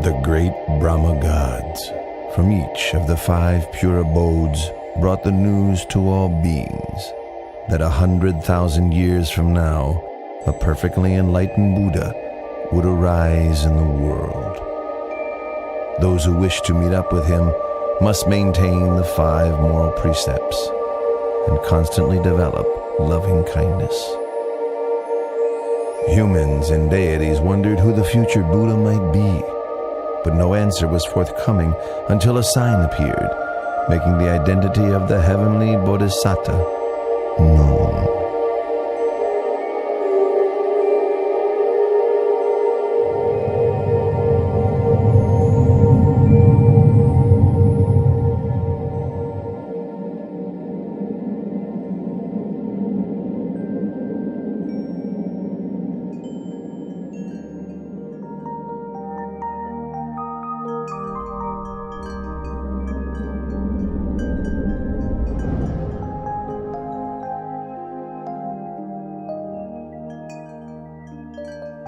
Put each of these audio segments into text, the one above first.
The great Brahma gods, from each of the 5 pure abodes, brought the news to all beings that 100,000 years from now, a perfectly enlightened Buddha would arise in the world. Those who wish to meet up with him must maintain the 5 moral precepts and constantly develop loving kindness. Humans and deities wondered who the future Buddha might be, but no answer was forthcoming until a sign appeared, making the identity of the heavenly Bodhisattva known.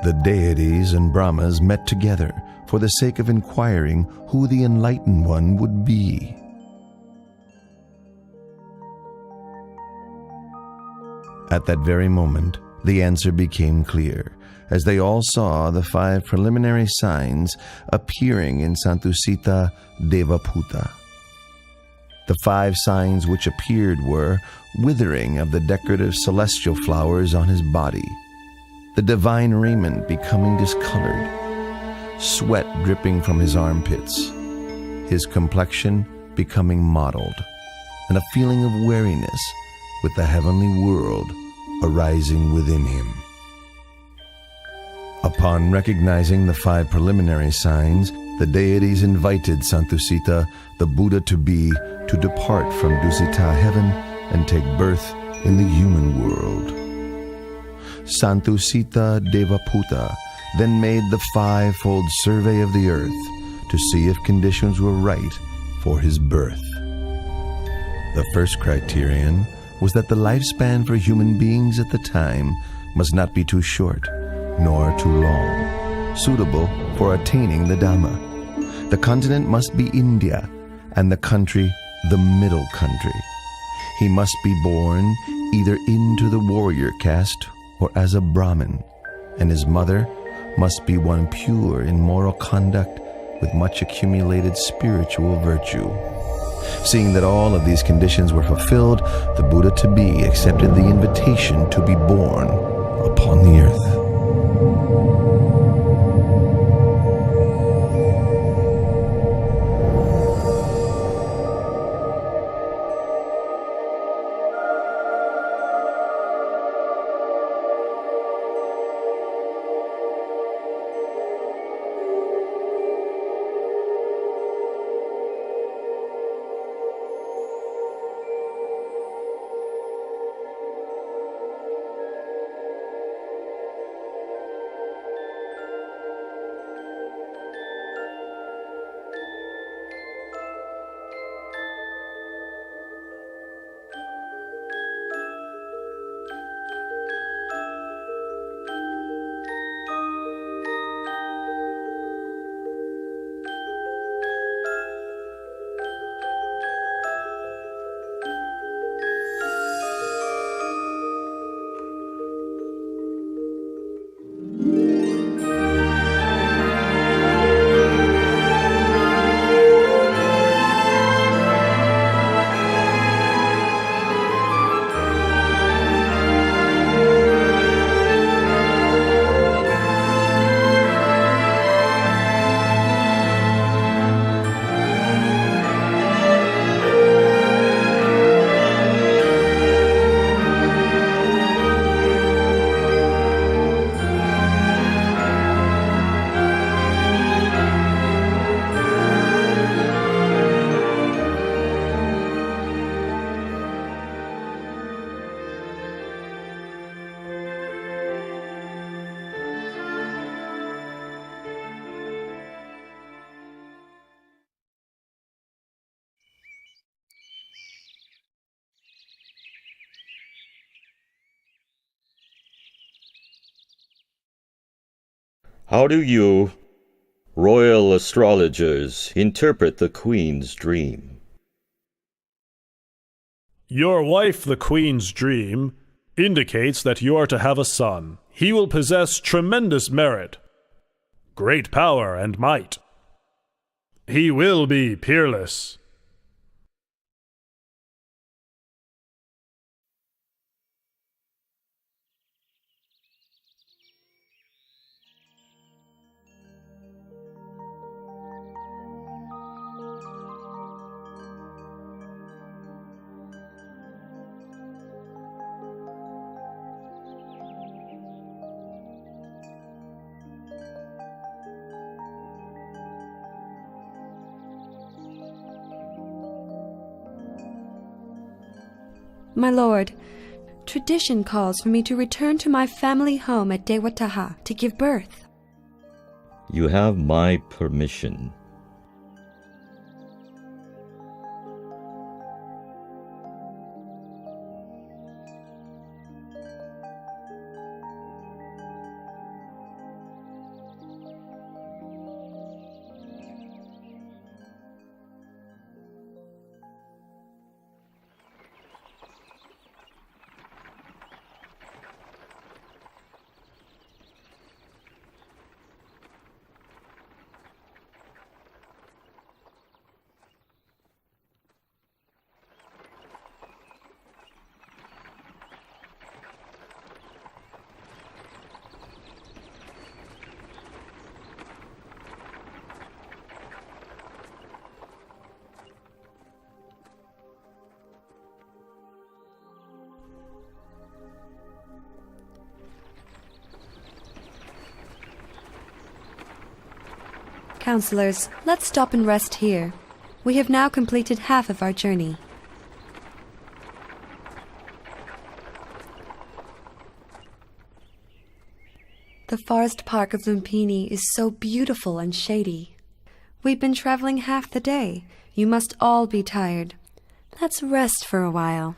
The deities and Brahmas met together for the sake of inquiring who the enlightened one would be. At that very moment, the answer became clear, as they all saw the 5 preliminary signs appearing in Santusita Devaputa. The 5 signs which appeared were withering of the decorative celestial flowers on his body, the divine raiment becoming discolored, sweat dripping from his armpits, his complexion becoming mottled, and a feeling of weariness with the heavenly world arising within him. Upon recognizing the 5 preliminary signs, the deities invited Santusita, the Buddha to depart from Dusita heaven and take birth in the human world. Santusita Devaputa then made the 5-fold survey of the earth to see if conditions were right for his birth. The first criterion was that the lifespan for human beings at the time must not be too short nor too long, suitable for attaining the Dhamma. The continent must be India, and the country the middle country. He must be born either into the warrior caste or as a Brahmin, and his mother must be one pure in moral conduct with much accumulated spiritual virtue. Seeing that all of these conditions were fulfilled, the Buddha-to-be accepted the invitation to be born upon the earth. How do you Royal astrologers, interpret the Queen's dream. Your wife, the Queen's dream, indicates that you are to have a son. He will possess tremendous merit, great power and might. He will be peerless. My lord, tradition calls for me to return to my family home at Dewataha to give birth. You have my permission. Counselors, let's stop and rest here. We have now completed half of our journey. The forest park of Lumpini is so beautiful and shady. We've been traveling half the day. You must all be tired. Let's rest for a while.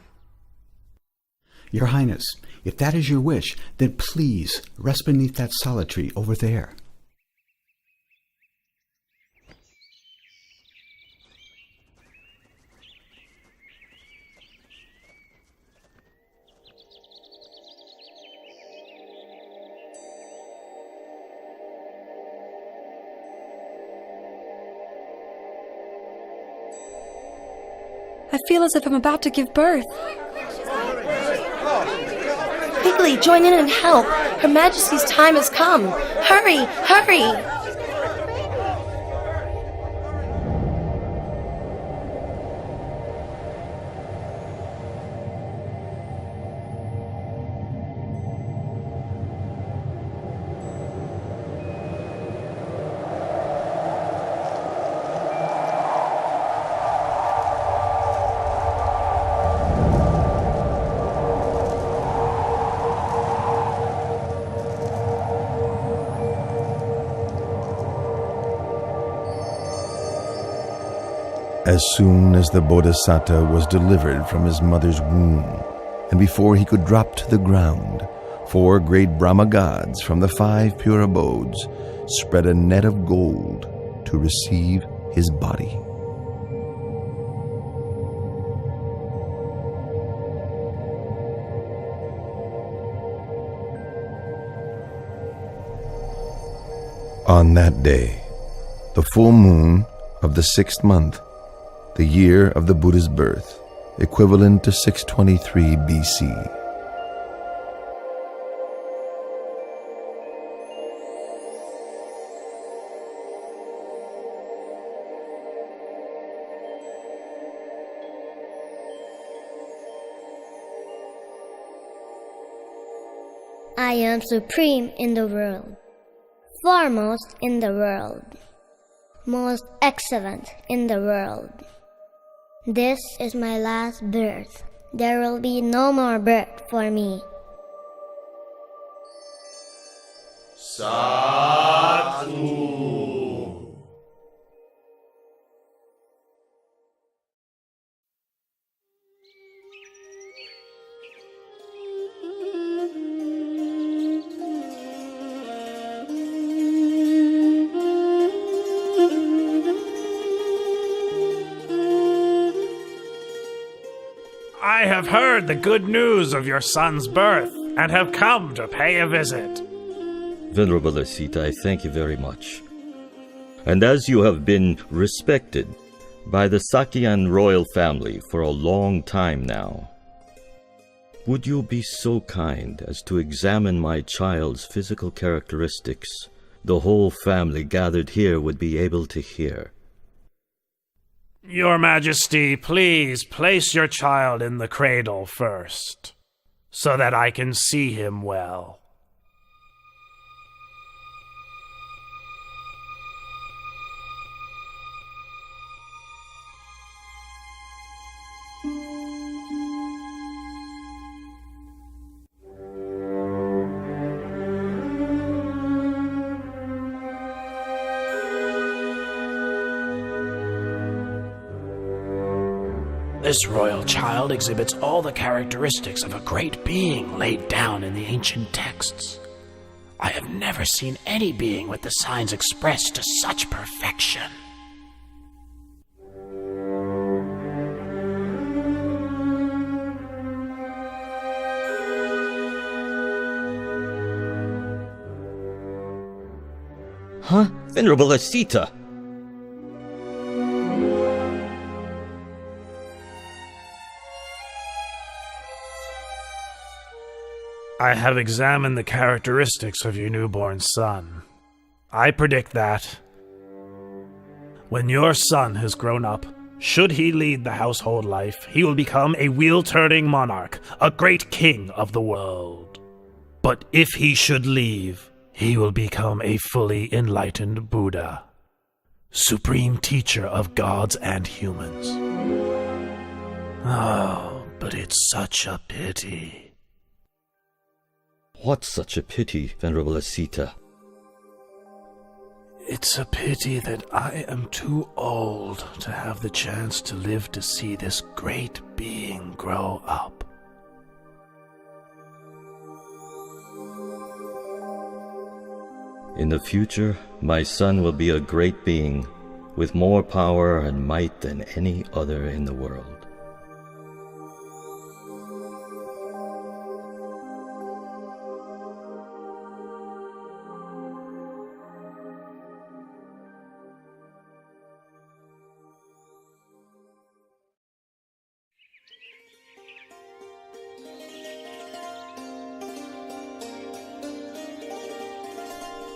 Your Highness, if that is your wish, then please rest beneath that solid tree over there. I feel as if I'm about to give birth. Quickly, join in and help. Her Majesty's time has come. Hurry, hurry! As soon as the Bodhisattva was delivered from his mother's womb, and before he could drop to the ground, 4 great Brahma gods from the 5 pure abodes spread a net of gold to receive his body. On that day, the full moon of the 6th month, the year of the Buddha's birth, equivalent to 623 BC. I am supreme in the world, foremost in the world, most excellent in the world. This is my last birth. There will be no more birth for me. Sadhu. I have heard the good news of your son's birth and have come to pay a visit. Venerable Asita, I thank you very much. And as you have been respected by the Sakyan royal family for a long time now, would you be so kind as to examine my child's physical characteristics? The whole family gathered here would be able to hear. Your Majesty, please place your child in the cradle first, so that I can see him well. This royal child exhibits all the characteristics of a great being laid down in the ancient texts. I have never seen any being with the signs expressed to such perfection. Huh? Venerable Asita! I have examined the characteristics of your newborn son. I predict that when your son has grown up, should he lead the household life, he will become a wheel-turning monarch, a great king of the world. But if he should leave, he will become a fully enlightened Buddha, supreme teacher of gods and humans. Oh, but it's such a pity. What's such a pity, Venerable Asita? It's a pity that I am too old to have the chance to live to see this great being grow up. In the future, my son will be a great being with more power and might than any other in the world.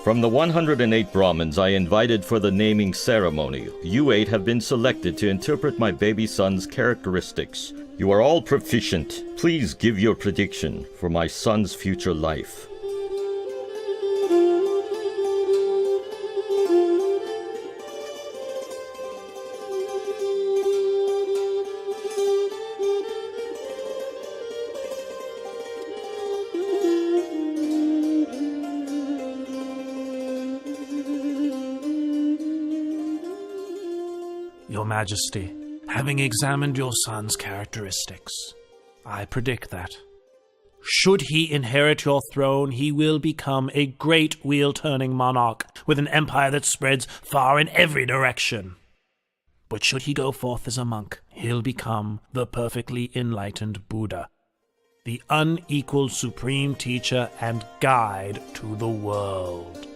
From the 108 Brahmins I invited for the naming ceremony, you 8 have been selected to interpret my baby son's characteristics. You are all proficient. Please give your prediction for my son's future life. Your Majesty, having examined your son's characteristics, I predict that, should he inherit your throne, he will become a great wheel-turning monarch with an empire that spreads far in every direction. But should he go forth as a monk, he'll become the perfectly enlightened Buddha, the unequaled supreme teacher and guide to the world.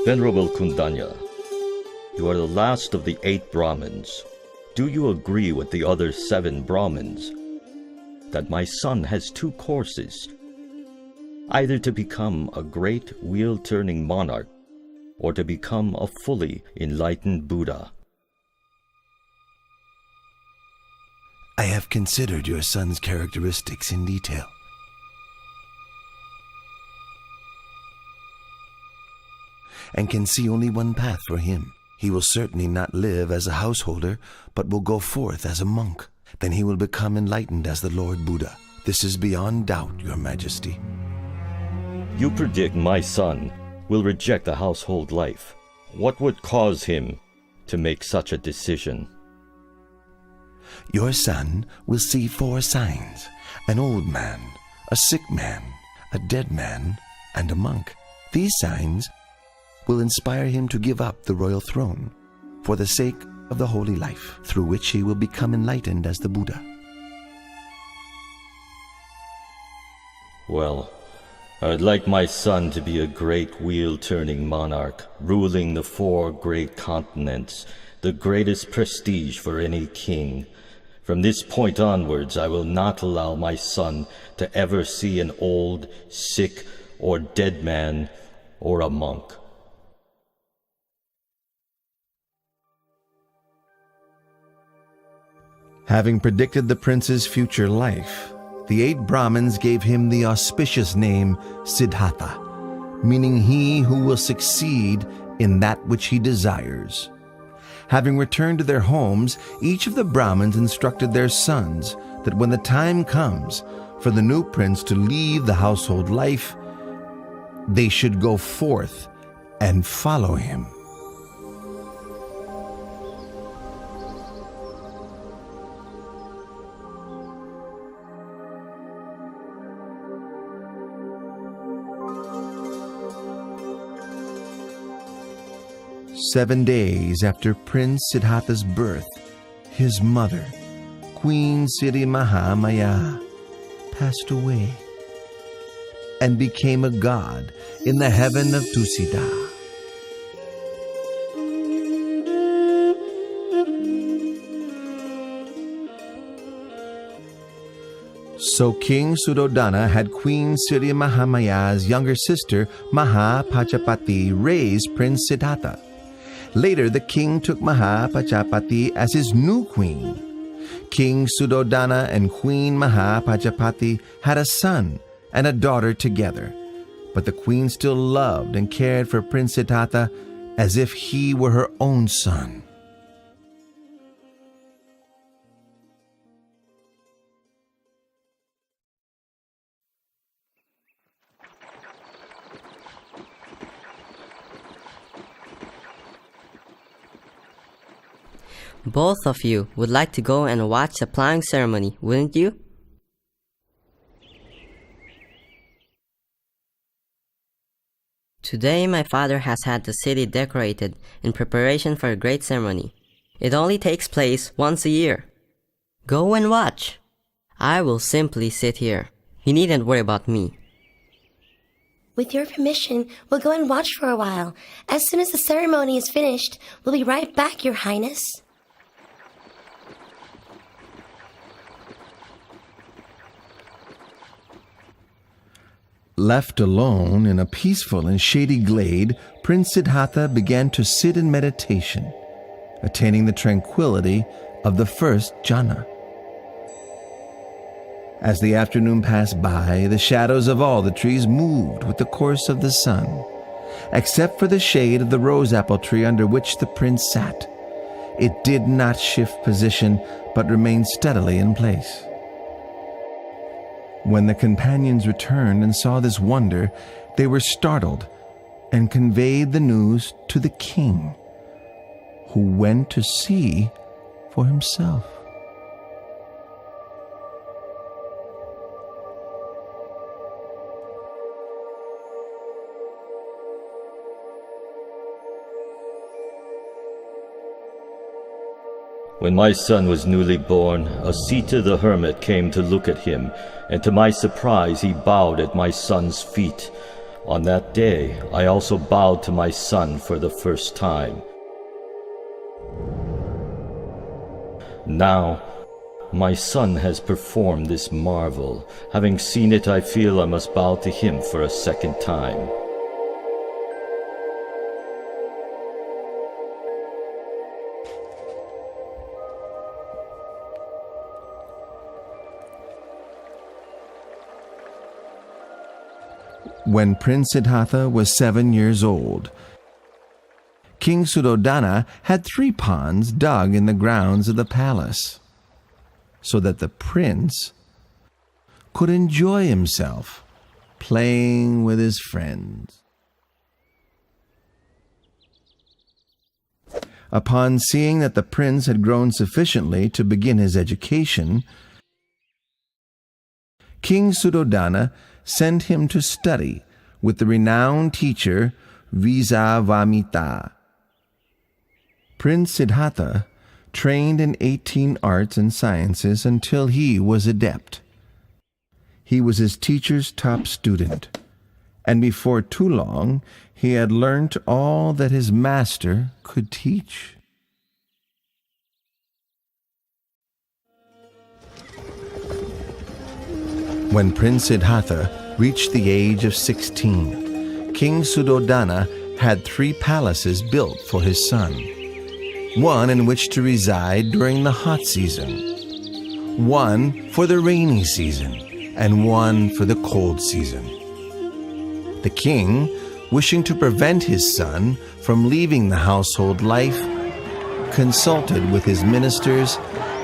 Venerable Kundanya, you are the last of the 8 Brahmins. Do you agree with the other 7 Brahmins that my son has 2 courses, either to become a great wheel-turning monarch or to become a fully enlightened Buddha? I have considered your son's characteristics in detail. And can see only one path for him. He will certainly not live as a householder, but will go forth as a monk. Then he will become enlightened as the Lord Buddha. This is beyond doubt, Your Majesty. You predict my son will reject the household life. What would cause him to make such a decision? Your son will see 4 signs: an old man, a sick man, a dead man, and a monk. These signs will inspire him to give up the royal throne for the sake of the holy life, through which he will become enlightened as the Buddha. Well, I'd like my son to be a great wheel-turning monarch, ruling the 4 great continents, the greatest prestige for any king. From this point onwards, I will not allow my son to ever see an old, sick, or dead man, or a monk. Having predicted the prince's future life, the 8 Brahmins gave him the auspicious name Siddhartha, meaning he who will succeed in that which he desires. Having returned to their homes, each of the Brahmins instructed their sons that when the time comes for the new prince to leave the household life, they should go forth and follow him. Seven days after Prince Siddhartha's birth, his mother, Queen Siri Mahamaya, passed away and became a god in the heaven of Tusita. So King Suddhodana had Queen Siri Mahamaya's younger sister Mahapachapati raise Prince Siddhartha. Later, the king took Mahapachapati as his new queen. King Suddhodana and Queen Mahapachapati had a son and a daughter together, but the queen still loved and cared for Prince Siddhartha as if he were her own son. Both of you would like to go and watch the plowing ceremony, wouldn't you? Today my father has had the city decorated in preparation for a great ceremony. It only takes place once a year. Go and watch. I will simply sit here. You needn't worry about me. With your permission, we'll go and watch for a while. As soon as the ceremony is finished, we'll be right back, Your Highness. Left alone in a peaceful and shady glade, Prince Siddhartha began to sit in meditation, attaining the tranquility of the first jhana. As the afternoon passed by, the shadows of all the trees moved with the course of the sun, except for the shade of the rose apple tree under which the prince sat. It did not shift position, but remained steadily in place. When the companions returned and saw this wonder, they were startled and conveyed the news to the king, who went to see for himself. When my son was newly born, Asita the hermit came to look at him, and to my surprise he bowed at my son's feet. On that day, I also bowed to my son for the first time. Now, my son has performed this marvel. Having seen it, I feel I must bow to him for a second time. When Prince Siddhartha was 7 years old, King Suddhodana had 3 ponds dug in the grounds of the palace, so that the prince could enjoy himself playing with his friends. Upon seeing that the prince had grown sufficiently to begin his education, King Suddhodana sent him to study with the renowned teacher Visavamitra. Prince Siddhartha trained in 18 arts and sciences until he was adept. He was his teacher's top student, and before too long he had learnt all that his master could teach. When Prince Siddhartha reached the age of 16, King Suddhodana had 3 palaces built for his son, one in which to reside during the hot season, one for the rainy season, and one for the cold season. The king, wishing to prevent his son from leaving the household life, consulted with his ministers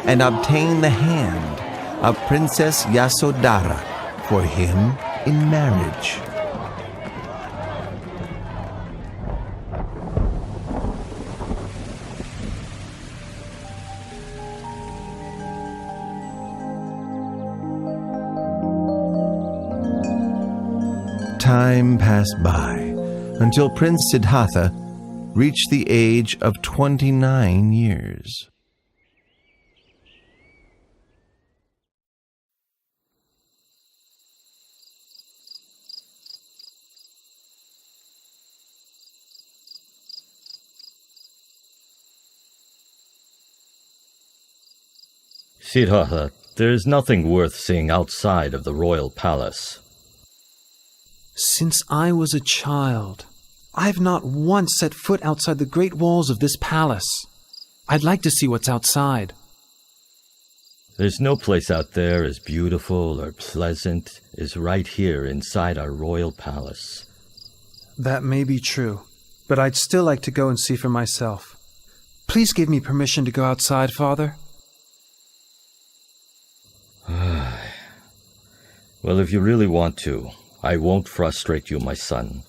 and obtained the hand of Princess Yasodhara for him in marriage. Time passed by until Prince Siddhartha reached the age of 29 years. Siddhartha, there is nothing worth seeing outside of the royal palace. Since I was a child, I've not once set foot outside the great walls of this palace. I'd like to see what's outside. There's no place out there as beautiful or pleasant as right here inside our royal palace. That may be true, but I'd still like to go and see for myself. Please give me permission to go outside, Father. Well, if you really want to, I won't frustrate you, my son.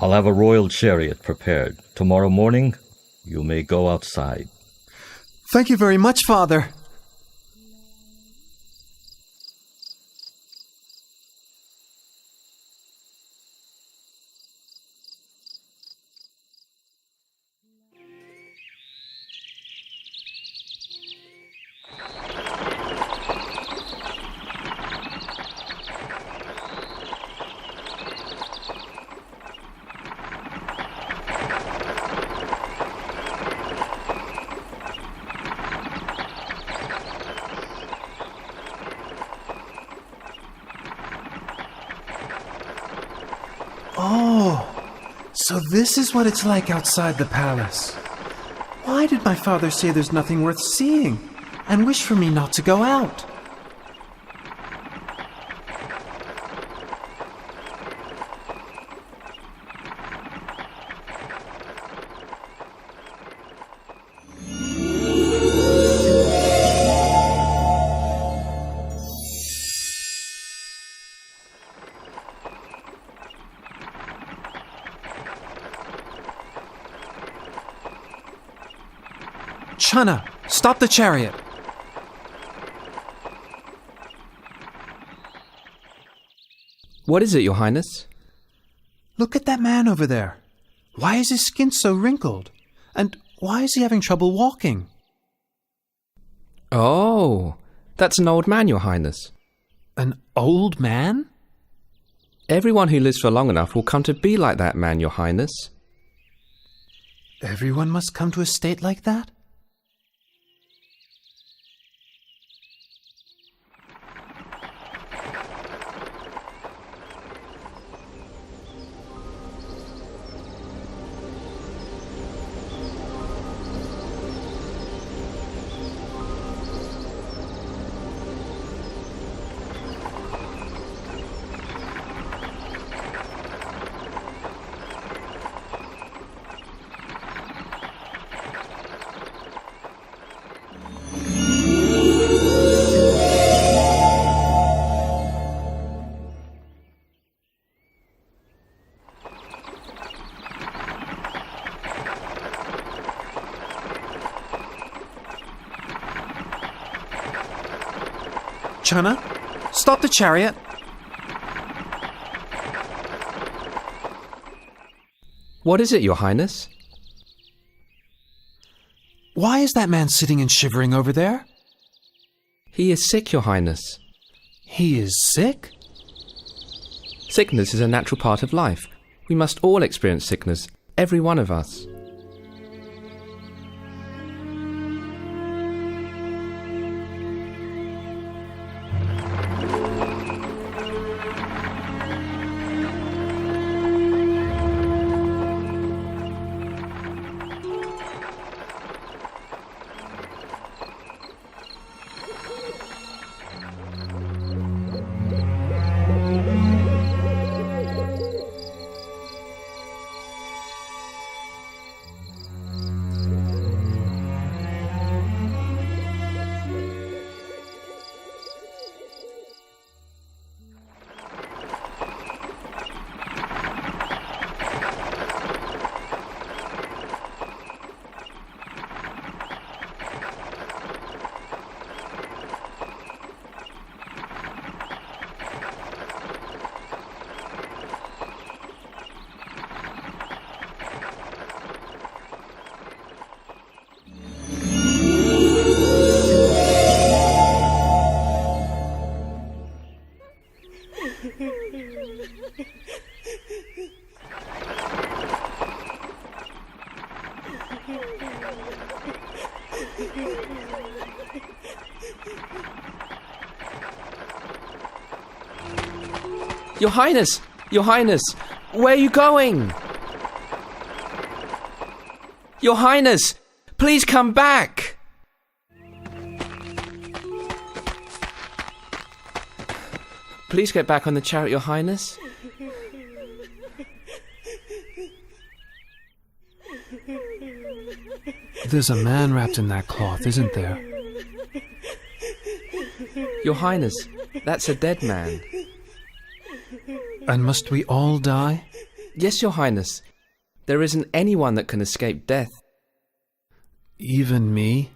I'll have a royal chariot prepared. Tomorrow morning, you may go outside. Thank you very much, Father. Oh, so this is what it's like outside the palace. Why did my father say there's nothing worth seeing and wish for me not to go out? Channa, stop the chariot! What is it, Your Highness? Look at that man over there. Why is his skin so wrinkled? And why is he having trouble walking? Oh, that's an old man, Your Highness. An old man? Everyone who lives for long enough will come to be like that man, Your Highness. Everyone must come to a state like that? Chana, stop the chariot. What is it, Your Highness? Why is that man sitting and shivering over there? He is sick, Your Highness. He is sick? Sickness is a natural part of life. We must all experience sickness, every one of us. Your Highness! Your Highness! Where are you going? Your Highness! Please come back! Please get back on the chariot, Your Highness. There's a man wrapped in that cloth, isn't there? Your Highness, that's a dead man. And must we all die? Yes, Your Highness. There isn't anyone that can escape death. Even me?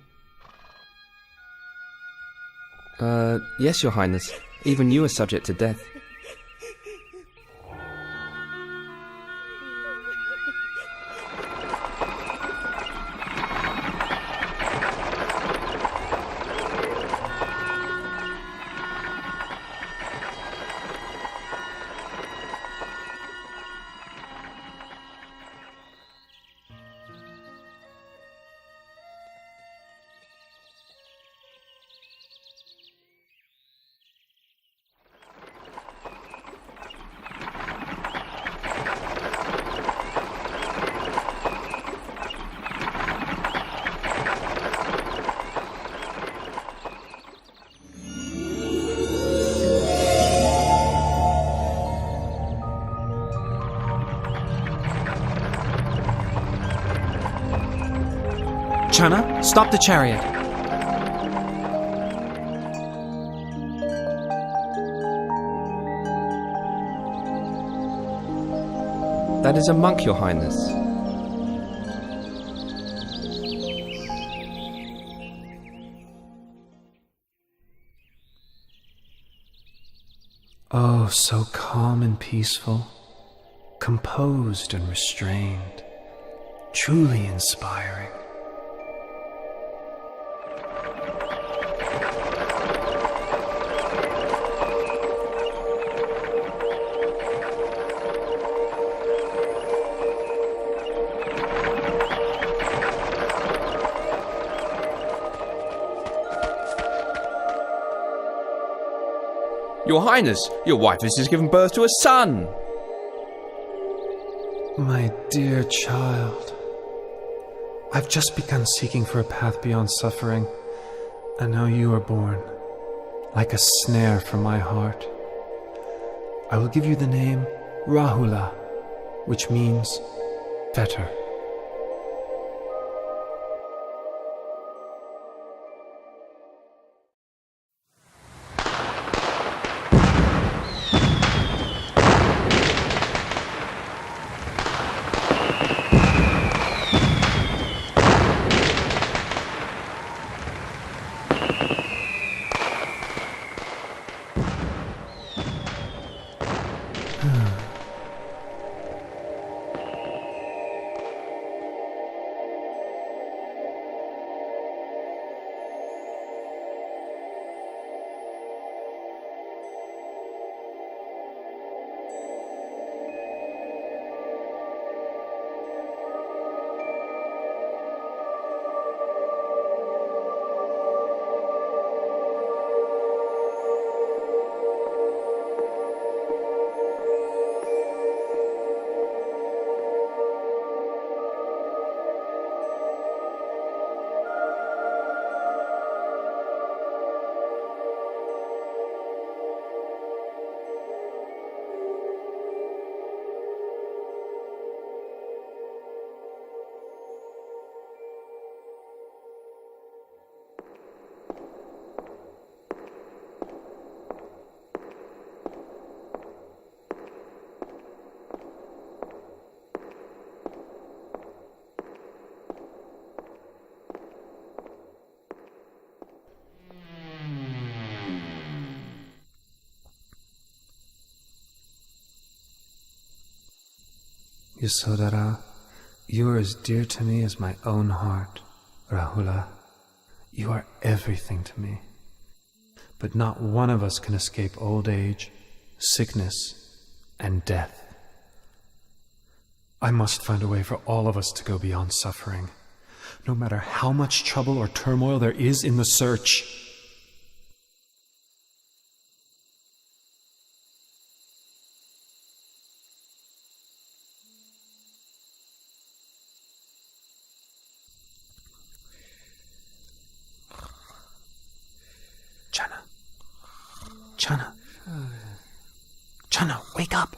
Yes, Your Highness. Even you are subject to death. Chana, stop the chariot. That is a monk, Your Highness. Oh, so calm and peaceful, composed and restrained, truly inspiring. Your Highness, your wife has just given birth to a son. My dear child, I've just begun seeking for a path beyond suffering, and now you are born, like a snare for my heart. I will give you the name Rahula, which means fetter. Yasodhara, you are as dear to me as my own heart. Rahula, you are everything to me. But not one of us can escape old age, sickness, and death. I must find a way for all of us to go beyond suffering, no matter how much trouble or turmoil there is in the search. Channa. Channa, wake up.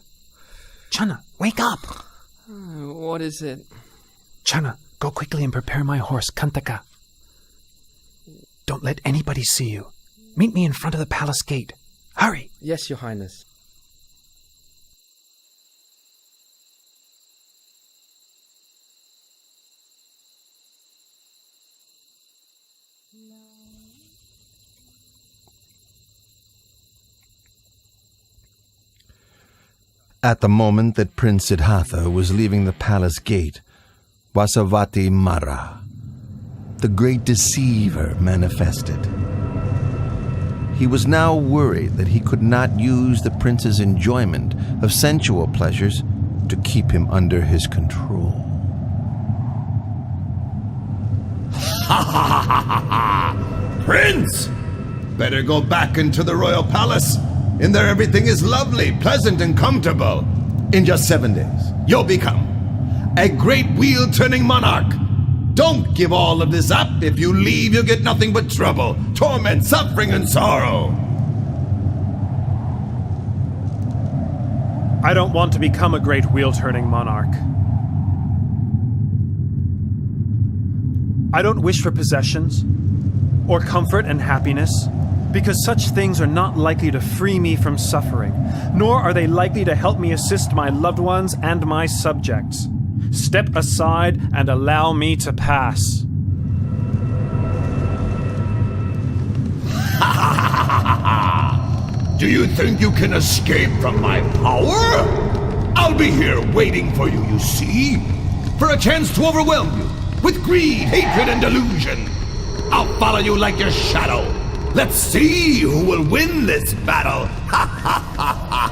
Channa, wake up. What is it? Channa, go quickly and prepare my horse, Kantaka. Don't let anybody see you. Meet me in front of the palace gate. Hurry. Yes, Your Highness. At the moment that Prince Siddhartha was leaving the palace gate, Vasavati Mara, the great deceiver, manifested. He was now worried that he could not use the prince's enjoyment of sensual pleasures to keep him under his control. Ha ha ha ha ha! Prince! Better go back into the royal palace. In there everything is lovely, pleasant, and comfortable. In just 7 days, you'll become a great wheel-turning monarch. Don't give all of this up. If you leave, you'll get nothing but trouble, torment, suffering, and sorrow. I don't want to become a great wheel-turning monarch. I don't wish for possessions or comfort and happiness, because such things are not likely to free me from suffering, nor are they likely to help me assist my loved ones and my subjects. Step aside and allow me to pass. Do you think you can escape from my power? I'll be here waiting for you, you see, for a chance to overwhelm you with greed, hatred, and delusion. I'll follow you like your shadow. Let's see who will win this battle. Ha ha ha ha ha!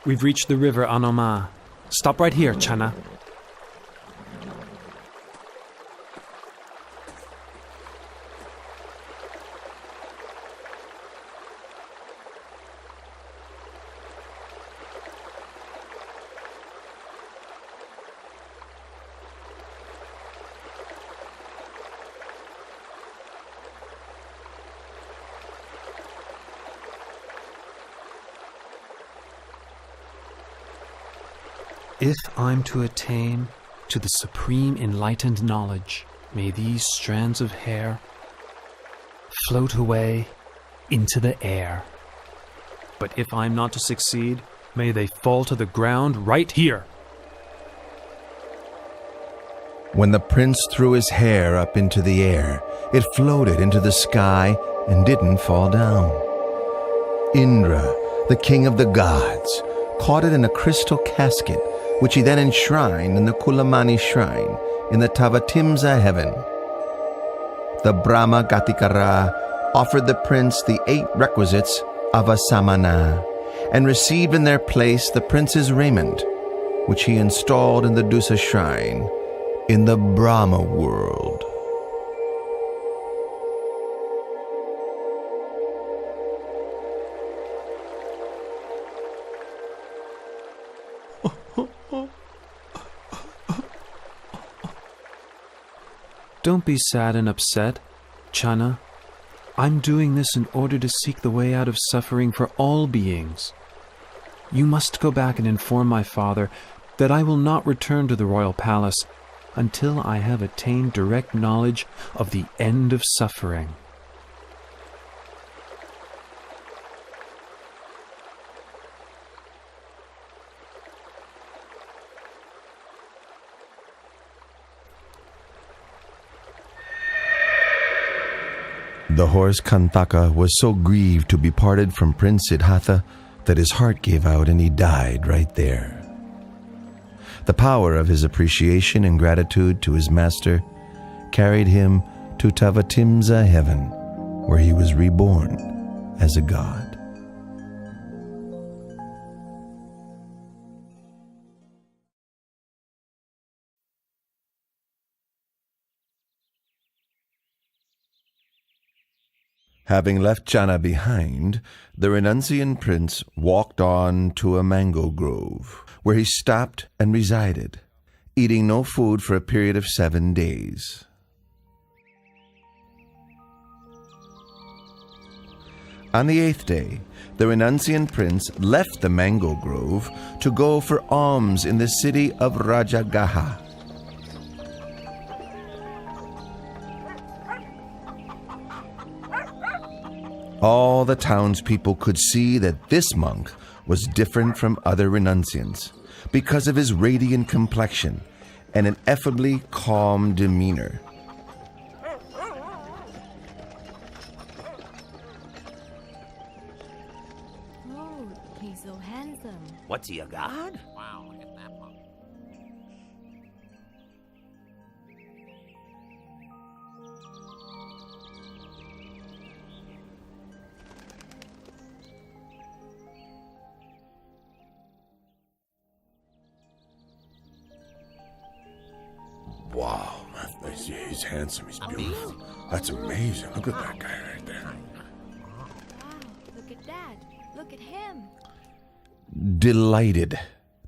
We've reached the river Anoma. Stop right here, Channa. If I'm to attain to the supreme enlightened knowledge, may these strands of hair float away into the air. But if I'm not to succeed, may they fall to the ground right here. When the prince threw his hair up into the air, it floated into the sky and didn't fall down. Indra, the king of the gods, caught it in a crystal casket, which he then enshrined in the Kulamani shrine in the Tavatimsa heaven. The Brahma Gatikara offered the prince the 8 requisites of a samana and received in their place the prince's raiment, which he installed in the Dusa shrine in the Brahma world. Don't be sad and upset, Channa. I'm doing this in order to seek the way out of suffering for all beings. You must go back and inform my father that I will not return to the royal palace until I have attained direct knowledge of the end of suffering. The horse Kantaka was so grieved to be parted from Prince Siddhartha that his heart gave out and he died right there. The power of his appreciation and gratitude to his master carried him to Tavatimsa heaven, where he was reborn as a god. Having left Channa behind, the renunciant prince walked on to a mango grove, where he stopped and resided, eating no food for a period of 7 days. On the 8th day, the renunciant prince left the mango grove to go for alms in the city of Rajagaha. All the townspeople could see that this monk was different from other renunciants because of his radiant complexion and an effably calm demeanor. Oh, he's so handsome. What's he, a god? Wow, look at that one. Wow, he's handsome, he's beautiful. That's amazing. Look at that guy right there. Wow, look at that. Look at him. Delighted,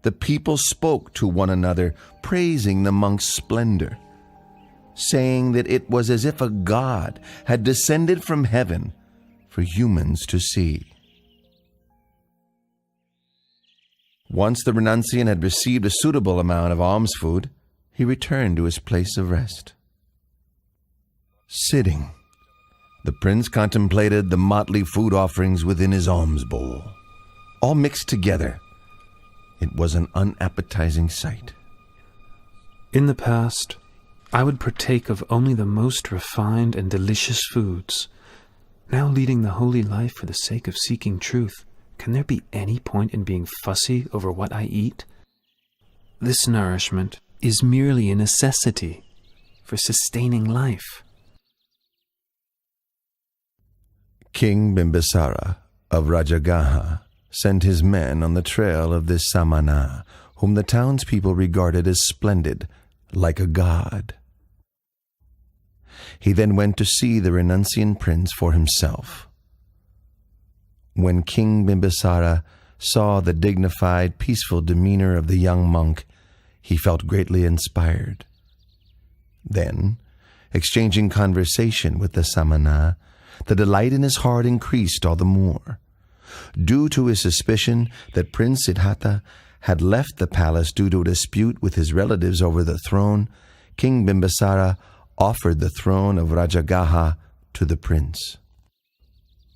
the people spoke to one another, praising the monk's splendor, saying that it was as if a god had descended from heaven for humans to see. Once the renunciant had received a suitable amount of alms food, he returned to his place of rest. Sitting, the prince contemplated the motley food offerings within his alms bowl, all mixed together. It was an unappetizing sight. In the past, I would partake of only the most refined and delicious foods. Now leading the holy life for the sake of seeking truth, can there be any point in being fussy over what I eat? This nourishment is merely a necessity for sustaining life. King Bimbisara of Rajagaha sent his men on the trail of this Samana, whom the townspeople regarded as splendid, like a god. He then went to see the renunciant prince for himself. When King Bimbisara saw the dignified, peaceful demeanor of the young monk, he felt greatly inspired. Then, exchanging conversation with the Samana, the delight in his heart increased all the more. Due to his suspicion that Prince Siddhartha had left the palace due to a dispute with his relatives over the throne, King Bimbisara offered the throne of Rajagaha to the prince.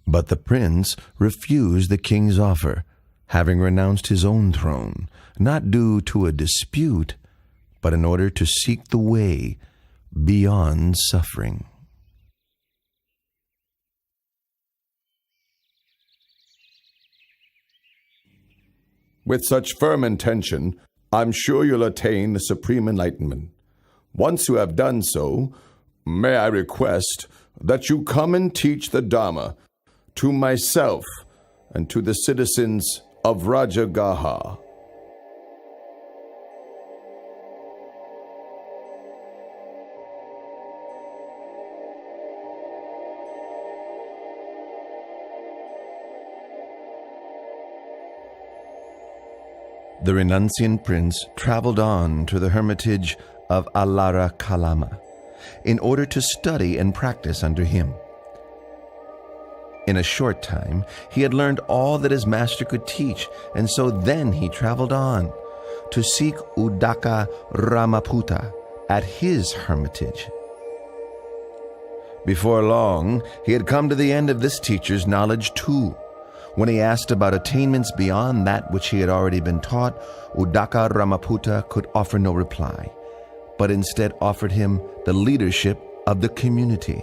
But the prince refused the king's offer, having renounced his own throne, not due to a dispute, but in order to seek the way beyond suffering. With such firm intention, I'm sure you'll attain the supreme enlightenment. Once you have done so, may I request that you come and teach the Dhamma to myself and to the citizens of Rajagaha. The renunciant prince traveled on to the hermitage of Alara Kalama in order to study and practice under him. In a short time, he had learned all that his master could teach, and so then he traveled on to seek Udaka Ramaputta at his hermitage. Before long, he had come to the end of this teacher's knowledge too. When he asked about attainments beyond that which he had already been taught, Udaka Ramaputta could offer no reply, but instead offered him the leadership of the community.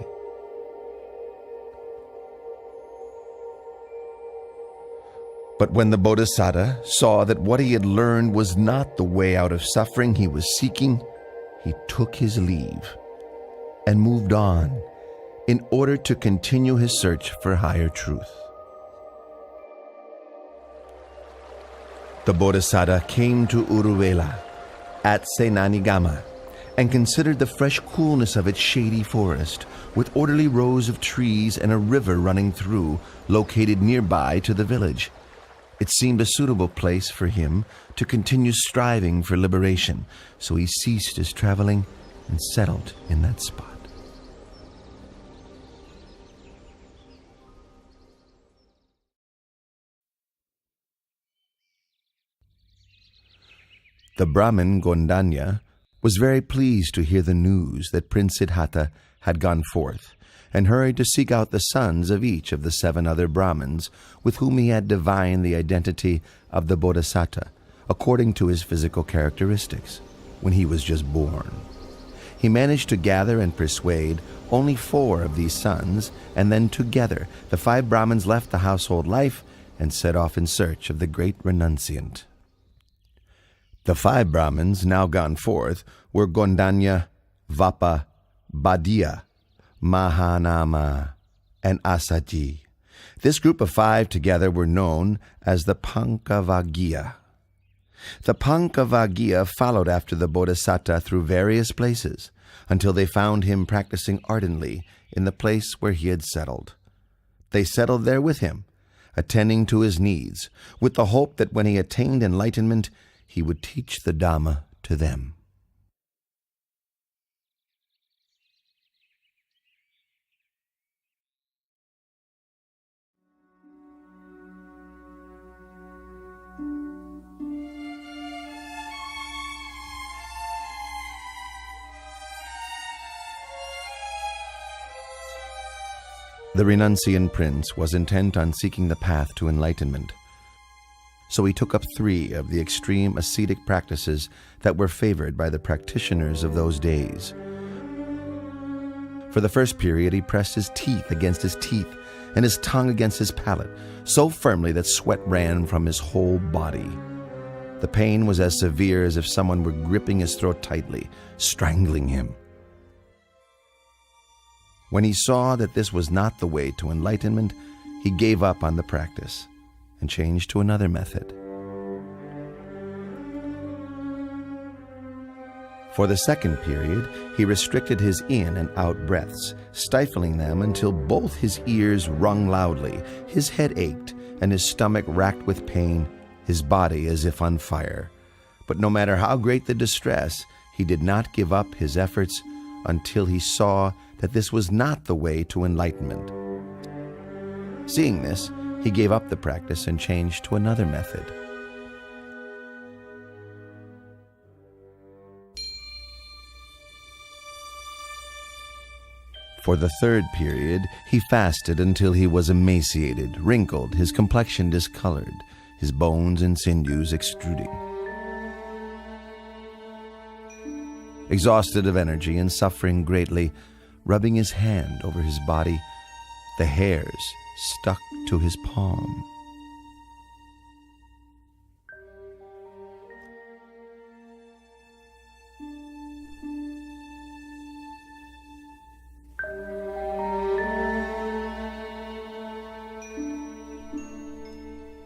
But when the Bodhisattva saw that what he had learned was not the way out of suffering he was seeking, he took his leave and moved on in order to continue his search for higher truth. The Bodhisattva came to Uruvela at Senanigama and considered the fresh coolness of its shady forest, with orderly rows of trees and a river running through, located nearby to the village. It seemed a suitable place for him to continue striving for liberation, so he ceased his traveling and settled in that spot. The Brahmin Gondanya was very pleased to hear the news that Prince Siddhartha had gone forth, and hurried to seek out the sons of each of the 7 other Brahmins with whom he had divined the identity of the Bodhisattva according to his physical characteristics when he was just born. He managed to gather and persuade only 4 of these sons, and then together the 5 Brahmins left the household life and set off in search of the great renunciant. The 5 Brahmins now gone forth were Gondanya, Vapa, Badia, Mahanama, and Asaji. This group of 5 together were known as the Pankavaggiya. The Pankavaggiya followed after the Bodhisattva through various places until they found him practicing ardently in the place where he had settled. They settled there with him, attending to his needs, with the hope that when he attained enlightenment, he would teach the Dhamma to them. The renunciant prince was intent on seeking the path to enlightenment. So he took up 3 of the extreme ascetic practices that were favored by the practitioners of those days. For the first period, he pressed his teeth against his teeth and his tongue against his palate, so firmly that sweat ran from his whole body. The pain was as severe as if someone were gripping his throat tightly, strangling him. When he saw that this was not the way to enlightenment, he gave up on the practice and changed to another method. For the second period, he restricted his in and out breaths, stifling them until both his ears rung loudly, his head ached, and his stomach racked with pain, his body as if on fire. But no matter how great the distress, he did not give up his efforts until he saw that this was not the way to enlightenment. Seeing this, he gave up the practice and changed to another method. For the third period, he fasted until he was emaciated, wrinkled, his complexion discolored, his bones and sinews extruding. Exhausted of energy and suffering greatly, rubbing his hand over his body, the hairs stuck to his palm.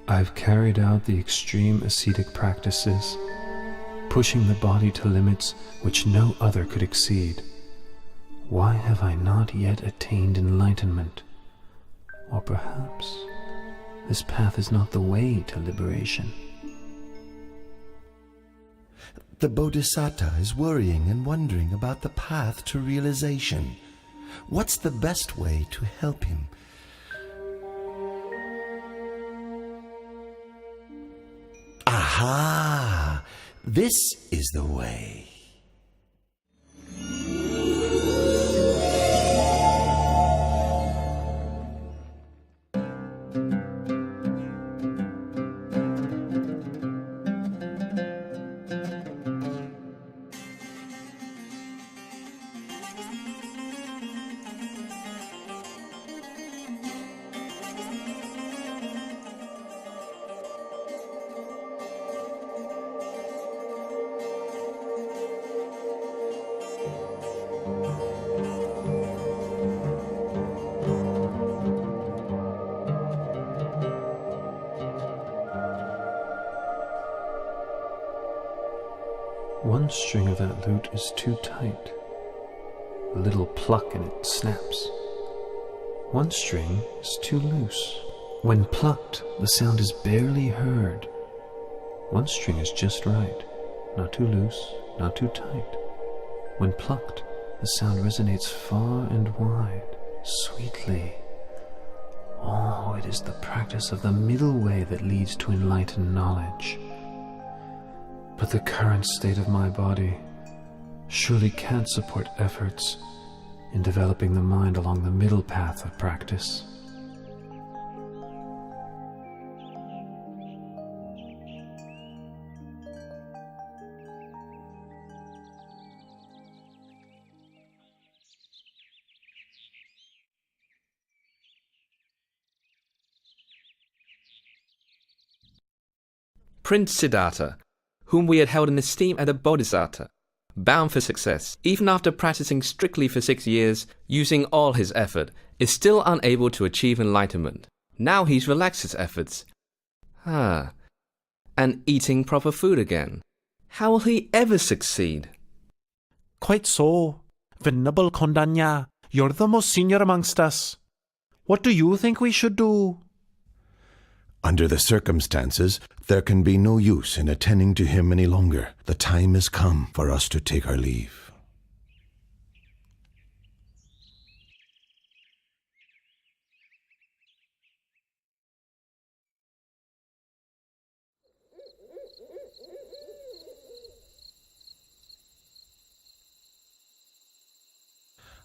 I've carried out the extreme ascetic practices, pushing the body to limits which no other could exceed. Why have I not yet attained enlightenment? Or perhaps this path is not the way to liberation. The Bodhisattva is worrying and wondering about the path to realization. What's the best way to help him? Aha! This is the way. One string of that lute is too tight. A little pluck and it snaps. One string is too loose. When plucked, the sound is barely heard. One string is just right, not too loose, not too tight. When plucked, the sound resonates far and wide, sweetly. Oh, it is the practice of the middle way that leads to enlightened knowledge. But the current state of my body surely can't support efforts in developing the mind along the middle path of practice. Prince Siddhartha, whom we had held in esteem as a bodhisattva, bound for success, even after practicing strictly for 6 years, using all his effort, is still unable to achieve enlightenment. Now he's relaxed his efforts. And eating proper food again. How will he ever succeed? Quite so. Venerable Kondanya, you're the most senior amongst us. What do you think we should do? Under the circumstances, there can be no use in attending to him any longer. The time has come for us to take our leave.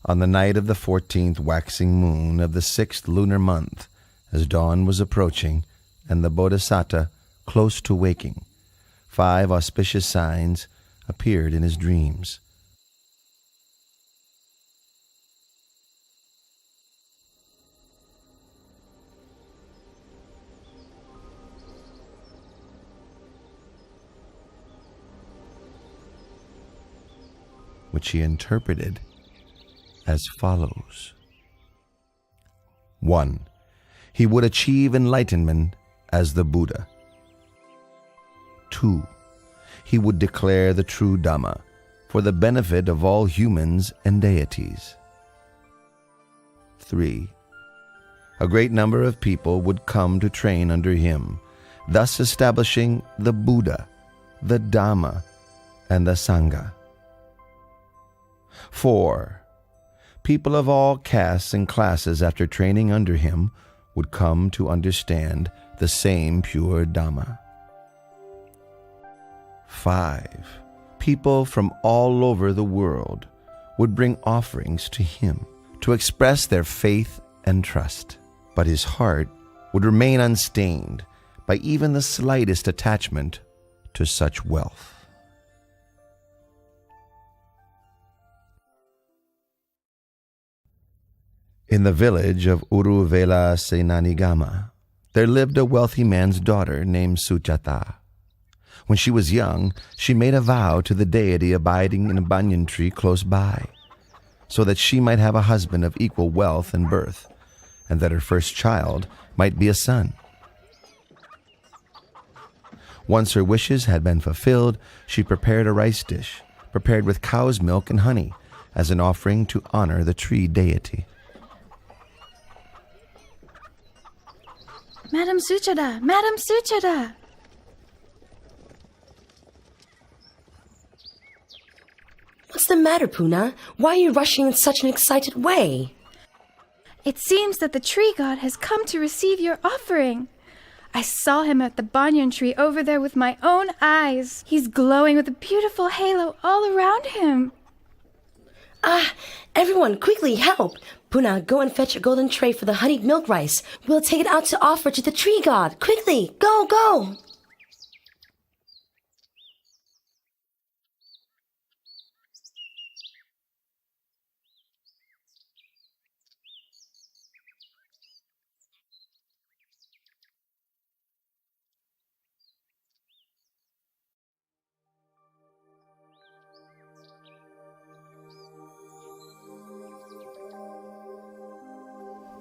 On the night of the 14th waxing moon of the 6th lunar month, as dawn was approaching, and the Bodhisattva close to waking, 5 auspicious signs appeared in his dreams. Which he interpreted as follows. 1. He would achieve enlightenment as the Buddha. 2. He would declare the true Dhamma for the benefit of all humans and deities. 3. A great number of people would come to train under him, thus establishing the Buddha, the Dhamma, and the Sangha. 4. People of all castes and classes after training under him would come to understand the same pure Dhamma. 5. People from all over the world would bring offerings to him to express their faith and trust, but his heart would remain unstained by even the slightest attachment to such wealth. In the village of Uruvela Senanigama, there lived a wealthy man's daughter named Sujata. When she was young, she made a vow to the deity abiding in a banyan tree close by, so that she might have a husband of equal wealth and birth, and that her first child might be a son. Once her wishes had been fulfilled, she prepared a rice dish, prepared with cow's milk and honey, as an offering to honor the tree deity. Madam Suchada! Madam Suchada! What's the matter, Puna? Why are you rushing in such an excited way? It seems that the tree god has come to receive your offering. I saw him at the banyan tree over there with my own eyes. He's glowing with a beautiful halo all around him. Ah, everyone, quickly help! Puna, go and fetch a golden tray for the honeyed milk rice. We'll take it out to offer to the tree god. Quickly, go, go!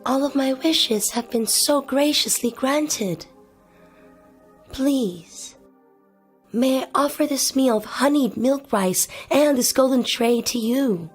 All of my wishes have been so graciously granted. Please, may I offer this meal of honeyed milk rice and this golden tray to you?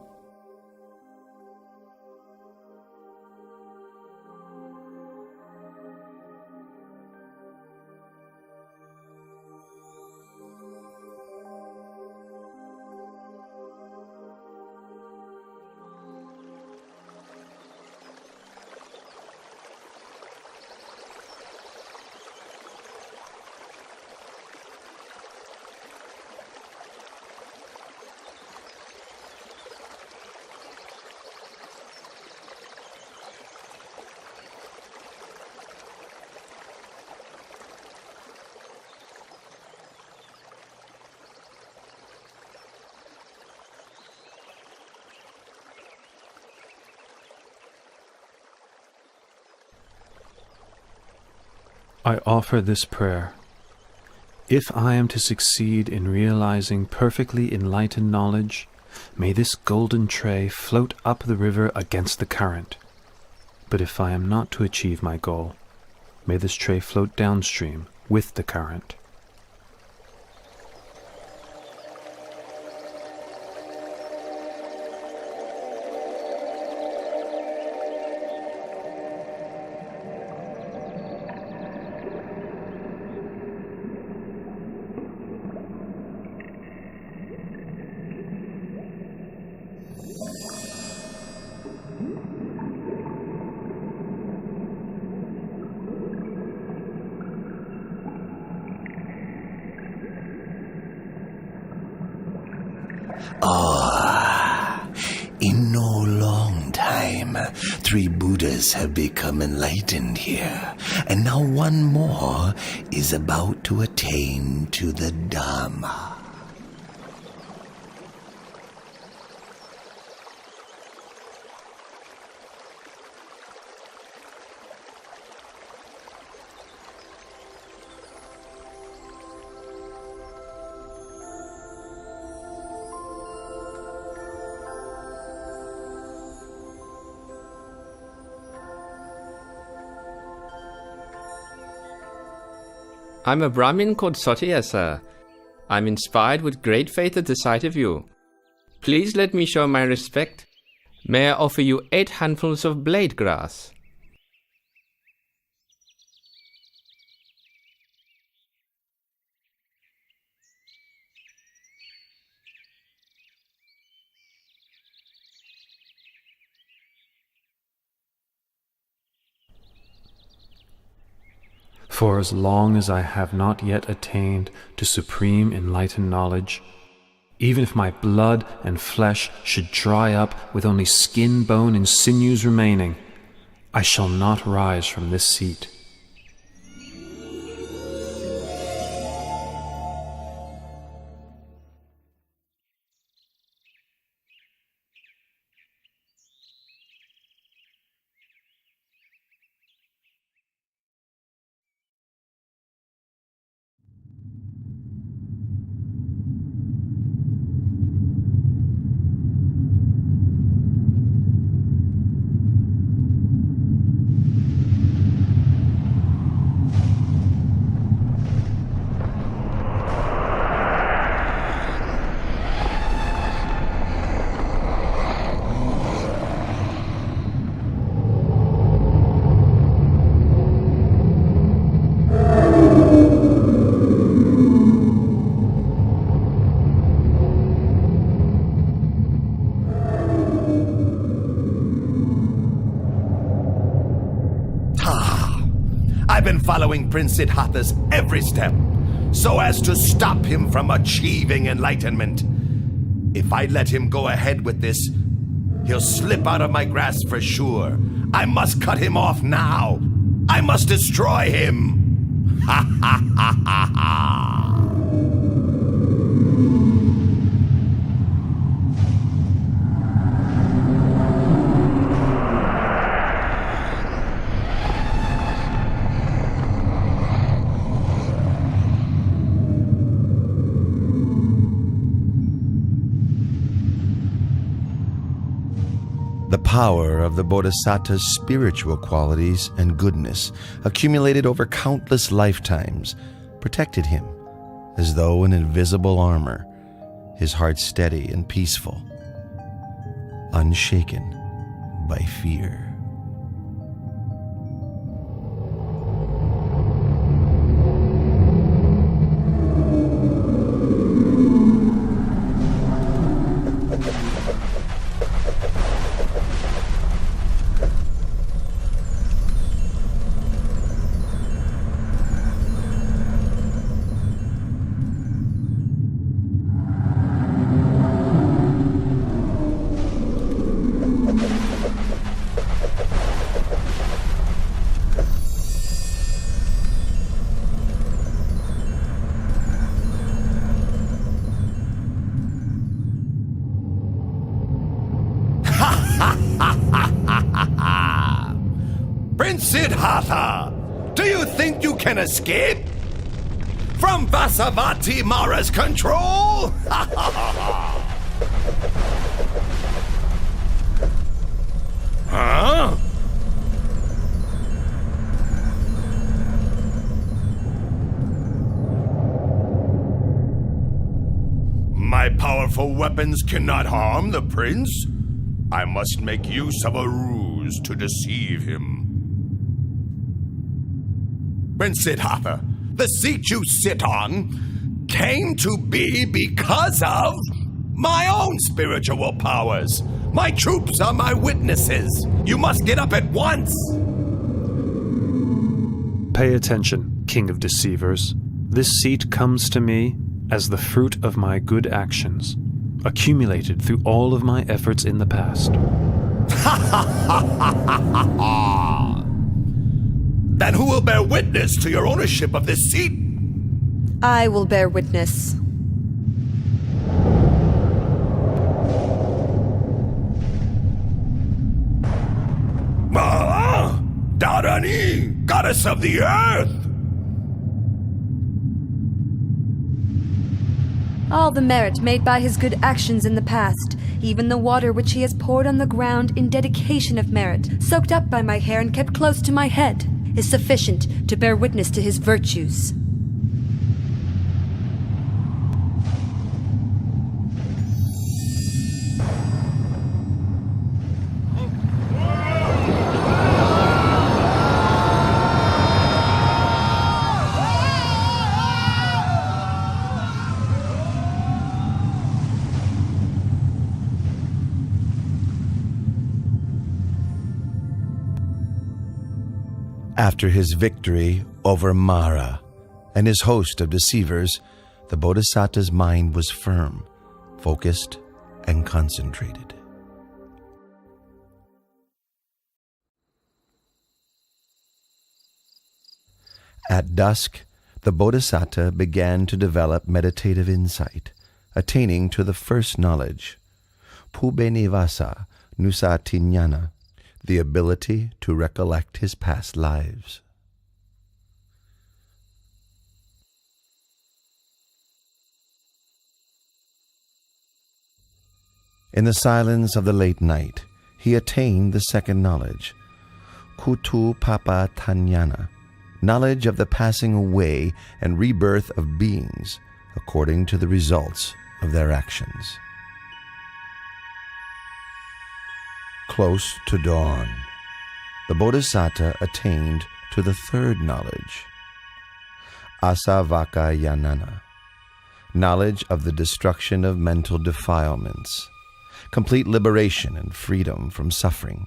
I offer this prayer. If I am to succeed in realizing perfectly enlightened knowledge, may this golden tray float up the river against the current. But if I am not to achieve my goal, may this tray float downstream with the current. In no long time, 3 Buddhas have become enlightened here, and now one more is about to attain to the Dhamma. I'm a Brahmin called Sautya, sir. I'm inspired with great faith at the sight of you. Please let me show my respect. May I offer you 8 handfuls of blade grass? For as long as I have not yet attained to supreme enlightened knowledge, even if my blood and flesh should dry up with only skin, bone, and sinews remaining, I shall not rise from this seat. I've been following Prince Siddhartha's every step, so as to stop him from achieving enlightenment. If I let him go ahead with this, he'll slip out of my grasp for sure. I must cut him off now. I must destroy him. Ha ha ha ha ha. The power of the Bodhisattva's spiritual qualities and goodness, accumulated over countless lifetimes, protected him as though in invisible armor, his heart steady and peaceful, unshaken by fear. Prince Siddhartha, do you think you can escape from Vasavati Mara's control? Huh? My powerful weapons cannot harm the prince. I must make use of a ruse to deceive him. Prince Siddhartha, the seat you sit on came to be because of my own spiritual powers. My troops are my witnesses. You must get up at once. Pay attention, King of Deceivers. This seat comes to me as the fruit of my good actions, accumulated through all of my efforts in the past. Then who will bear witness to your ownership of this seat? I will bear witness. Dharani, goddess of the earth! All the merit made by his good actions in the past, even the water which he has poured on the ground in dedication of merit, soaked up by my hair and kept close to my head, is sufficient to bear witness to his virtues. After his victory over Mara and his host of deceivers, the Bodhisattva's mind was firm, focused, and concentrated. At dusk, the Bodhisattva began to develop meditative insight, attaining to the first knowledge, Pubenivasa Nusatinyana, the ability to recollect his past lives. In the silence of the late night, he attained the second knowledge, Kutu Papa Tanyana, knowledge of the passing away and rebirth of beings according to the results of their actions. Close to dawn, the Bodhisattva attained to the third knowledge, Asavakayanana, knowledge of the destruction of mental defilements, complete liberation and freedom from suffering.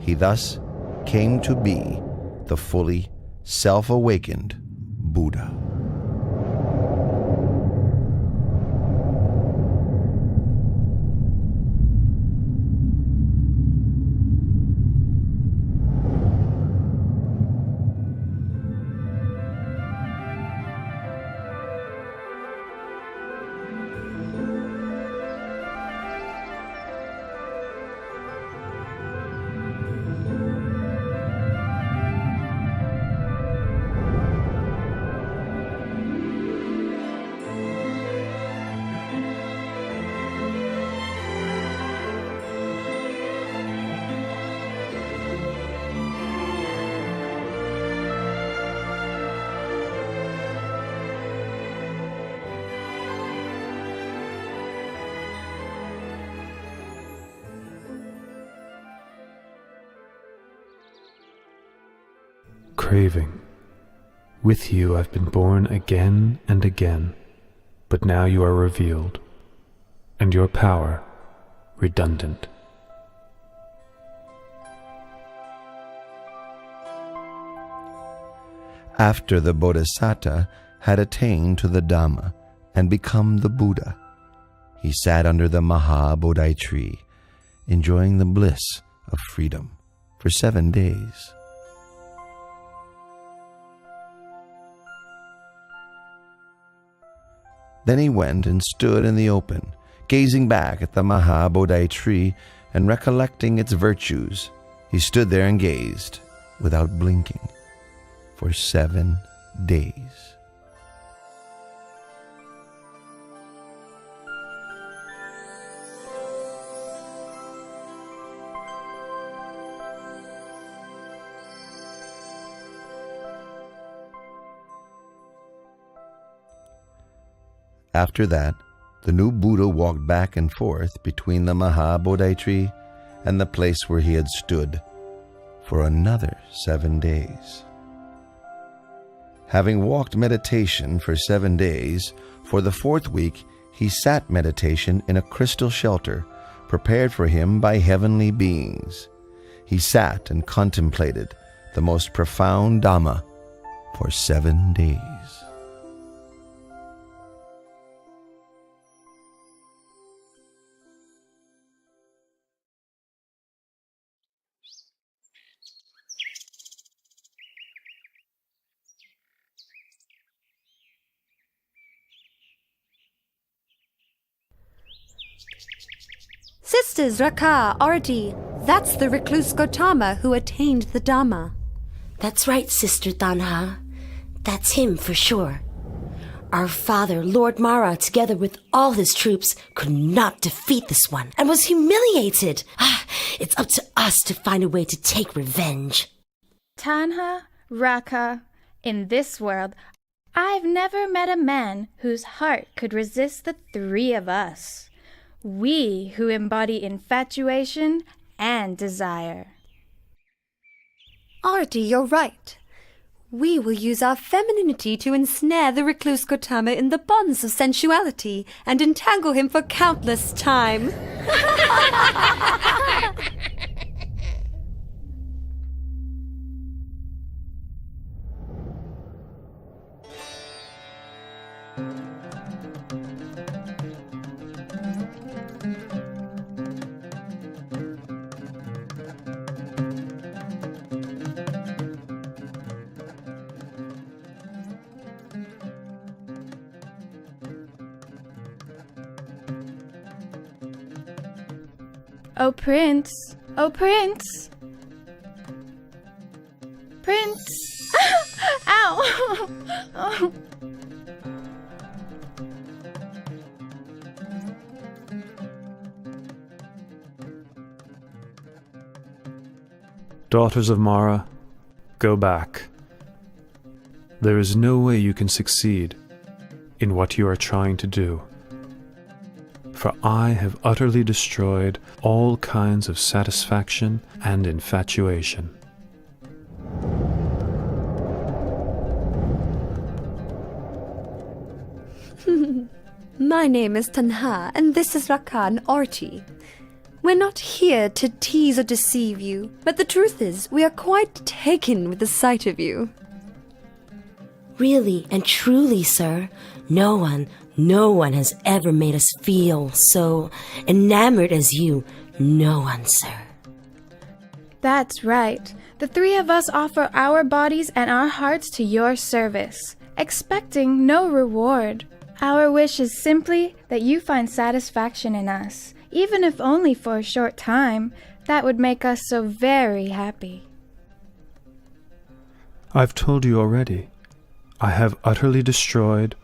He thus came to be the fully self-awakened Buddha. Craving, with you I've been born again and again, but now you are revealed, and your power redundant. After the Bodhisattva had attained to the Dhamma and become the Buddha, he sat under the Maha-Bodhi tree, enjoying the bliss of freedom for 7 days. Then he went and stood in the open, gazing back at the Maha-Bodhi tree and recollecting its virtues. He stood there and gazed, without blinking, for 7 days. After that, the new Buddha walked back and forth between the Maha-Bodhi tree and the place where he had stood for another 7 days. Having walked meditation for 7 days, for the 4th week he sat meditation in a crystal shelter prepared for him by heavenly beings. He sat and contemplated the most profound Dhamma for 7 days. Sisters Raka, Arati, that's the recluse Gautama who attained the Dhamma. That's right, Sister Tanha. That's him for sure. Our father, Lord Mara, together with all his troops, could not defeat this one and was humiliated. It's up to us to find a way to take revenge. Tanha, Raka, in this world, I've never met a man whose heart could resist the 3 of us. We who embody infatuation and desire. Arati, you're right. We will use our femininity to ensnare the recluse Gautama in the bonds of sensuality and entangle him for countless time. Oh, Prince! Oh, Prince! Prince! Ow! Oh. Daughters of Mara, go back. There is no way you can succeed in what you are trying to do. For I have utterly destroyed all kinds of satisfaction and infatuation. My name is Tanha, and this is Rakan Arti. We're not here to tease or deceive you, but the truth is, we are quite taken with the sight of you. Really and truly, sir, no one has ever made us feel so enamored as you. No one, sir. That's right. The three of us offer our bodies and our hearts to your service, expecting no reward. Our wish is simply that you find satisfaction in us, even if only for a short time. That would make us so very happy. I've told you already. I have utterly destroyed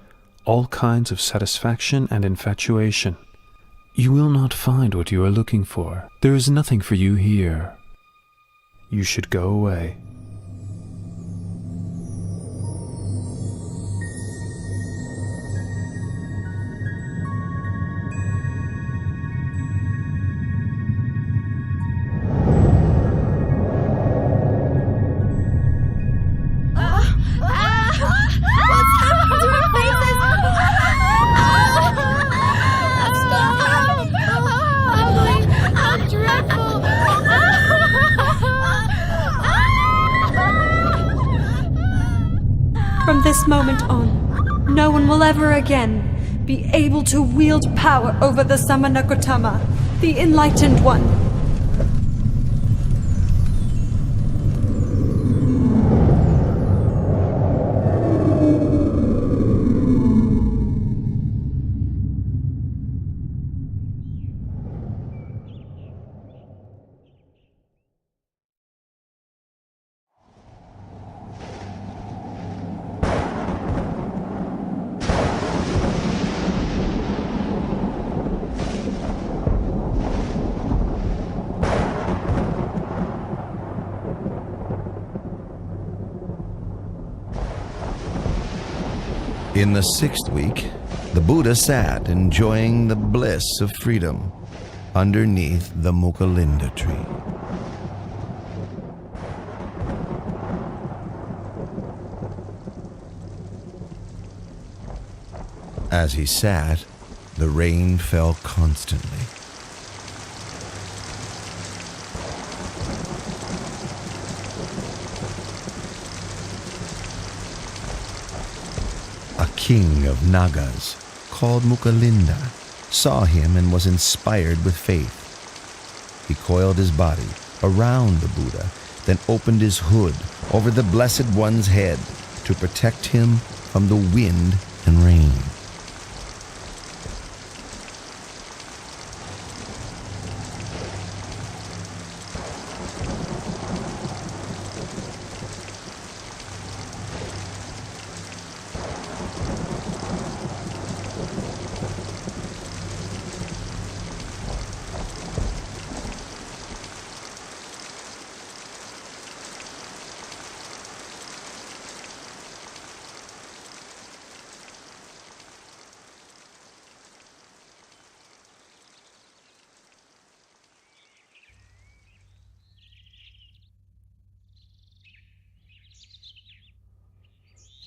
all kinds of satisfaction and infatuation. You will not find what you are looking for. There is nothing for you here. You should go away. From this moment on, no one will ever again be able to wield power over the Samana Gautama, the Enlightened One. In the 6th week, the Buddha sat enjoying the bliss of freedom underneath the Mukalinda tree. As he sat, the rain fell constantly. A king of Nagas, called Mukalinda, saw him and was inspired with faith. He coiled his body around the Buddha, then opened his hood over the Blessed One's head to protect him from the wind and rain.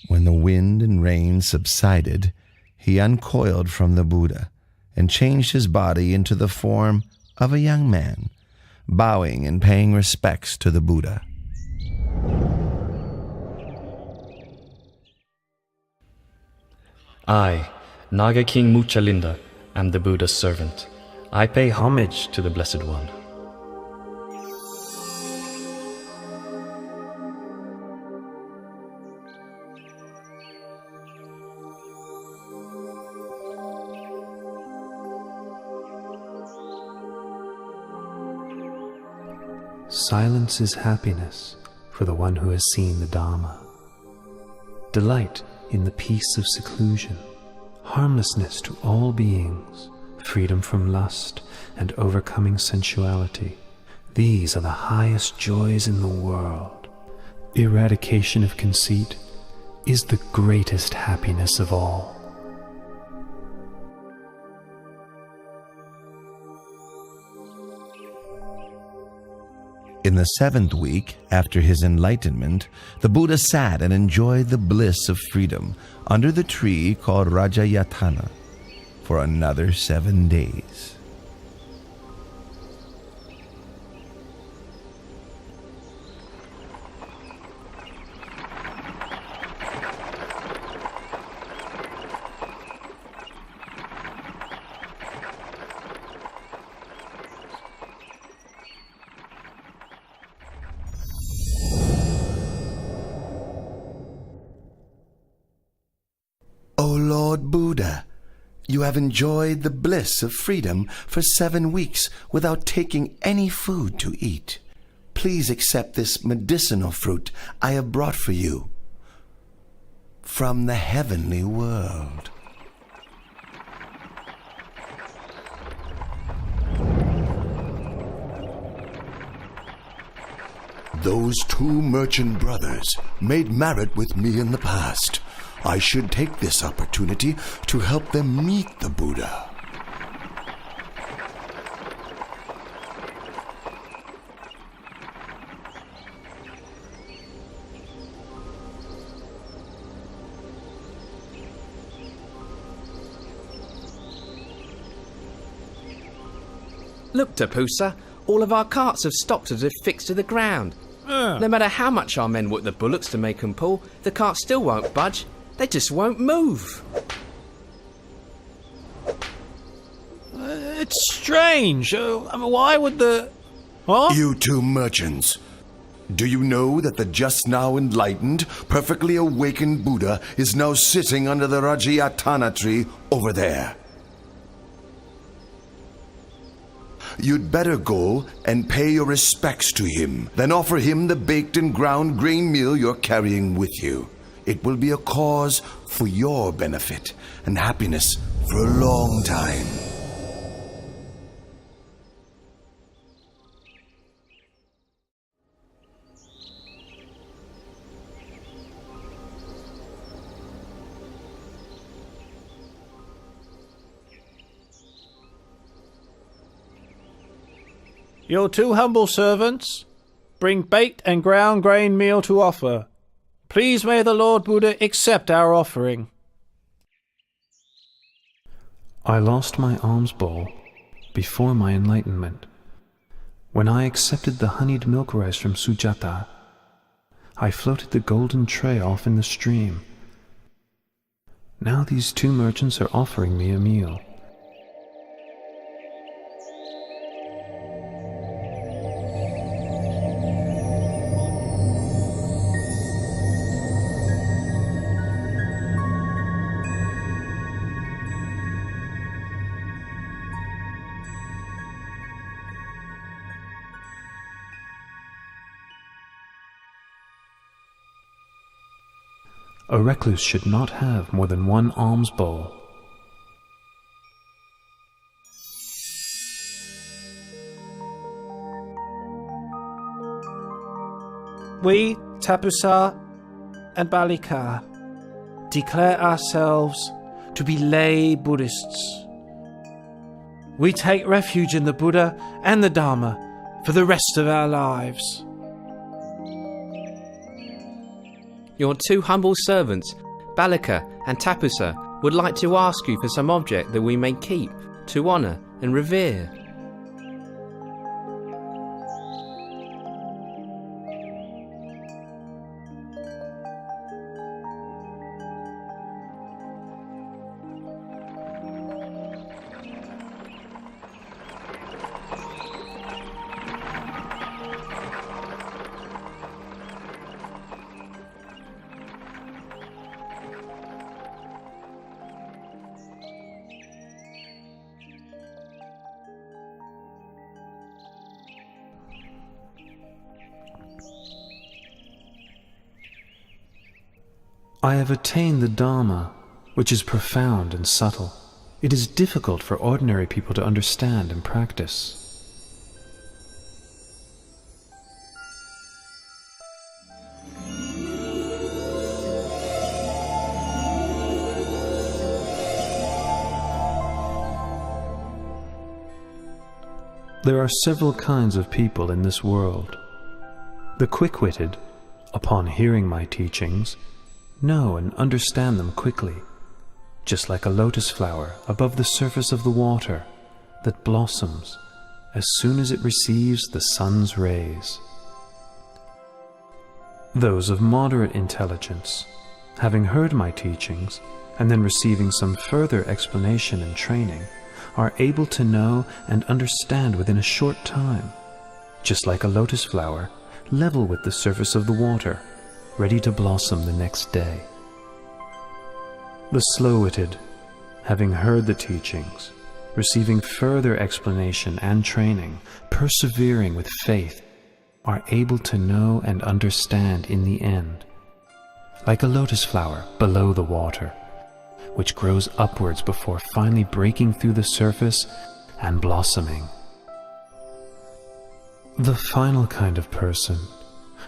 When the wind and rain subsided, he uncoiled from the Buddha and changed his body into the form of a young man, bowing and paying respects to the Buddha. I, Naga King Muchalinda, am the Buddha's servant. I pay homage to the Blessed One. Silence is happiness for the one who has seen the Dharma. Delight in the peace of seclusion, harmlessness to all beings, freedom from lust, and overcoming sensuality. These are the highest joys in the world. Eradication of conceit is the greatest happiness of all. In the 7th week after his enlightenment, the Buddha sat and enjoyed the bliss of freedom under the tree called Rajayatana for another 7 days. O Lord Buddha, you have enjoyed the bliss of freedom for 7 weeks without taking any food to eat. Please accept this medicinal fruit I have brought for you from the heavenly world. Those 2 merchant brothers made merit with me in the past. I should take this opportunity to help them meet the Buddha. Look, Tapusa, all of our carts have stopped as if fixed to the ground. No matter how much our men work the bullocks to make them pull, the carts still won't budge. They just won't move. It's strange. Why would the... What? You 2 merchants, do you know that the just now enlightened, perfectly awakened Buddha is now sitting under the Rajayatana tree over there? You'd better go and pay your respects to him, then offer him the baked and ground grain meal you're carrying with you. It will be a cause for your benefit and happiness for a long time. Your 2 humble servants bring baked and ground grain meal to offer. Please may the Lord Buddha accept our offering. I lost my alms bowl before my enlightenment. When I accepted the honeyed milk rice from Sujata, I floated the golden tray off in the stream. Now these 2 merchants are offering me a meal. A recluse should not have more than 1 alms bowl. We, Tapusa and Balika, declare ourselves to be lay Buddhists. We take refuge in the Buddha and the Dharma for the rest of our lives. Your 2 humble servants, Balika and Tapusa, would like to ask you for some object that we may keep, to honour and revere. I have attained the Dharma, which is profound and subtle. It is difficult for ordinary people to understand and practice. There are several kinds of people in this world. The quick-witted, upon hearing my teachings, know and understand them quickly, just like a lotus flower above the surface of the water that blossoms as soon as it receives the sun's rays. Those of moderate intelligence, having heard my teachings and then receiving some further explanation and training, are able to know and understand within a short time, just like a lotus flower level with the surface of the water, ready to blossom the next day. The slow-witted, having heard the teachings, receiving further explanation and training, persevering with faith, are able to know and understand in the end, like a lotus flower below the water, which grows upwards before finally breaking through the surface and blossoming. The final kind of person,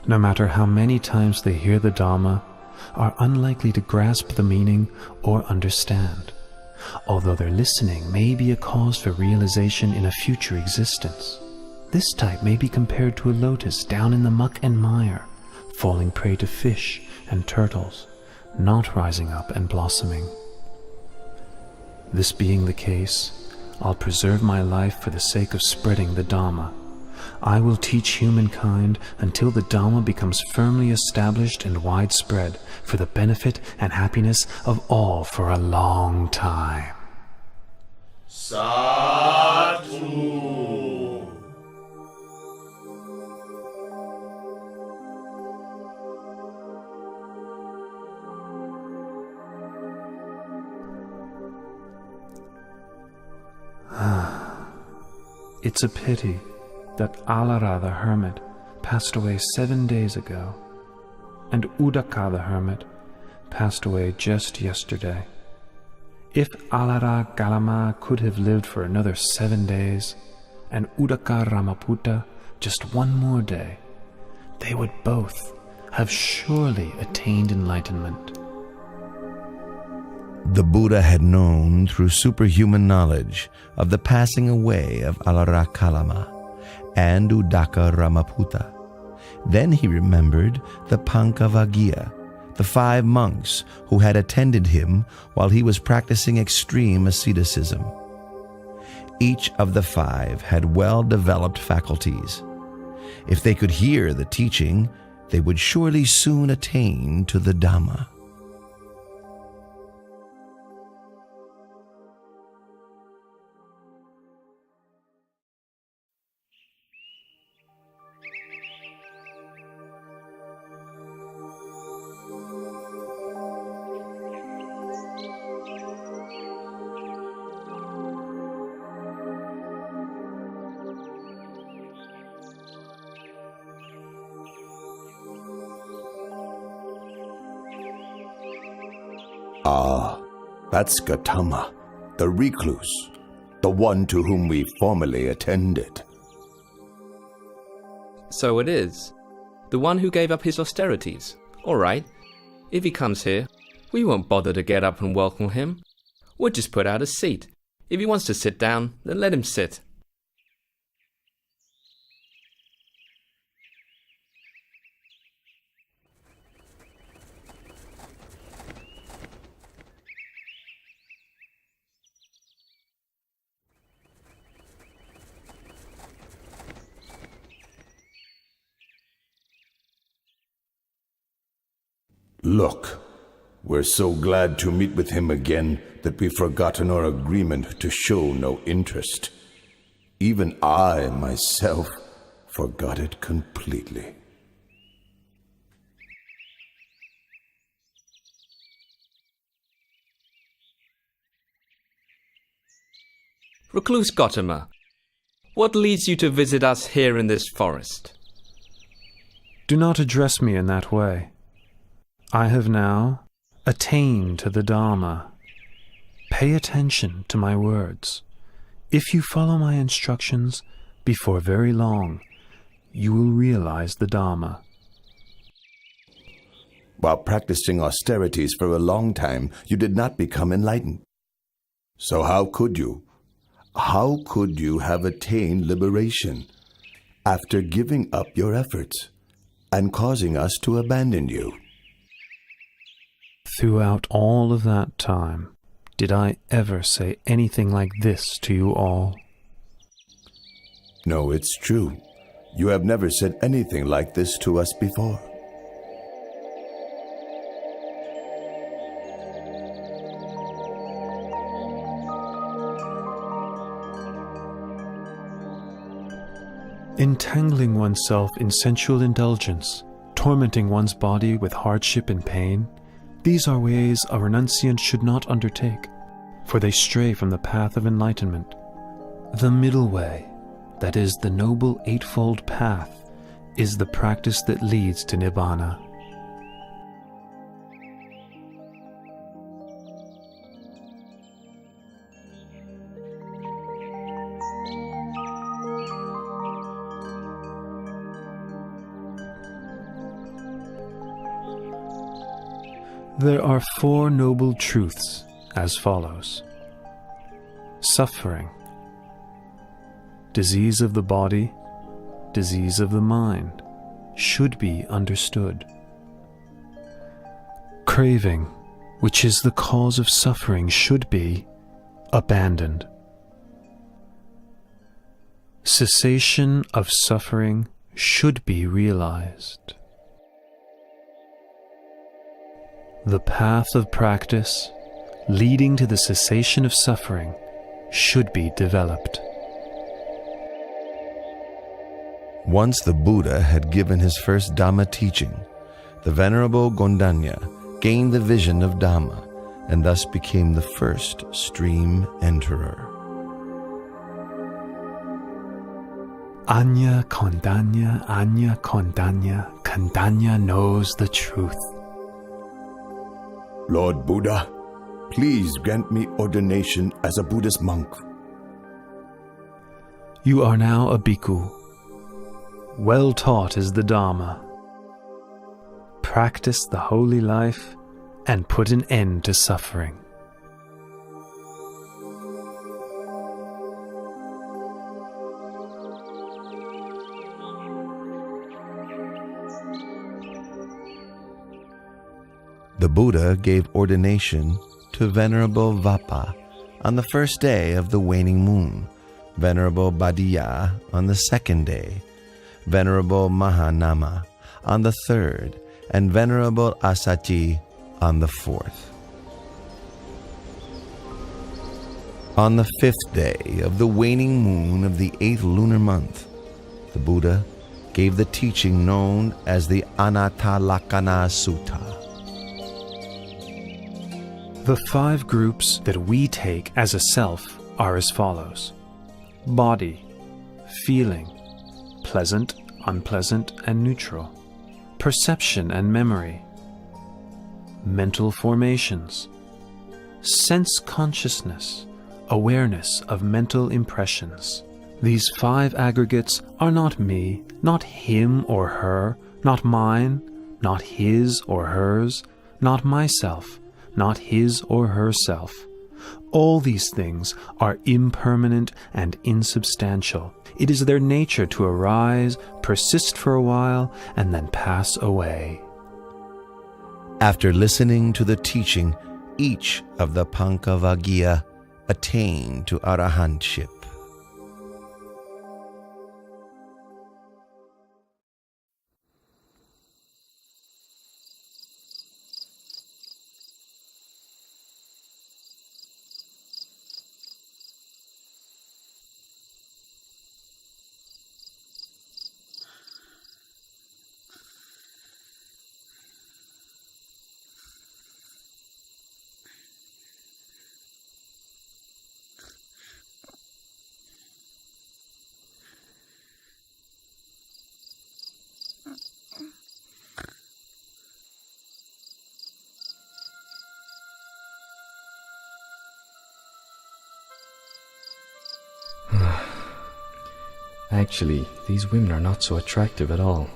no matter how many times they hear the Dhamma, are unlikely to grasp the meaning or understand, although their listening may be a cause for realization in a future existence. This type may be compared to a lotus down in the muck and mire, falling prey to fish and turtles, not rising up and blossoming. This being the case, I'll preserve my life for the sake of spreading the Dhamma. I will teach humankind until the Dhamma becomes firmly established and widespread for the benefit and happiness of all for a long time. Sadhu! It's a pity that Alara the hermit passed away 7 days ago, and Udaka the hermit passed away just yesterday. If Alara Galama could have lived for another 7 days, and Udaka Ramaputta just one more day, they would both have surely attained enlightenment. The Buddha had known through superhuman knowledge of the passing away of Alara Kalama and Udaka Ramaputta. Then he remembered the Pankavaggiya, the 5 monks who had attended him while he was practicing extreme asceticism. Each of the 5 had well-developed faculties. If they could hear the teaching, they would surely soon attain to the Dhamma. Ah, that's Gautama, the recluse, the one to whom we formerly attended. So it is. The one who gave up his austerities. All right. If he comes here, we won't bother to get up and welcome him. We'll just put out a seat. If he wants to sit down, then let him sit. Look, we're so glad to meet with him again that we've forgotten our agreement to show no interest. Even I, myself, forgot it completely. Recluse Gautama, what leads you to visit us here in this forest? Do not address me in that way. I have now, Attain to the Dharma. Pay attention to my words. If you follow my instructions, before very long, you will realize the Dharma. While practicing austerities for a long time, you did not become enlightened. So how could you? How could you have attained liberation after giving up your efforts and causing us to abandon you? Throughout all of that time, did I ever say anything like this to you all? No, it's true. You have never said anything like this to us before. Entangling oneself in sensual indulgence, tormenting one's body with hardship and pain, these are ways a renunciant should not undertake, for they stray from the path of enlightenment. The middle way, that is, the noble eightfold path, is the practice that leads to Nibbana. There are 4 noble truths as follows. Suffering, disease of the body, disease of the mind, should be understood. Craving, which is the cause of suffering, should be abandoned. Cessation of suffering should be realized. The path of practice leading to the cessation of suffering should be developed. Once the Buddha had given his first Dhamma teaching, the Venerable Gondanya gained the vision of Dhamma and thus became the first stream enterer. Anya Kondanya, Kondanya knows the truth. Lord Buddha, please grant me ordination as a Buddhist monk. You are now a bhikkhu. Well taught is the Dharma. Practice the holy life and put an end to suffering. The Buddha gave ordination to Venerable Vappa on the first day of the waning moon, Venerable Bhaddiya on the second day, Venerable Mahanama on the third, and Venerable Assaji on the fourth. On the 5th day of the waning moon of the 8th lunar month, the Buddha gave the teaching known as the Anattalakkhana Sutta. The 5 groups that we take as a self are as follows: body, feeling, pleasant, unpleasant, and neutral, perception and memory, mental formations, sense consciousness, awareness of mental impressions. These 5 aggregates are not me, not him or her, not mine, not his or hers, not myself, not his or herself. All these things are impermanent and insubstantial. It is their nature to arise, persist for a while, and then pass away. After listening to the teaching, each of the Pancavaggiya attained to arahantship. Actually, these women are not so attractive at all.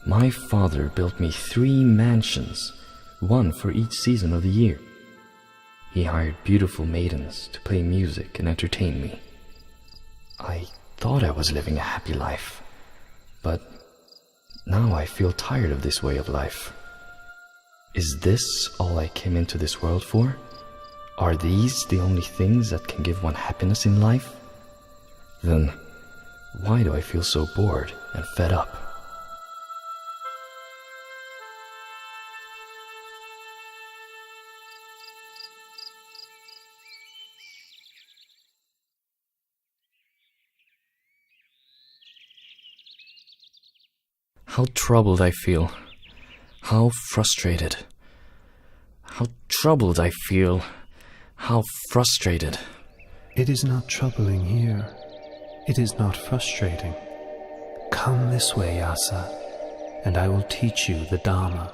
My father built me 3 mansions, one for each season of the year. He hired beautiful maidens to play music and entertain me. I thought I was living a happy life, but now I feel tired of this way of life. Is this all I came into this world for? Are these the only things that can give one happiness in life? Then why do I feel so bored and fed up? How troubled I feel. How frustrated. How troubled I feel. How frustrated. It is not troubling here. It is not frustrating. Come this way, Yasa, and I will teach you the Dharma.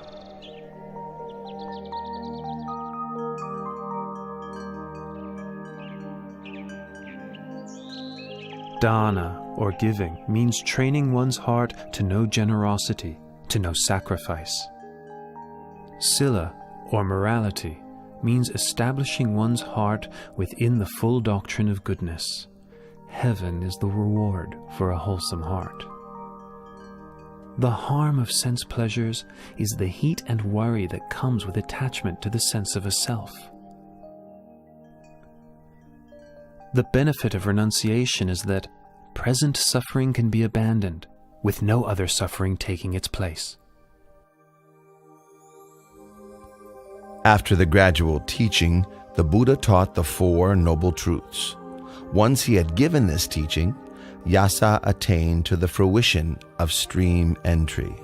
Dana, or giving, means training one's heart to know generosity, to know sacrifice. Sila, or morality, means establishing one's heart within the full doctrine of goodness. Heaven is the reward for a wholesome heart. The harm of sense pleasures is the heat and worry that comes with attachment to the sense of a self. The benefit of renunciation is that present suffering can be abandoned, with no other suffering taking its place. After the gradual teaching, the Buddha taught the 4 Noble Truths. Once he had given this teaching, Yasa attained to the fruition of stream entry.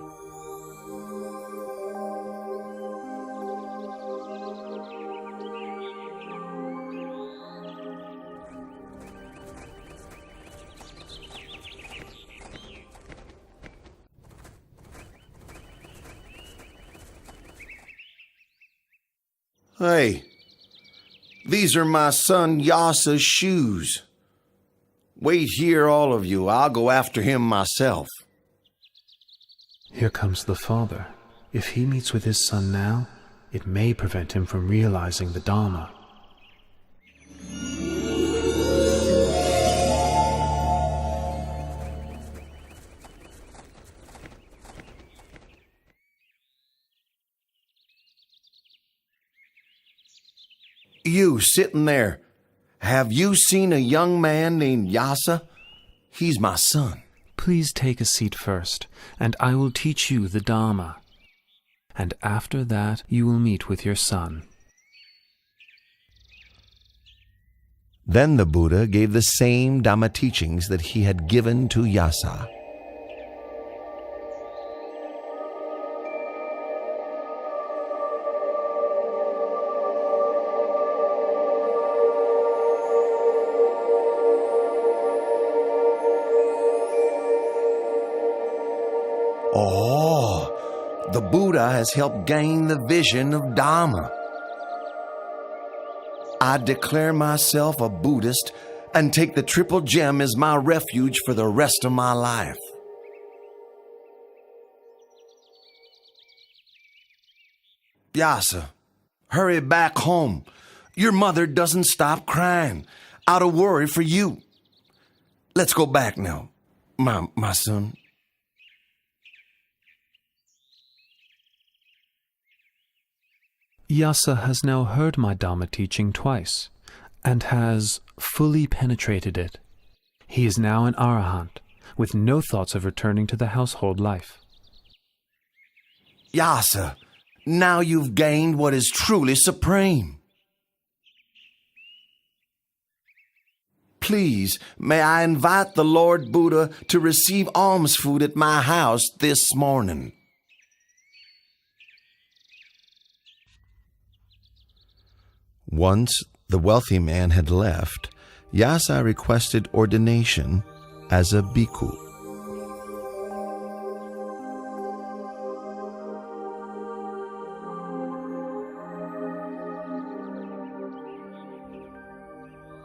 Hey, these are my son Yasa's shoes. Wait here, all of you. I'll go after him myself. Here comes the father. If he meets with his son now, it may prevent him from realizing the Dharma. You sitting there, have you seen a young man named Yasa? He's my son. Please take a seat first, and I will teach you the Dharma. And after that, you will meet with your son. Then the Buddha gave the same Dhamma teachings that he had given to Yasa. Oh, the Buddha has helped gain the vision of Dhamma. I declare myself a Buddhist and take the Triple Gem as my refuge for the rest of my life. Yasa, hurry back home. Your mother doesn't stop crying out of worry for you. Let's go back now, my son. Yasa has now heard my Dhamma teaching twice, and has fully penetrated it. He is now an Arahant, with no thoughts of returning to the household life. Yasa, now you've gained what is truly supreme. Please, may I invite the Lord Buddha to receive alms food at my house this morning. Once the wealthy man had left, Yasa requested ordination as a bhikkhu.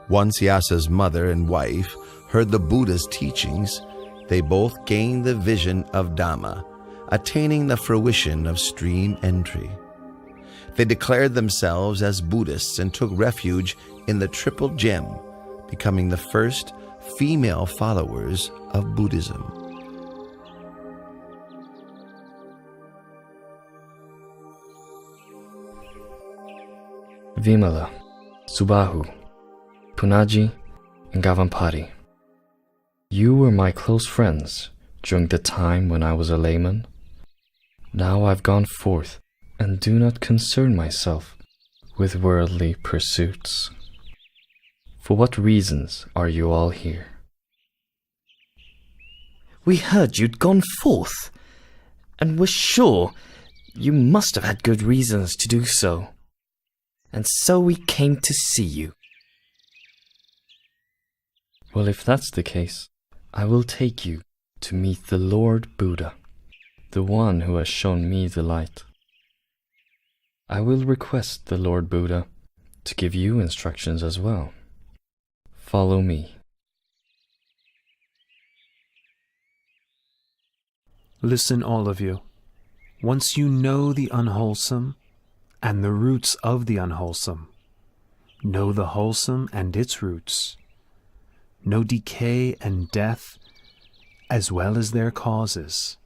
Once Yasa's mother and wife heard the Buddha's teachings, they both gained the vision of Dhamma, attaining the fruition of stream entry. They declared themselves as Buddhists and took refuge in the Triple Gem, becoming the first female followers of Buddhism. Vimala, Subahu, Punaji, and Gavampati. You were my close friends during the time when I was a layman. Now I've gone forth and do not concern myself with worldly pursuits. For what reasons are you all here? We heard you'd gone forth, and were sure you must have had good reasons to do so. And so we came to see you. Well, if that's the case, I will take you to meet the Lord Buddha, the one who has shown me the light. I will request the Lord Buddha to give you instructions as well. Follow me. Listen, all of you. Once you know the unwholesome and the roots of the unwholesome, know the wholesome and its roots, know decay and death as well as their causes,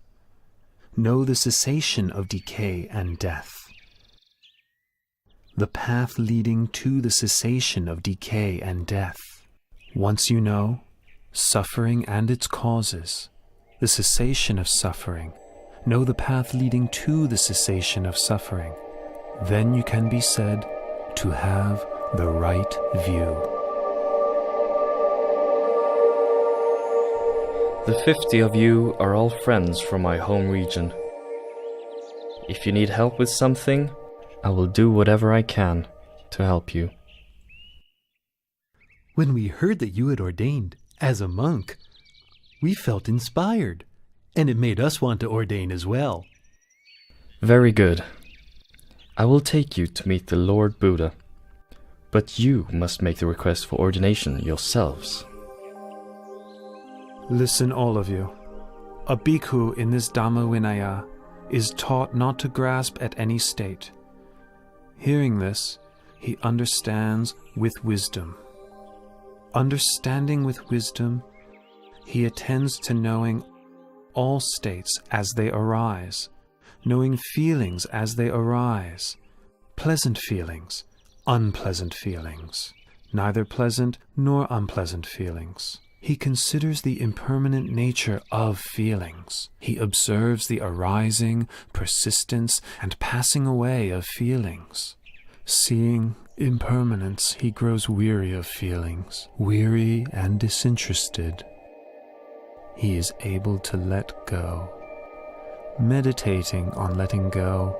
know the cessation of decay and death, the path leading to the cessation of decay and death. Once you know suffering and its causes, the cessation of suffering, know the path leading to the cessation of suffering, then you can be said to have the right view. The 50 of you are all friends from my home region. If you need help with something, I will do whatever I can to help you. When we heard that you had ordained as a monk, we felt inspired, and it made us want to ordain as well. Very good. I will take you to meet the Lord Buddha, but you must make the request for ordination yourselves. Listen, all of you. A bhikkhu in this Dhamma Vinaya is taught not to grasp at any state. Hearing this, he understands with wisdom. Understanding with wisdom, he attends to knowing all states as they arise, knowing feelings as they arise, pleasant feelings, unpleasant feelings, neither pleasant nor unpleasant feelings. He considers the impermanent nature of feelings. He observes the arising, persistence, and passing away of feelings. Seeing impermanence, he grows weary of feelings, weary and disinterested. He is able to let go. Meditating on letting go,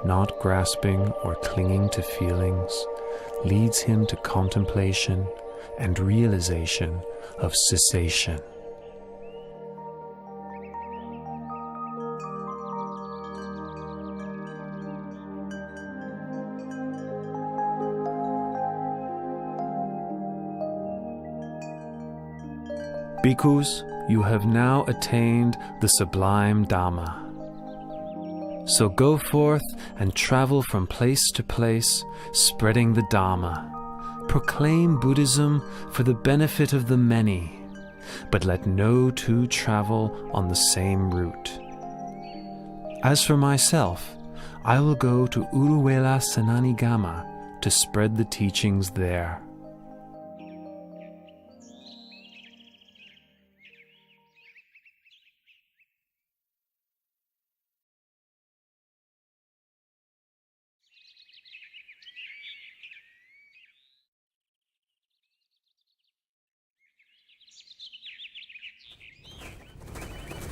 not grasping or clinging to feelings, leads him to contemplation and realization of cessation. Bhikkhus, you have now attained the sublime Dhamma. So go forth and travel from place to place, spreading the Dhamma. Proclaim Buddhism for the benefit of the many, but let no two travel on the same route. As for myself, I will go to Uruwela Senanigama to spread the teachings there.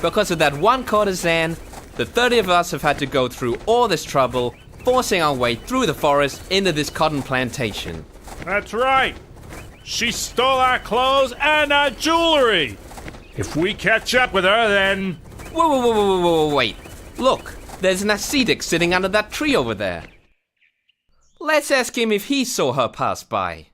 Because of that one courtesan, the 30 of us have had to go through all this trouble, forcing our way through the forest into this cotton plantation. That's right. She stole our clothes and our jewelry. If we catch up with her, then... Whoa, wait. Look, there's an ascetic sitting under that tree over there. Let's ask him if he saw her pass by.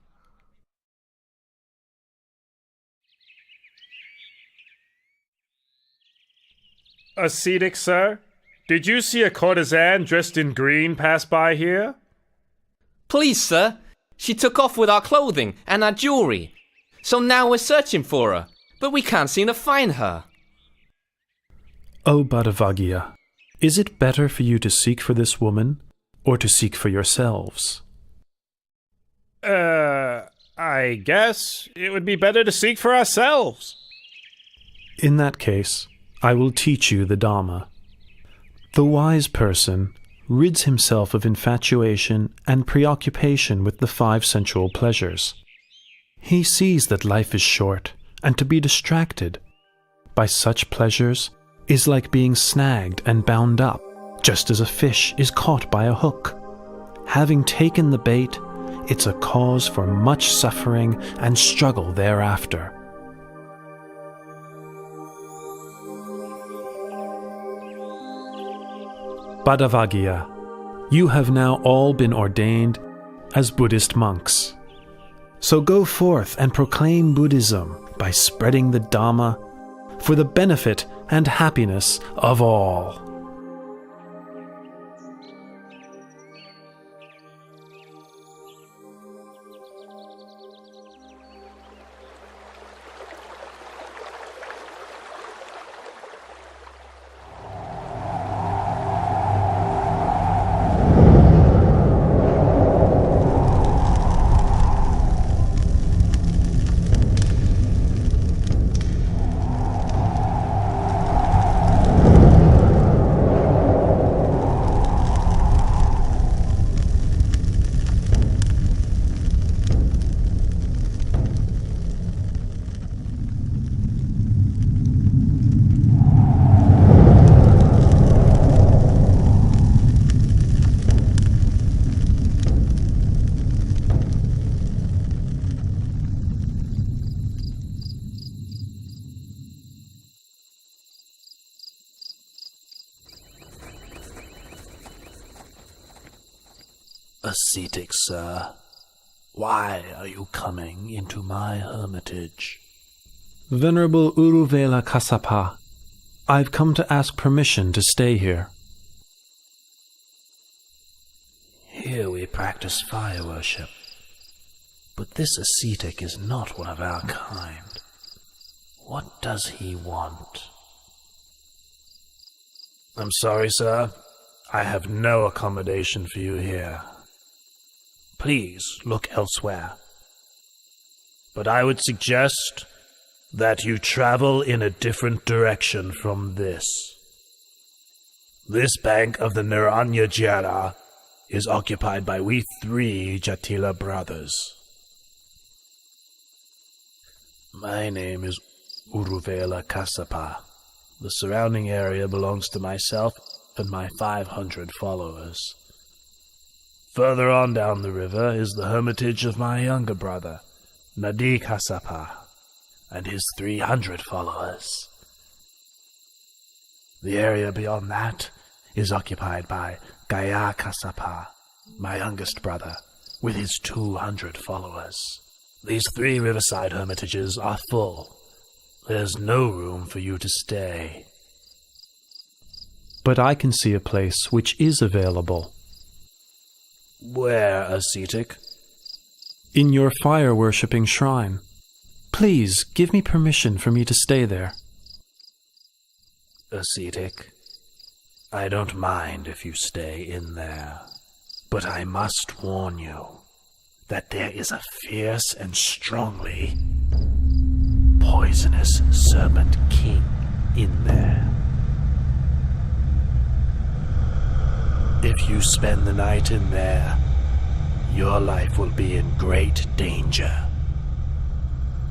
Ascetic, sir? Did you see a courtesan dressed in green pass by here? Please, sir. She took off with our clothing and our jewelry. So now we're searching for her, but we can't seem to find her. O Badavagia, is it better for you to seek for this woman, or to seek for yourselves? I guess it would be better to seek for ourselves. In that case, I will teach you the Dhamma. The wise person rids himself of infatuation and preoccupation with the 5 sensual pleasures. He sees that life is short, and to be distracted by such pleasures is like being snagged and bound up, just as a fish is caught by a hook. Having taken the bait, it's a cause for much suffering and struggle thereafter. Badavagia, you have now all been ordained as Buddhist monks. So go forth and proclaim Buddhism by spreading the Dhamma for the benefit and happiness of all. Ascetic, sir, why are you coming into my hermitage? Venerable Uruvela Kassapa, I've come to ask permission to stay here. Here we practice fire worship, but this ascetic is not one of our kind. What does he want? I'm sorry, sir. I have no accommodation for you here. Please look elsewhere. But I would suggest that you travel in a different direction from this. This bank of the Naranya Jara is occupied by we 3 Jatila brothers. My name is Uruvela Kassapa. The surrounding area belongs to myself and my 500 followers. Further on down the river is the hermitage of my younger brother, Nadi Kassapa, and his 300 followers. The area beyond that is occupied by Gaya Kassapa, my youngest brother, with his 200 followers. These 3 riverside hermitages are full. There's no room for you to stay. But I can see a place which is available. Where, ascetic? In your fire-worshipping shrine. Please, give me permission for me to stay there. Ascetic, I don't mind if you stay in there, but I must warn you that there is a fierce and strongly poisonous serpent king in there. If you spend the night in there, your life will be in great danger.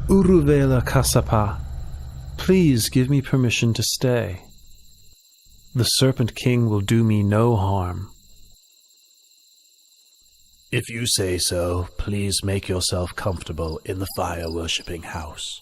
Uruvela Kassapa, please give me permission to stay. The Serpent King will do me no harm. If you say so, please make yourself comfortable in the fire-worshipping house.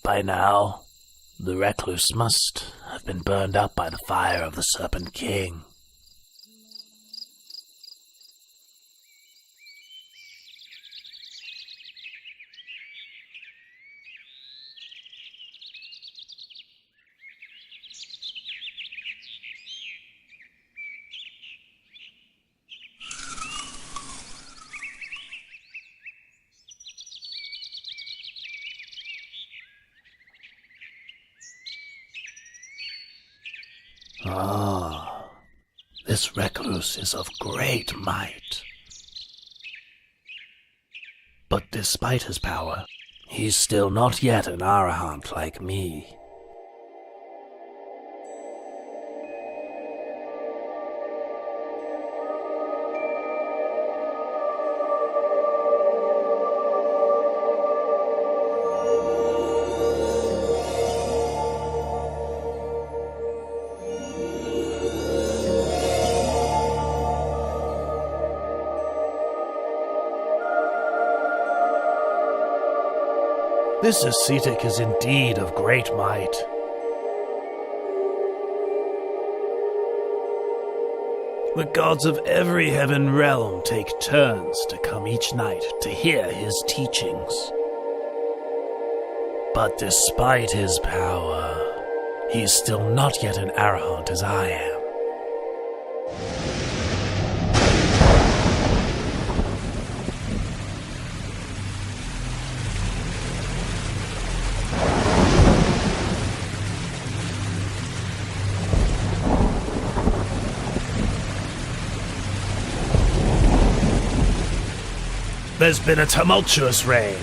by now. The recluse must have been burned up by the fire of the Serpent King. Ah, this recluse is of great might. But despite his power, he's still not yet an Arahant like me. This ascetic is indeed of great might. The gods of every heaven realm take turns to come each night to hear his teachings. But despite his power, he is still not yet an Arahant as I am. There's been a tumultuous rain,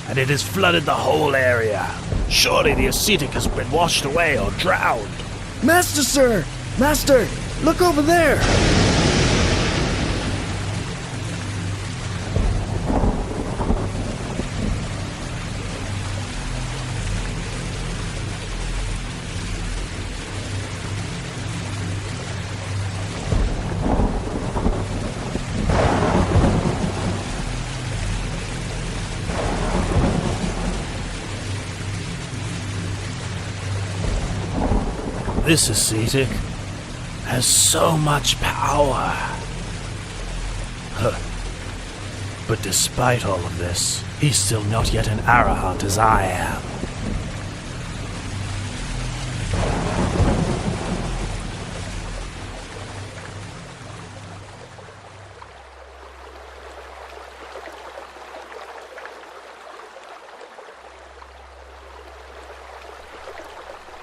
and it has flooded the whole area. Surely the ascetic has been washed away or drowned. Master, sir! Master, look over there! This ascetic has so much power. But despite all of this, he's still not yet an Arahant as I am.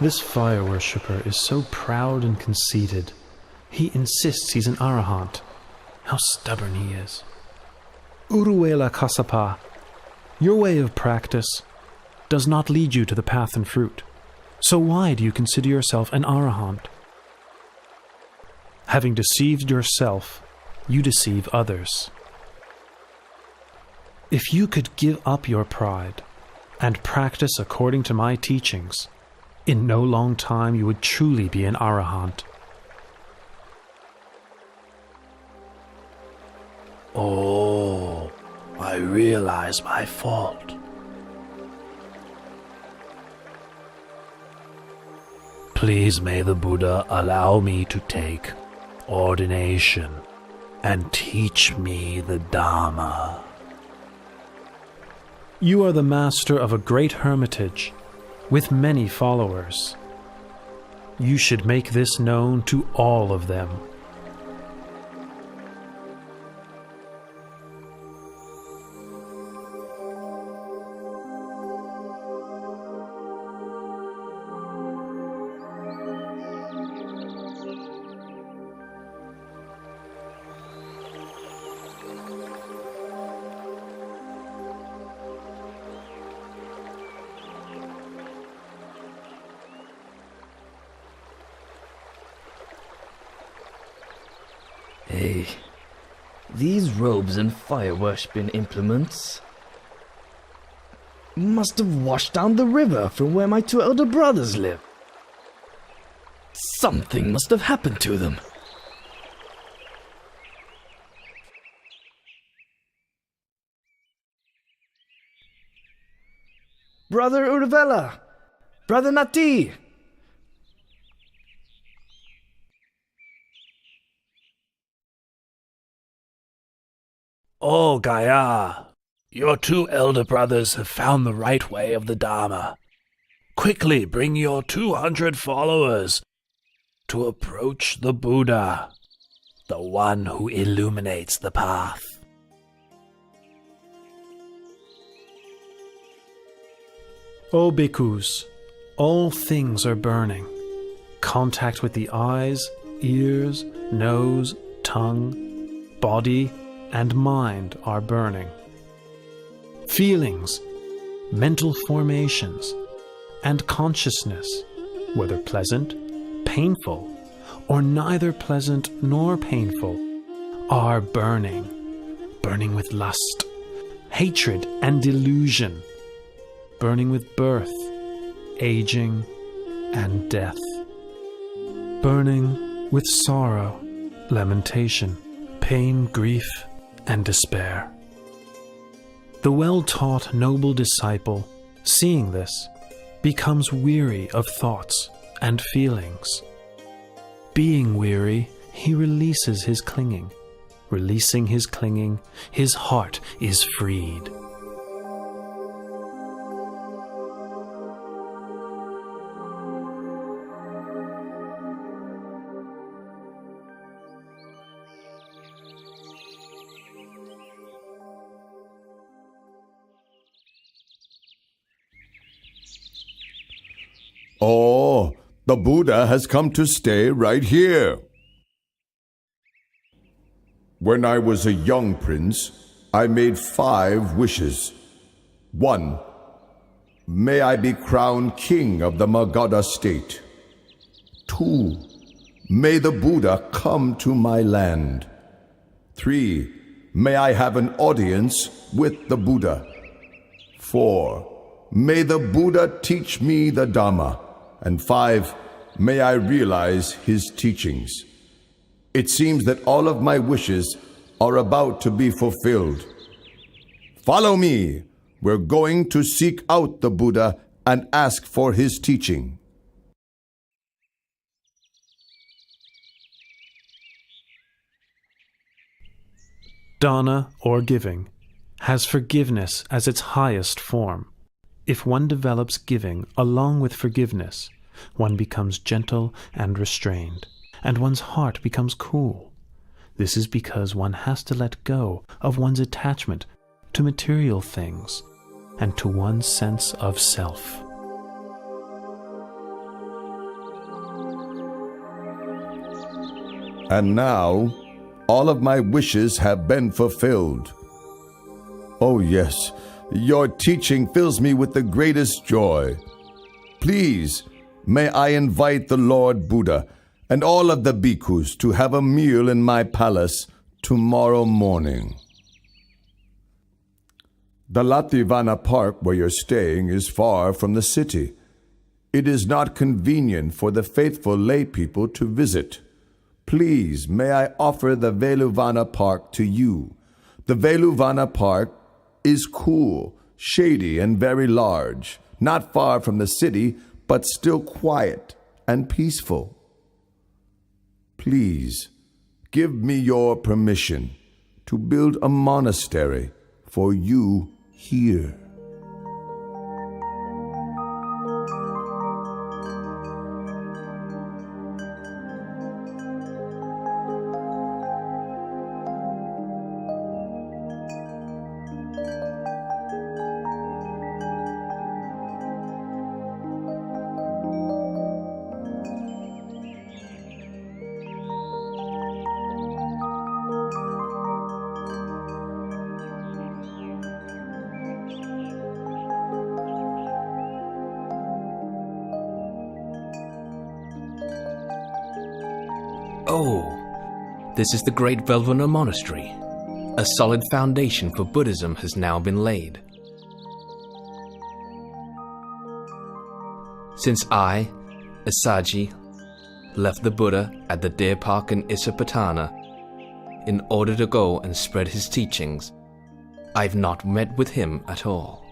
This fire worshipper is so proud and conceited. He insists he's an Arahant. How stubborn he is. Uruela Kasapa, your way of practice does not lead you to the path and fruit. So why do you consider yourself an Arahant? Having deceived yourself, you deceive others. If you could give up your pride and practice according to my teachings, in no long time you would truly be an Arahant. Oh, I realize my fault. Please may the Buddha allow me to take ordination and teach me the Dharma. You are the master of a great hermitage with many followers. You should make this known to all of them. Hey, these robes and fire-worshipping implements must have washed down the river from where my two elder brothers live. Something must have happened to them. Brother Urvela, Brother Nati! Oh, Gaia, your two elder brothers have found the right way of the Dharma. Quickly bring your 200 followers to approach the Buddha, the one who illuminates the path. O bhikkhus, all things are burning. Contact with the eyes, ears, nose, tongue, body, and mind are burning. Feelings, mental formations, and consciousness, whether pleasant, painful, or neither pleasant nor painful, are burning. Burning with lust, hatred, and delusion. Burning with birth, aging, and death. Burning with sorrow, lamentation, pain, grief, and despair. The well-taught noble disciple, seeing this, becomes weary of thoughts and feelings. Being weary, he releases his clinging. Releasing his clinging, his heart is freed. Oh, the Buddha has come to stay right here. When I was a young prince, I made 5 wishes. 1. May I be crowned king of the Magadha state. 2. May the Buddha come to my land. 3. May I have an audience with the Buddha. 4. May the Buddha teach me the Dhamma. And 5, may I realize his teachings. It seems that all of my wishes are about to be fulfilled. Follow me. We're going to seek out the Buddha and ask for his teaching. Dana, or giving, has forgiveness as its highest form. If one develops giving along with forgiveness, one becomes gentle and restrained, and one's heart becomes cool. This is because one has to let go of one's attachment to material things and to one's sense of self. And now, all of my wishes have been fulfilled. Oh yes, your teaching fills me with the greatest joy. Please, may I invite the Lord Buddha and all of the bhikkhus to have a meal in my palace tomorrow morning. The Lativana Park where you're staying is far from the city. It is not convenient for the faithful lay people to visit. Please, may I offer the Veluvana Park to you. The Veluvana Park is cool, shady, and very large, not far from the city, but still quiet and peaceful. Please, give me your permission to build a monastery for you here. Oh, this is the great Velvana Monastery. A solid foundation for Buddhism has now been laid. Since I, Asaji, left the Buddha at the Deer Park in Isapatana in order to go and spread his teachings, I've not met with him at all.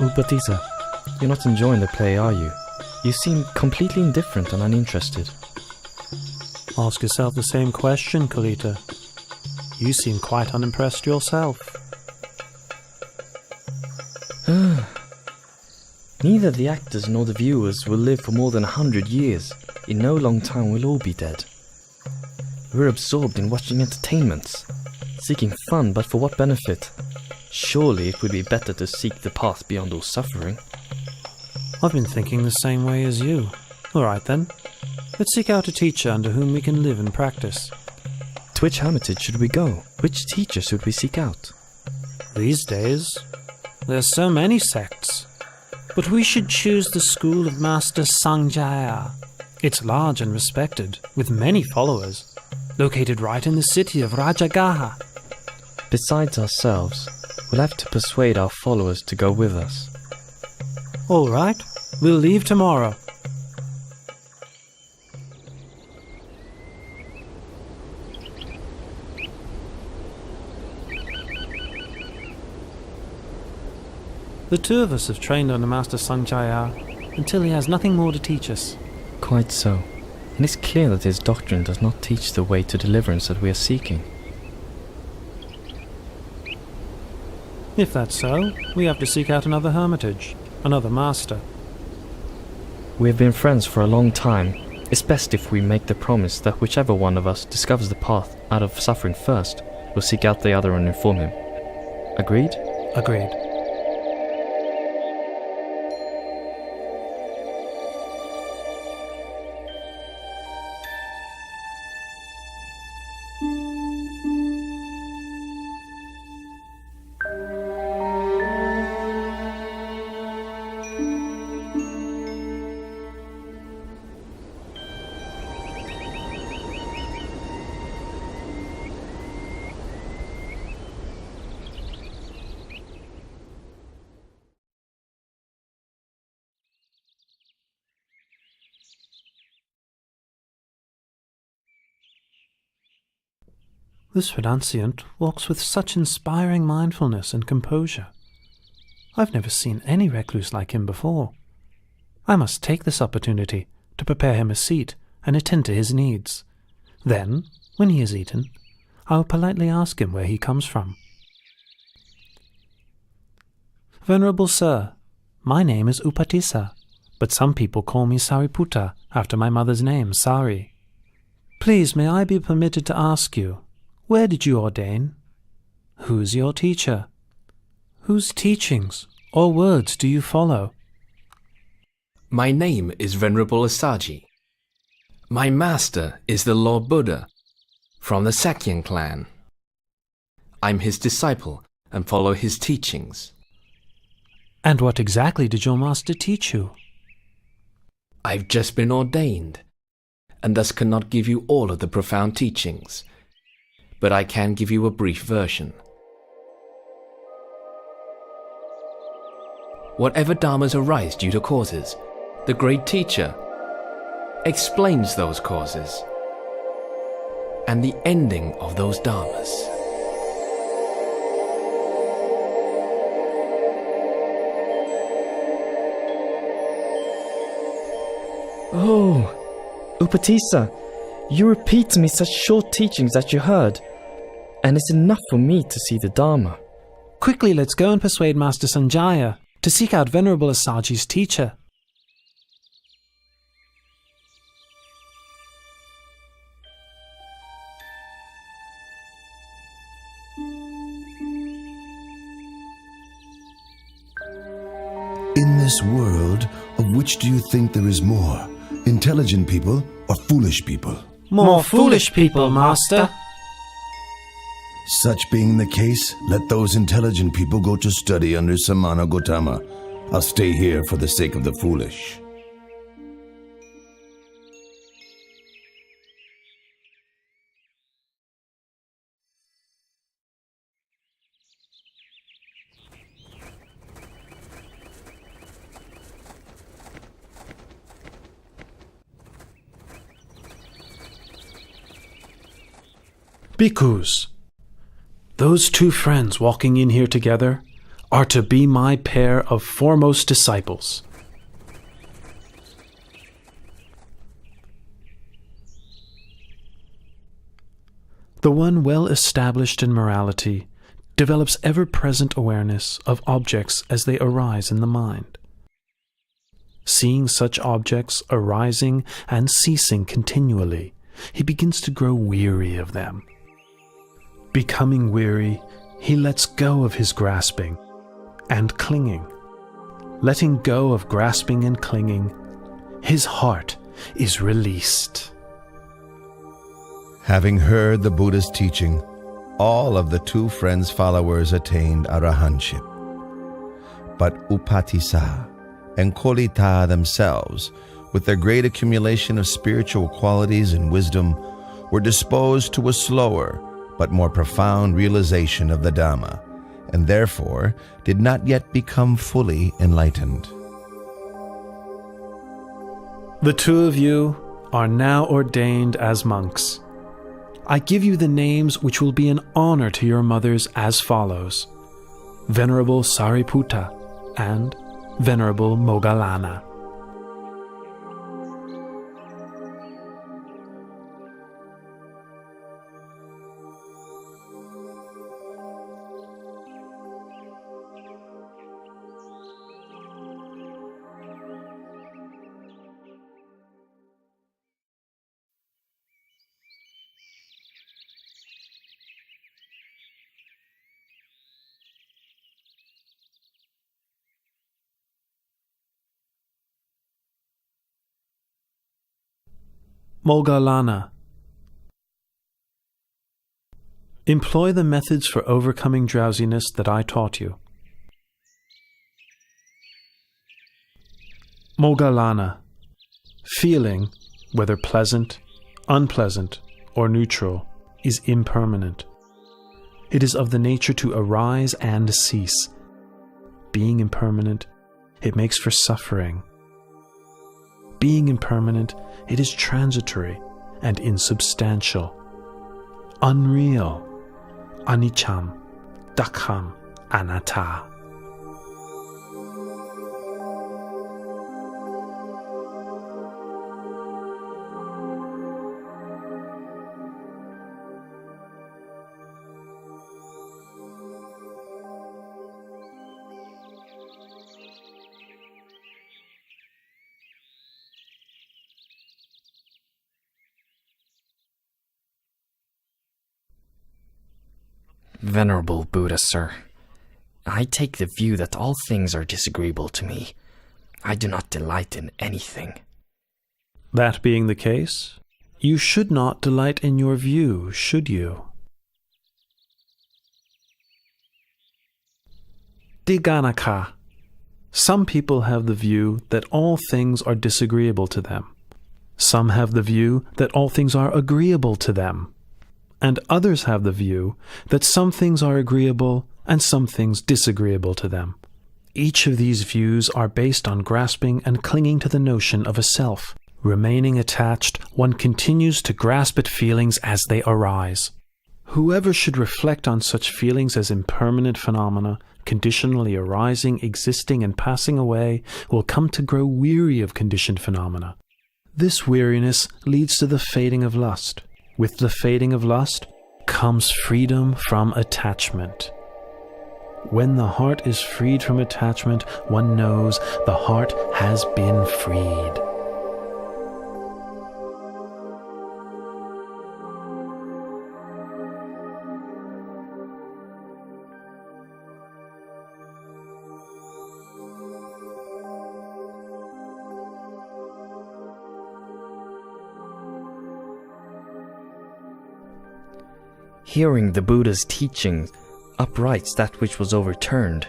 Upatissa, you're not enjoying the play, are you? You seem completely indifferent and uninterested. Ask yourself the same question, Kalita. You seem quite unimpressed yourself. Neither the actors nor the viewers will live for more than 100 years. In no long time we'll all be dead. We're absorbed in watching entertainments, seeking fun, but for what benefit? Surely it would be better to seek the path beyond all suffering. I've been thinking the same way as you. All right then. Let's seek out a teacher under whom we can live and practice. To which hermitage should we go? Which teacher should we seek out? These days, there's so many sects. But we should choose the school of Master Sanjaya. It's large and respected, with many followers, located right in the city of Rajagaha. Besides ourselves, we'll have to persuade our followers to go with us. All right, we'll leave tomorrow. The two of us have trained under Master Sanjaya until he has nothing more to teach us. Quite so. And it's clear that his doctrine does not teach the way to deliverance that we are seeking. If that's so, we have to seek out another hermitage, another master. We have been friends for a long time. It's best if we make the promise that whichever one of us discovers the path out of suffering first, will seek out the other and inform him. Agreed? Agreed. This renunciant walks with such inspiring mindfulness and composure. I've never seen any recluse like him before. I must take this opportunity to prepare him a seat and attend to his needs. Then, when he has eaten, I will politely ask him where he comes from. Venerable Sir, my name is Upatissa, but some people call me Sariputta after my mother's name, Sari. Please, may I be permitted to ask you, where did you ordain? Who's your teacher? Whose teachings or words do you follow? My name is Venerable Asaji. My master is the Lord Buddha from the Sakyan clan. I'm his disciple and follow his teachings. And what exactly did your master teach you? I've just been ordained, and thus cannot give you all of the profound teachings, but I can give you a brief version. Whatever dharmas arise due to causes, the great teacher explains those causes and the ending of those dharmas. Oh, Upatissa, you repeat to me such short teachings that you heard, and it's enough for me to see the Dharma. Quickly, let's go and persuade Master Sanjaya to seek out Venerable Asaji's teacher. In this world, of which do you think there is more? Intelligent people or foolish people? More foolish people, Master. Such being the case, let those intelligent people go to study under Samana Gautama. I'll stay here for the sake of the foolish. Bhikkhus, those two friends walking in here together are to be my pair of foremost disciples. The one well established in morality develops ever-present awareness of objects as they arise in the mind. Seeing such objects arising and ceasing continually, he begins to grow weary of them. Becoming weary, he lets go of his grasping and clinging. Letting go of grasping and clinging, his heart is released. Having heard the Buddha's teaching, all of the two friends' followers attained arahantship. But Upatissa and Kolita themselves, with their great accumulation of spiritual qualities and wisdom, were disposed to a slower but more profound realization of the Dhamma, and therefore did not yet become fully enlightened. The two of you are now ordained as monks. I give you the names which will be an honor to your mothers as follows: Venerable Sariputta and Venerable Moggallana. Moggallana. Employ the methods for overcoming drowsiness that I taught you. Moggallana. Feeling, whether pleasant, unpleasant, or neutral, is impermanent. It is of the nature to arise and cease. Being impermanent, it makes for suffering. Being impermanent, it is transitory and insubstantial, unreal, aniccham, dukkhaṃ, anatta. Venerable Buddha, sir, I take the view that all things are disagreeable to me. I do not delight in anything. That being the case, you should not delight in your view, should you? Dighanakha. Some people have the view that all things are disagreeable to them. Some have the view that all things are agreeable to them. And others have the view that some things are agreeable and some things disagreeable to them. Each of these views are based on grasping and clinging to the notion of a self. Remaining attached, one continues to grasp at feelings as they arise. Whoever should reflect on such feelings as impermanent phenomena, conditionally arising, existing, and passing away, will come to grow weary of conditioned phenomena. This weariness leads to the fading of lust. With the fading of lust comes freedom from attachment. When the heart is freed from attachment, one knows the heart has been freed. Hearing the Buddha's teaching uprights that which was overturned,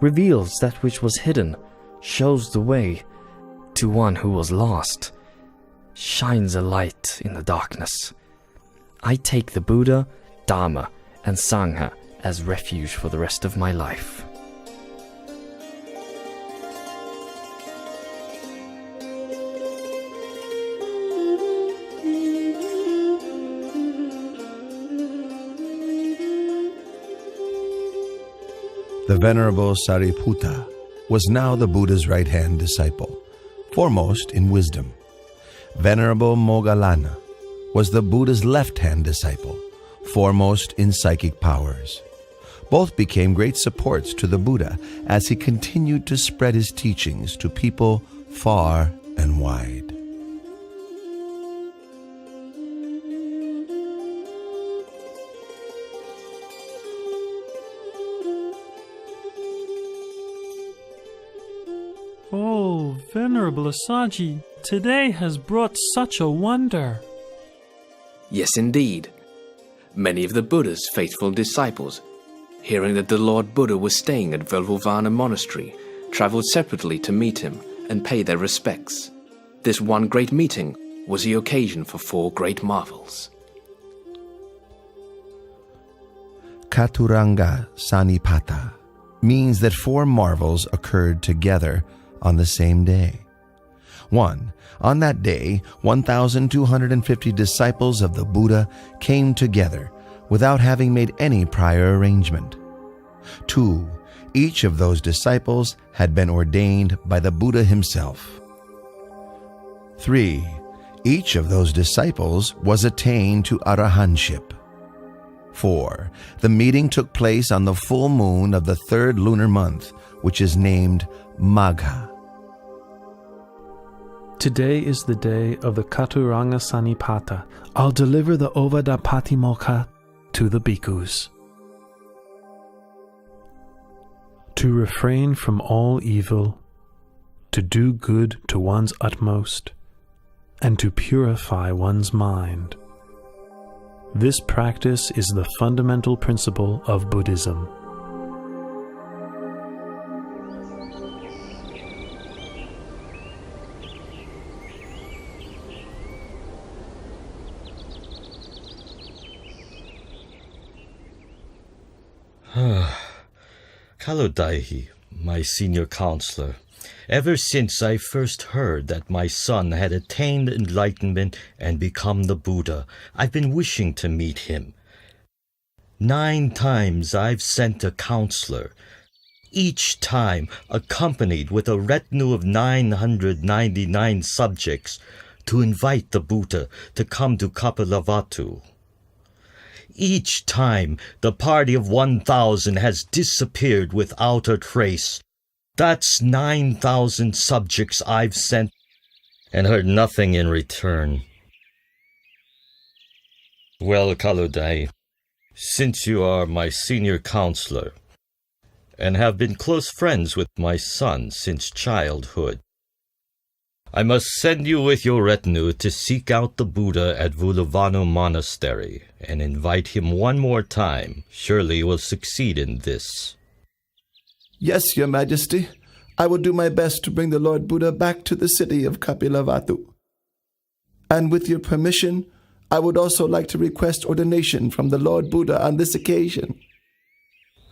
reveals that which was hidden, shows the way to one who was lost, shines a light in the darkness. I take the Buddha, Dhamma, and Sangha as refuge for the rest of my life. The Venerable Sariputta was now the Buddha's right-hand disciple, foremost in wisdom. Venerable Moggallana was the Buddha's left-hand disciple, foremost in psychic powers. Both became great supports to the Buddha as he continued to spread his teachings to people far and wide. Oh, Venerable Assaji, today has brought such a wonder. Yes, indeed. Many of the Buddha's faithful disciples, hearing that the Lord Buddha was staying at Velvovana Monastery, traveled separately to meet him and pay their respects. This one great meeting was the occasion for 4 great marvels. Katuranga Sanipata means that 4 marvels occurred together on the same day. 1. On that day, 1,250 disciples of the Buddha came together without having made any prior arrangement. 2. Each of those disciples had been ordained by the Buddha himself. 3. Each of those disciples was attained to arahantship. 4. The meeting took place on the full moon of the 3rd lunar month, which is named Magha. Today is the day of the Katuranga Sanipata. I'll deliver the Ovada Patimokkha to the bhikkhus. To refrain from all evil, to do good to one's utmost, and to purify one's mind. This practice is the fundamental principle of Buddhism. Kalodaihi, my senior counselor, ever since I first heard that my son had attained enlightenment and become the Buddha, I've been wishing to meet him. 9 times I've sent a counselor, each time accompanied with a retinue of 999 subjects, to invite the Buddha to come to Kapilavatthu. Each time, the party of 1,000 has disappeared without a trace. That's 9,000 subjects I've sent and heard nothing in return. Well, Kaludai, since you are my senior counselor and have been close friends with my son since childhood, I must send you with your retinue to seek out the Buddha at Velvovana Monastery and invite him one more time. Surely you will succeed in this. Yes, Your Majesty. I will do my best to bring the Lord Buddha back to the city of Kapilavatthu. And with your permission, I would also like to request ordination from the Lord Buddha on this occasion.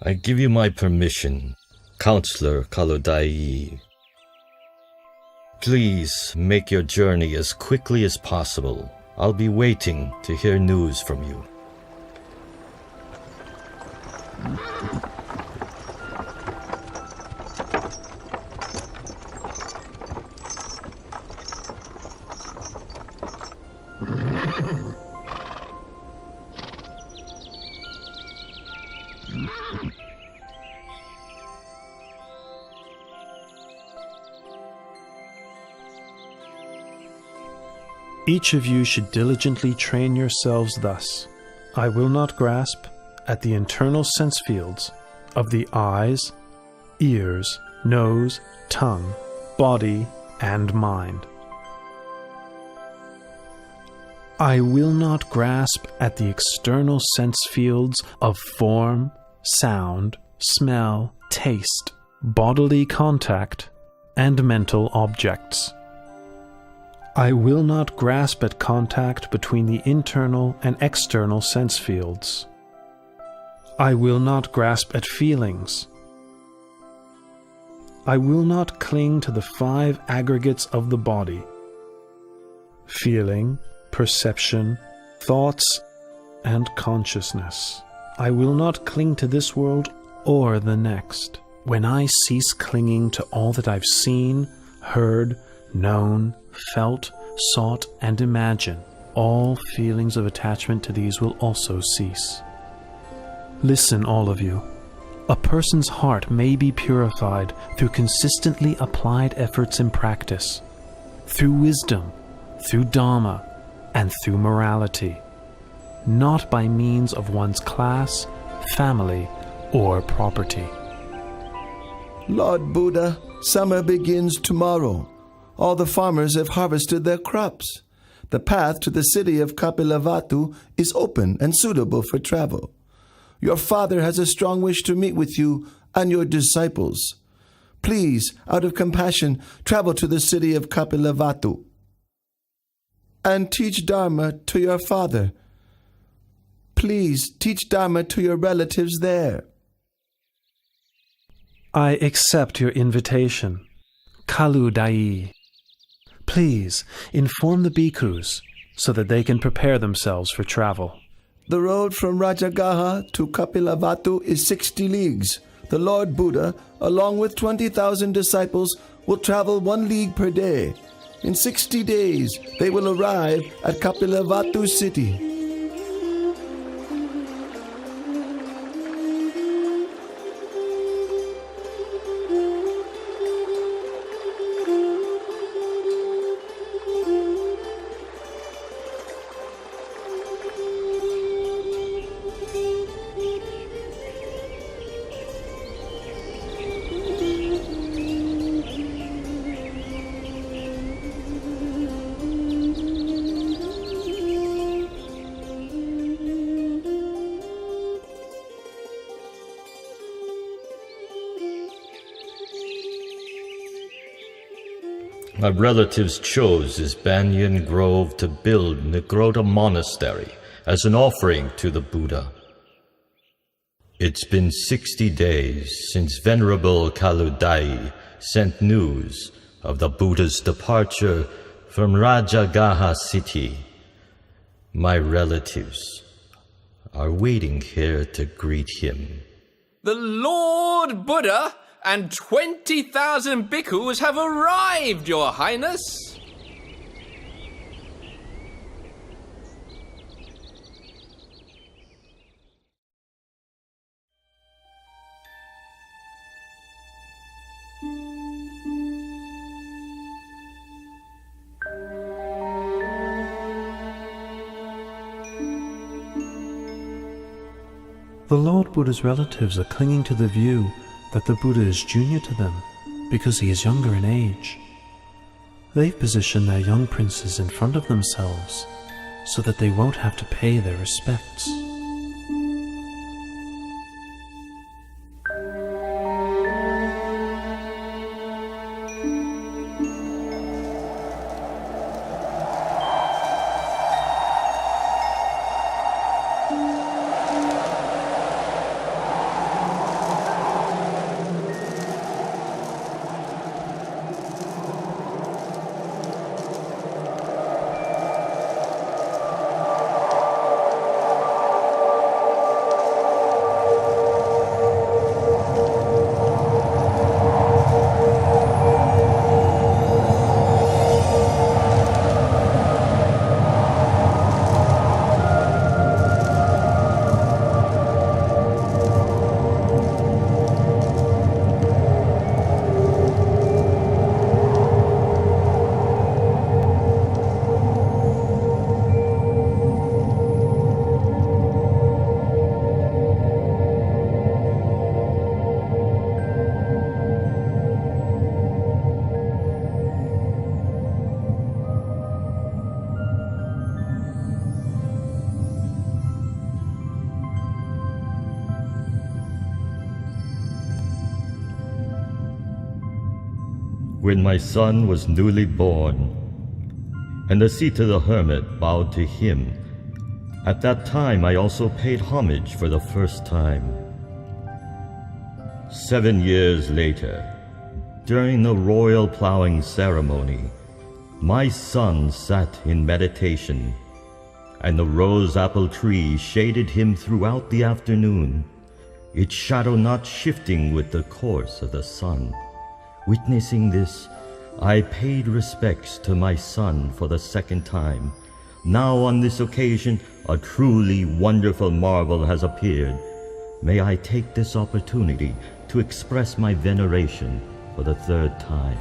I give you my permission, Counselor Kalodai. Please make your journey as quickly as possible. I'll be waiting to hear news from you. Each of you should diligently train yourselves thus. I will not grasp at the internal sense fields of the eyes, ears, nose, tongue, body, and mind. I will not grasp at the external sense fields of form, sound, smell, taste, bodily contact, and mental objects. I will not grasp at contact between the internal and external sense fields. I will not grasp at feelings. I will not cling to the 5 aggregates of the body: feeling, perception, thoughts, and consciousness. I will not cling to this world or the next, when I cease clinging to all that I've seen, heard, known, felt, sought, and imagined, all feelings of attachment to these will also cease. Listen, all of you. A person's heart may be purified through consistently applied efforts in practice, through wisdom, through Dharma, and through morality, not by means of one's class, family, or property. Lord Buddha, summer begins tomorrow. All the farmers have harvested their crops. The path to the city of Kapilavatthu is open and suitable for travel. Your father has a strong wish to meet with you and your disciples. Please, out of compassion, travel to the city of Kapilavatthu and teach Dharma to your father. Please teach Dharma to your relatives there. I accept your invitation. Kalu Dai. Please inform the bhikkhus so that they can prepare themselves for travel. The road from Rajagaha to Kapilavatthu is 60 leagues. The Lord Buddha, along with 20,000 disciples, will travel 1 league per day. In 60 days, they will arrive at Kapilavatthu city. My relatives chose this banyan grove to build Nigrota Monastery as an offering to the Buddha. It's been 60 days since Venerable Kaludai sent news of the Buddha's departure from Rajagaha city. My relatives are waiting here to greet him. The Lord Buddha and 20,000 bhikkhus have arrived, Your Highness. The Lord Buddha's relatives are clinging to the view that the Buddha is junior to them because he is younger in age. They've positioned their young princes in front of themselves so that they won't have to pay their respects. When my son was newly born, and Asita the hermit bowed to him, at that time I also paid homage for the first time. 7 years later, during the royal plowing ceremony, my son sat in meditation, and the rose apple tree shaded him throughout the afternoon, its shadow not shifting with the course of the sun. Witnessing this, I paid respects to my son for the second time. Now on this occasion, a truly wonderful marvel has appeared. May I take this opportunity to express my veneration for the third time.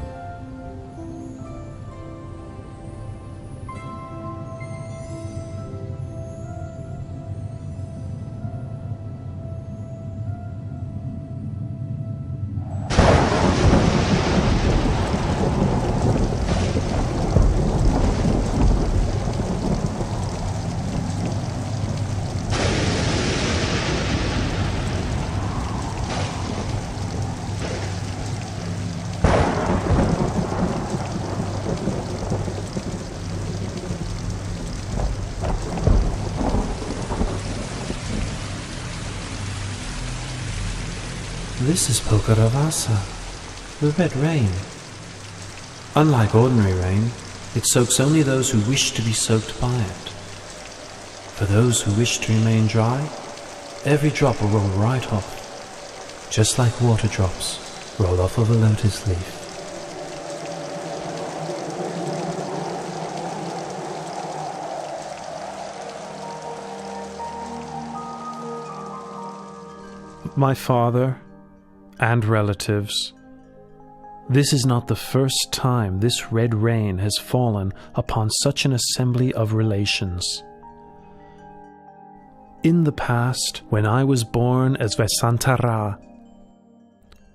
This is Pokaravasa, the red rain. Unlike ordinary rain, it soaks only those who wish to be soaked by it. For those who wish to remain dry, every drop will roll right off, just like water drops roll off of a lotus leaf. My father and relatives, this is not the first time this red rain has fallen upon such an assembly of relations. In the past, when I was born as Vesantara,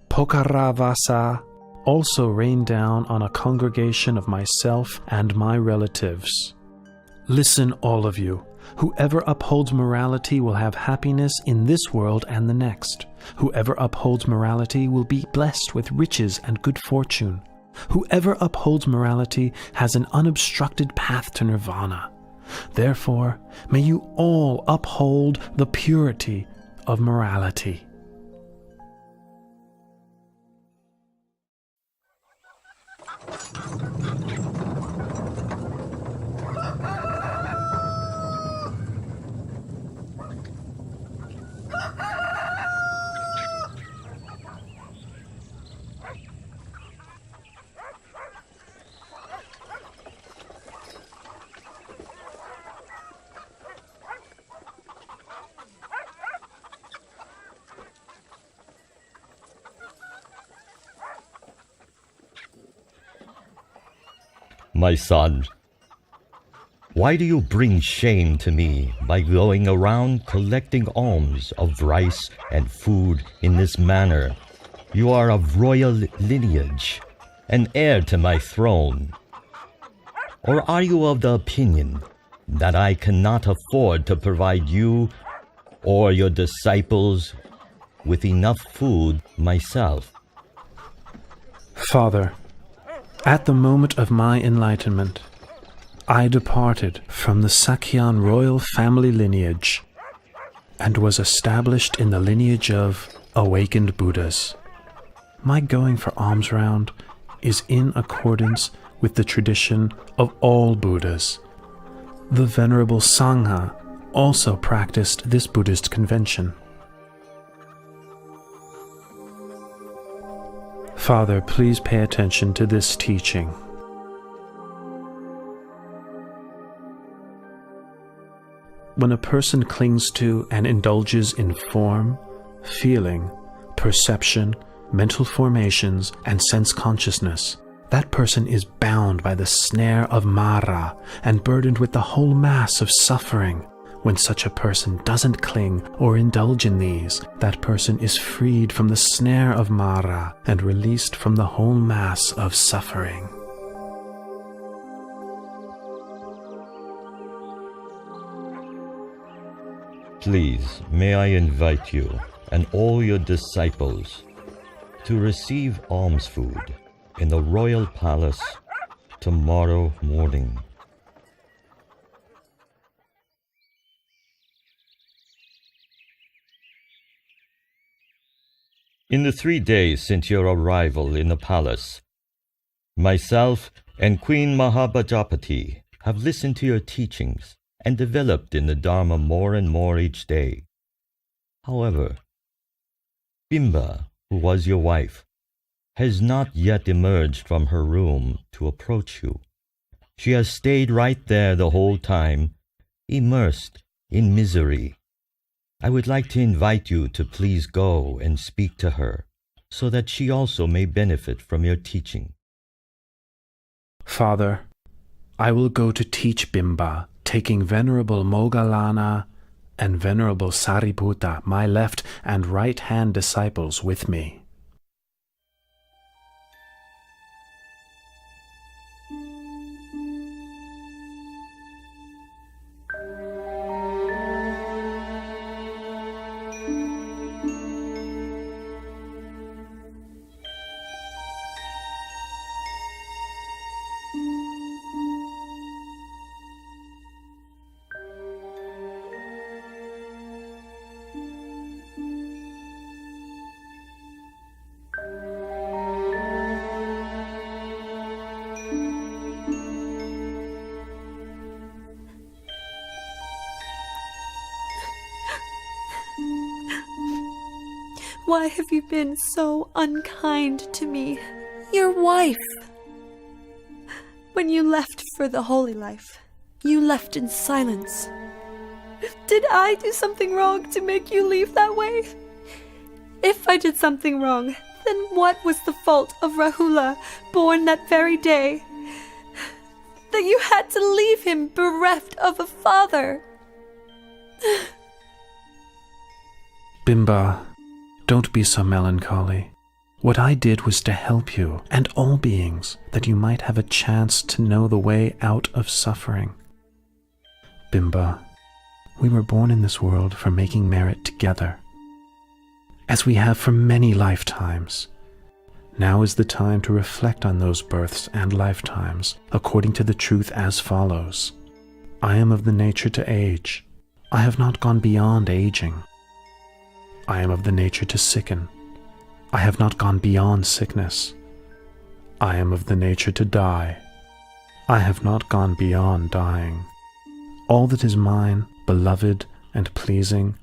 Pokaravasa also rained down on a congregation of myself and my relatives. Listen, all of you. Whoever upholds morality will have happiness in this world and the next. Whoever upholds morality will be blessed with riches and good fortune. Whoever upholds morality has an unobstructed path to nirvana. Therefore, may you all uphold the purity of morality. My son, why do you bring shame to me by going around collecting alms of rice and food in this manner? You are of royal lineage, an heir to my throne. Or are you of the opinion that I cannot afford to provide you or your disciples with enough food myself? Father, at the moment of my enlightenment, I departed from the Sakyan royal family lineage and was established in the lineage of awakened Buddhas. My going for alms round is in accordance with the tradition of all Buddhas. The Venerable Sangha also practiced this Buddhist convention. Father, please pay attention to this teaching. When a person clings to and indulges in form, feeling, perception, mental formations, and sense consciousness, that person is bound by the snare of Mara and burdened with the whole mass of suffering. When such a person doesn't cling or indulge in these, that person is freed from the snare of Mara and released from the whole mass of suffering. Please, may I invite you and all your disciples to receive alms food in the royal palace tomorrow morning. In the 3 days since your arrival in the palace, myself and Queen Mahabhajapati have listened to your teachings and developed in the Dharma more and more each day. However, Bimba, who was your wife, has not yet emerged from her room to approach you. She has stayed right there the whole time, immersed in misery. I would like to invite you to please go and speak to her, so that she also may benefit from your teaching. Father, I will go to teach Bimba, taking Venerable Moggallana and Venerable Sariputta, my left and right hand disciples, with me. Why have you been so unkind to me, your wife? When you left for the holy life, you left in silence. Did I do something wrong to make you leave that way? If I did something wrong, then what was the fault of Rahula, born that very day, that you had to leave him bereft of a father? Bimba, don't be so melancholy. What I did was to help you, and all beings, that you might have a chance to know the way out of suffering. Bimba, we were born in this world for making merit together, as we have for many lifetimes. Now is the time to reflect on those births and lifetimes, according to the truth as follows. I am of the nature to age. I have not gone beyond aging. I am of the nature to sicken. I have not gone beyond sickness. I am of the nature to die. I have not gone beyond dying. All that is mine, beloved and pleasing,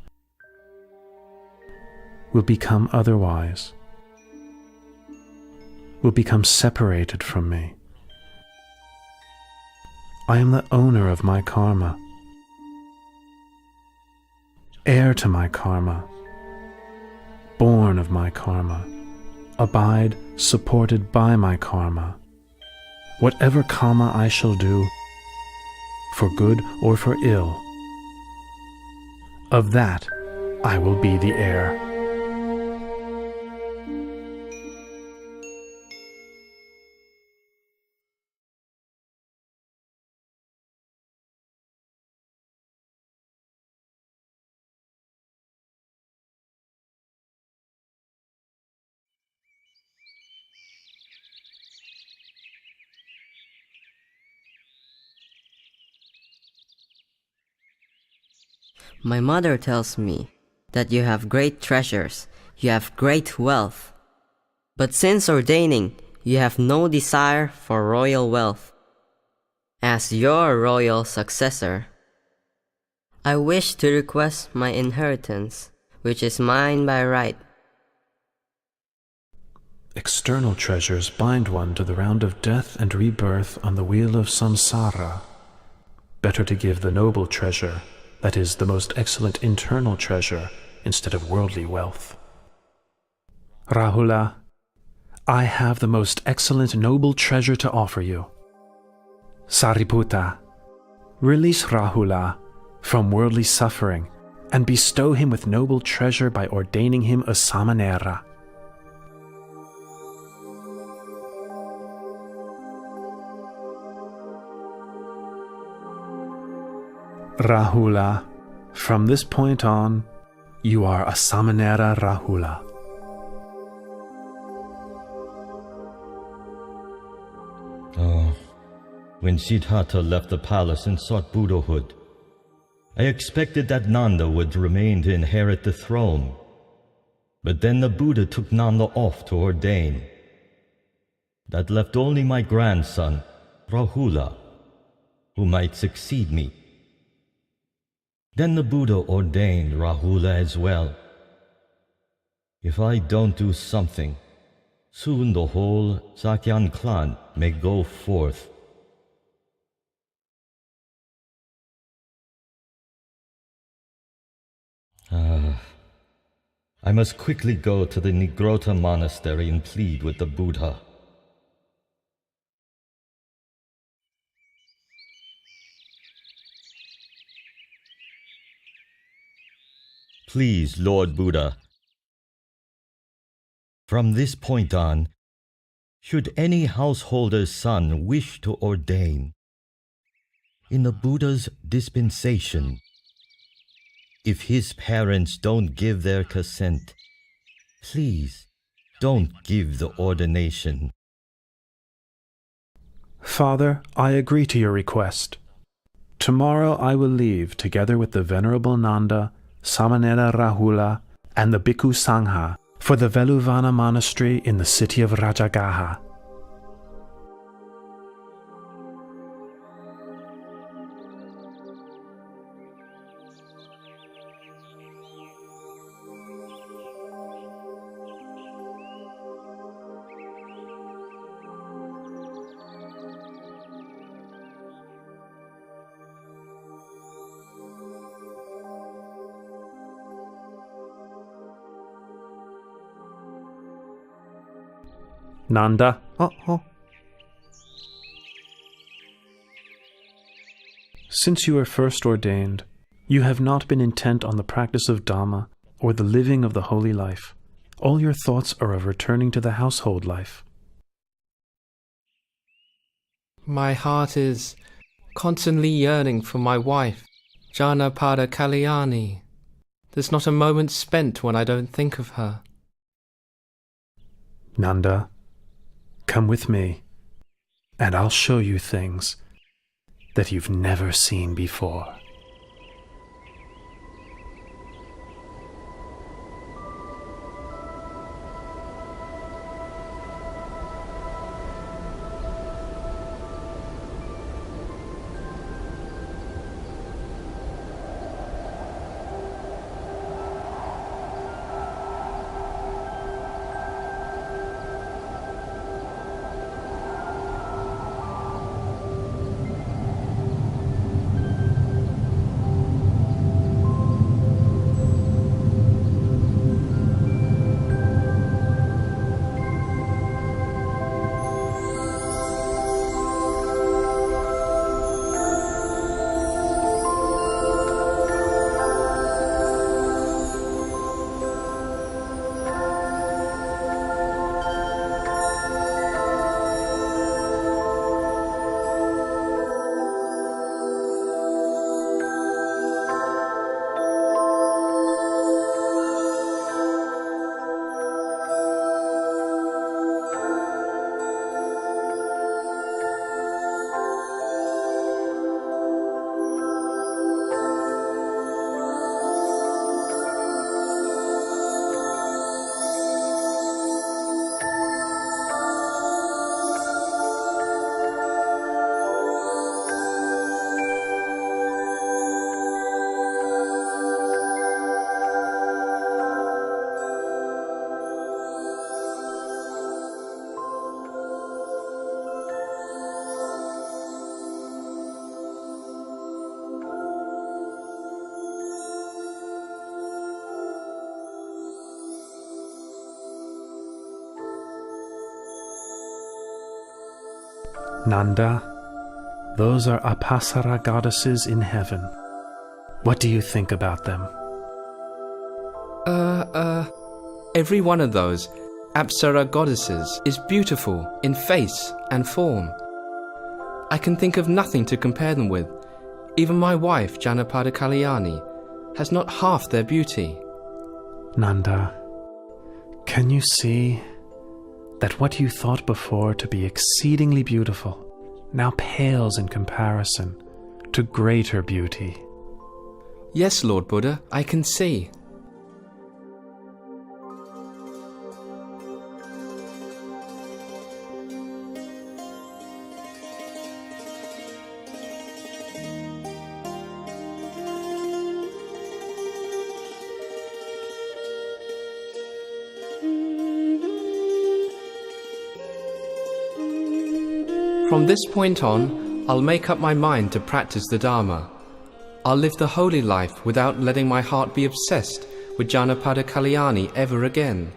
will become otherwise, will become separated from me. I am the owner of my karma, heir to my karma, born of my karma, abide supported by my karma. Whatever karma I shall do, for good or for ill, of that I will be the heir. My mother tells me that you have great treasures, you have great wealth. But since ordaining, you have no desire for royal wealth. As your royal successor, I wish to request my inheritance, which is mine by right. External treasures bind one to the round of death and rebirth on the wheel of samsara. Better to give the noble treasure, that is, the most excellent internal treasure, instead of worldly wealth. Rahula, I have the most excellent noble treasure to offer you. Sariputta, release Rahula from worldly suffering and bestow him with noble treasure by ordaining him a Samanera. Rahula, from this point on, you are a Samanera Rahula. Oh, when Siddhartha left the palace and sought Buddhahood, I expected that Nanda would remain to inherit the throne. But then the Buddha took Nanda off to ordain. That left only my grandson, Rahula, who might succeed me. Then the Buddha ordained Rahula as well. If I don't do something, soon the whole Sakyan clan may go forth. I must quickly go to the Nigrota monastery and plead with the Buddha. Please, Lord Buddha, from this point on, should any householder's son wish to ordain, in the Buddha's dispensation, if his parents don't give their consent, please don't give the ordination. Father, I agree to your request. Tomorrow I will leave, together with the Venerable Nanda, Samanera Rahula, and the Bhikkhu Sangha, for the Veluvana monastery in the city of Rajagaha. Nanda. Since you were first ordained, you have not been intent on the practice of Dhamma or the living of the holy life. All your thoughts are of returning to the household life. My heart is constantly yearning for my wife, Janapada Kalyani. There's not a moment spent when I don't think of her. Nanda, come with me, and I'll show you things that you've never seen before. Nanda, those are Apasara goddesses in heaven. What do you think about them? Every one of those Apsara goddesses is beautiful in face and form. I can think of nothing to compare them with. Even my wife, Janapada Kalyani, has not half their beauty. Nanda, can you see that what you thought before to be exceedingly beautiful now pales in comparison to greater beauty? Yes, Lord Buddha, I can see. From this point on, I'll make up my mind to practice the Dharma. I'll live the holy life without letting my heart be obsessed with Janapada Kalyani ever again.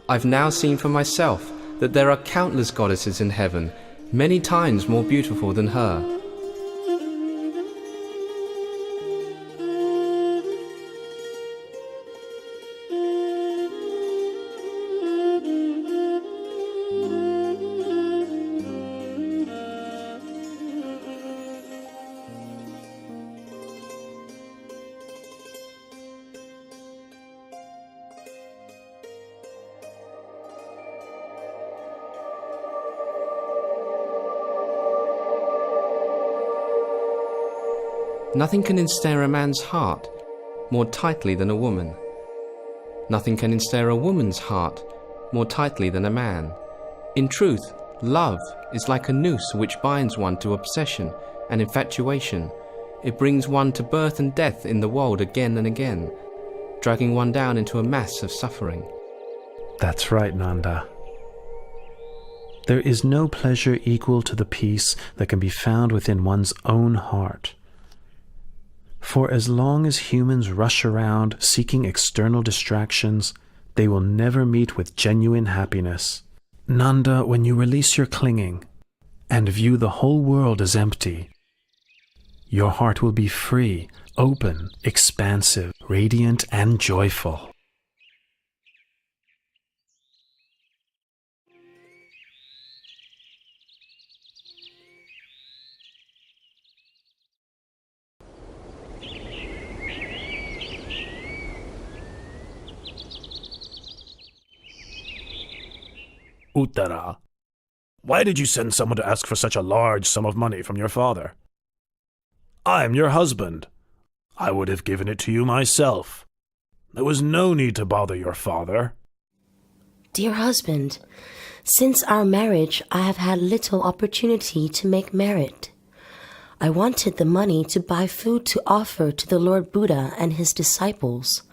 I've now seen for myself that there are countless goddesses in heaven, many times more beautiful than her. Nothing can ensnare a man's heart more tightly than a woman. Nothing can ensnare a woman's heart more tightly than a man. In truth, love is like a noose which binds one to obsession and infatuation. It brings one to birth and death in the world again and again, dragging one down into a mass of suffering. That's right, Nanda. There is no pleasure equal to the peace that can be found within one's own heart. For as long as humans rush around seeking external distractions, they will never meet with genuine happiness. Nanda, when you release your clinging and view the whole world as empty, your heart will be free, open, expansive, radiant, and joyful. Uttara, why did you send someone to ask for such a large sum of money from your father? I am your husband. I would have given it to you myself. There was no need to bother your father. Dear husband, since our marriage, I have had little opportunity to make merit. I wanted the money to buy food to offer to the Lord Buddha and his disciples.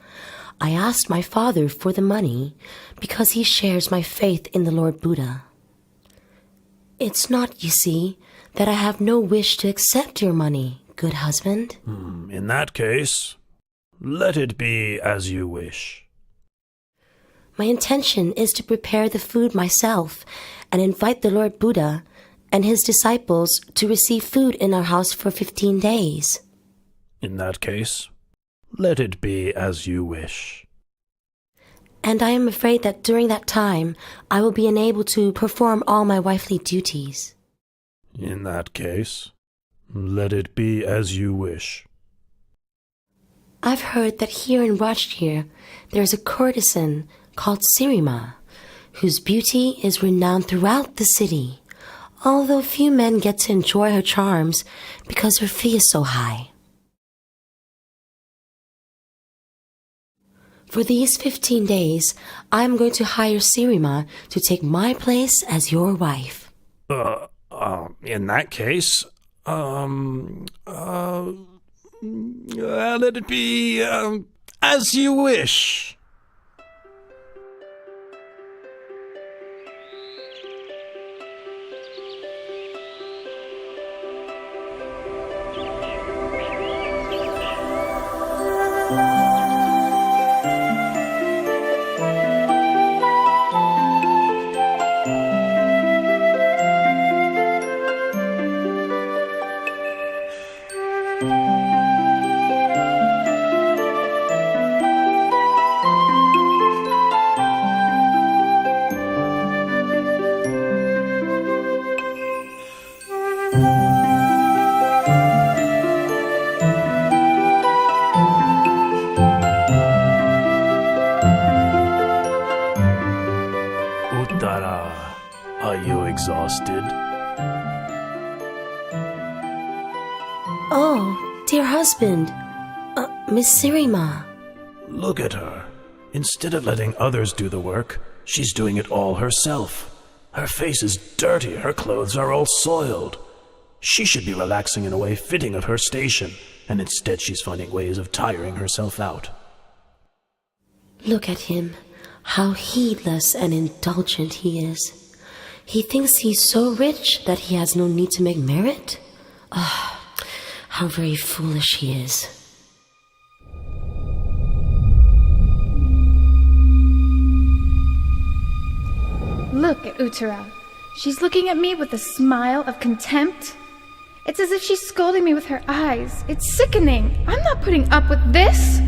I asked my father for the money because he shares my faith in the Lord Buddha. It's not, you see, that I have no wish to accept your money, good husband. In that case, let it be as you wish. My intention is to prepare the food myself and invite the Lord Buddha and his disciples to receive food in our house for 15 days. In that case, let it be as you wish. And I am afraid that during that time, I will be unable to perform all my wifely duties. In that case, let it be as you wish. I've heard that here in Rajgir, there's a courtesan called Sirima, whose beauty is renowned throughout the city, although few men get to enjoy her charms because her fee is so high. For these 15 days, I am going to hire Sirima to take my place as your wife. In that case, let it be, as you wish. Are you exhausted? Oh, dear husband, Miss Sirima. Look at her. Instead of letting others do the work, she's doing it all herself. Her face is dirty, her clothes are all soiled. She should be relaxing in a way fitting of her station, and instead she's finding ways of tiring herself out. Look at him, how heedless and indulgent he is. He thinks he's so rich that he has no need to make merit? Ah, how very foolish he is. Look at Uttara. She's looking at me with a smile of contempt. It's as if she's scolding me with her eyes. It's sickening. I'm not putting up with this.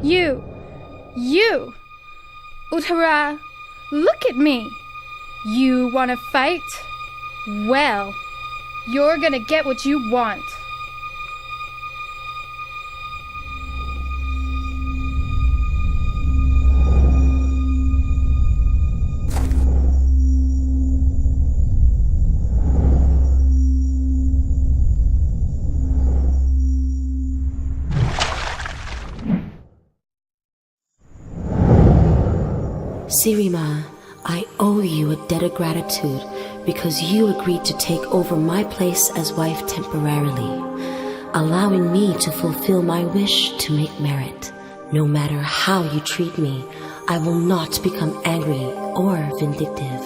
You. Uttara, look at me. You want to fight? Well, you're gonna get what you want. Sirima, I owe you a debt of gratitude because you agreed to take over my place as wife temporarily, allowing me to fulfill my wish to make merit. No matter how you treat me, I will not become angry or vindictive.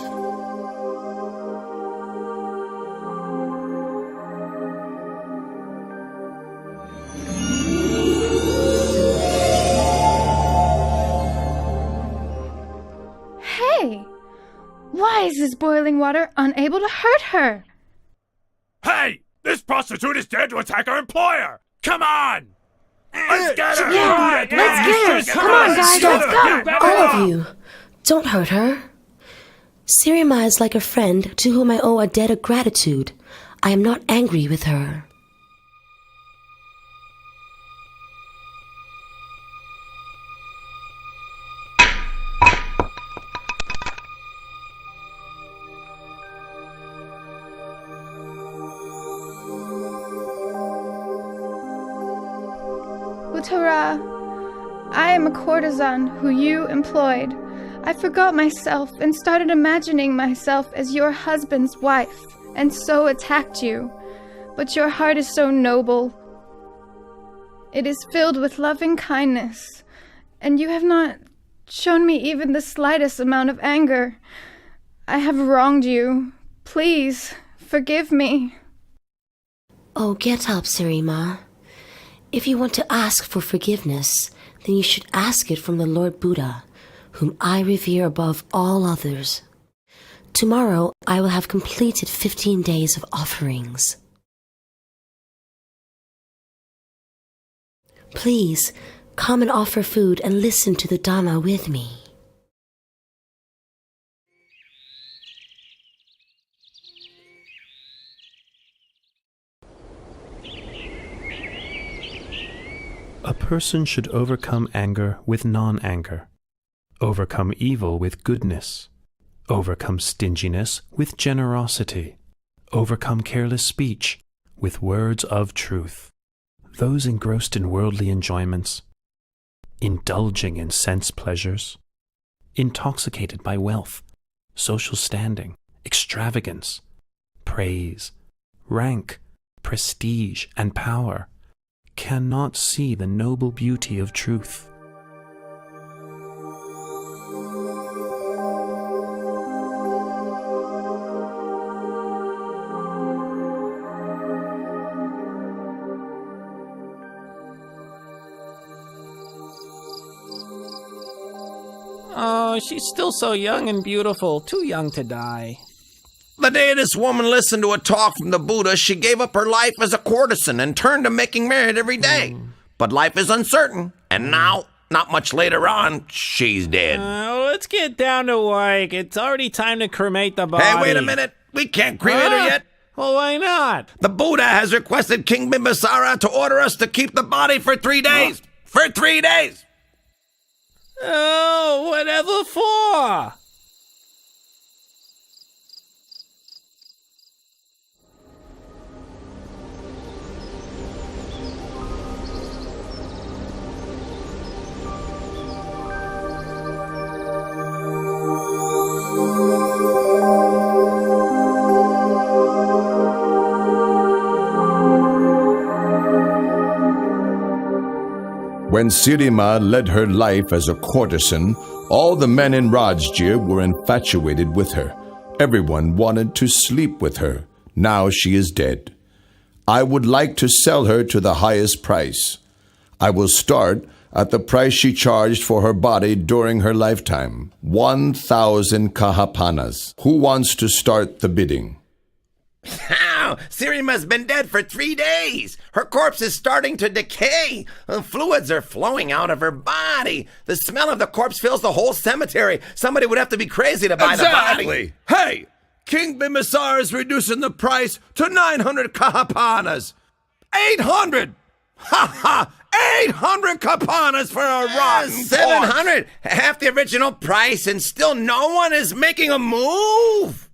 Why is this boiling water unable to hurt her? Hey! This prostitute is dared to attack our employer! Come on! Let's get her! Yeah, let's get her! Come on, guys, let's go! All of you, don't hurt her. Sirima is like a friend to whom I owe a debt of gratitude. I am not angry with her. Uttara, I am a courtesan who you employed. I forgot myself and started imagining myself as your husband's wife, and so attacked you. But your heart is so noble. It is filled with loving kindness, and you have not shown me even the slightest amount of anger. I have wronged you. Please, forgive me. Oh, get up, Sirima. If you want to ask for forgiveness, then you should ask it from the Lord Buddha, whom I revere above all others. Tomorrow I will have completed 15 days of offerings. Please, come and offer food and listen to the Dhamma with me. A person should overcome anger with non-anger, overcome evil with goodness, overcome stinginess with generosity, overcome careless speech with words of truth. Those engrossed in worldly enjoyments, indulging in sense pleasures, intoxicated by wealth, social standing, extravagance, praise, rank, prestige, and power, cannot see the noble beauty of truth. Oh, she's still so young and beautiful, too young to die. The day this woman listened to a talk from the Buddha, she gave up her life as a courtesan and turned to making merit every day. But life is uncertain, and now, not much later on, she's dead. Let's get down to work. It's already time to cremate the body. Hey, wait a minute. We can't cremate her yet. Well, why not? The Buddha has requested King Bimbisara to order us to keep the body for 3 days. For 3 days! Oh, whatever for? When Sirima led her life as a courtesan, all the men in Rajgir were infatuated with her. Everyone wanted to sleep with her. Now she is dead. I would like to sell her to the highest price. I will start at the price she charged for her body during her lifetime, 1,000 kahapanas. Who wants to start the bidding? Sirima's been dead for 3 days. Her corpse is starting to decay. Fluids are flowing out of her body. The smell of the corpse fills the whole cemetery. Somebody would have to be crazy to buy the body. Hey! King Bimbisara is reducing the price to 900 kahapanas. 800! Ha ha! 800 kapanas for a rotten 700! Half the original price, and still no one is making a move!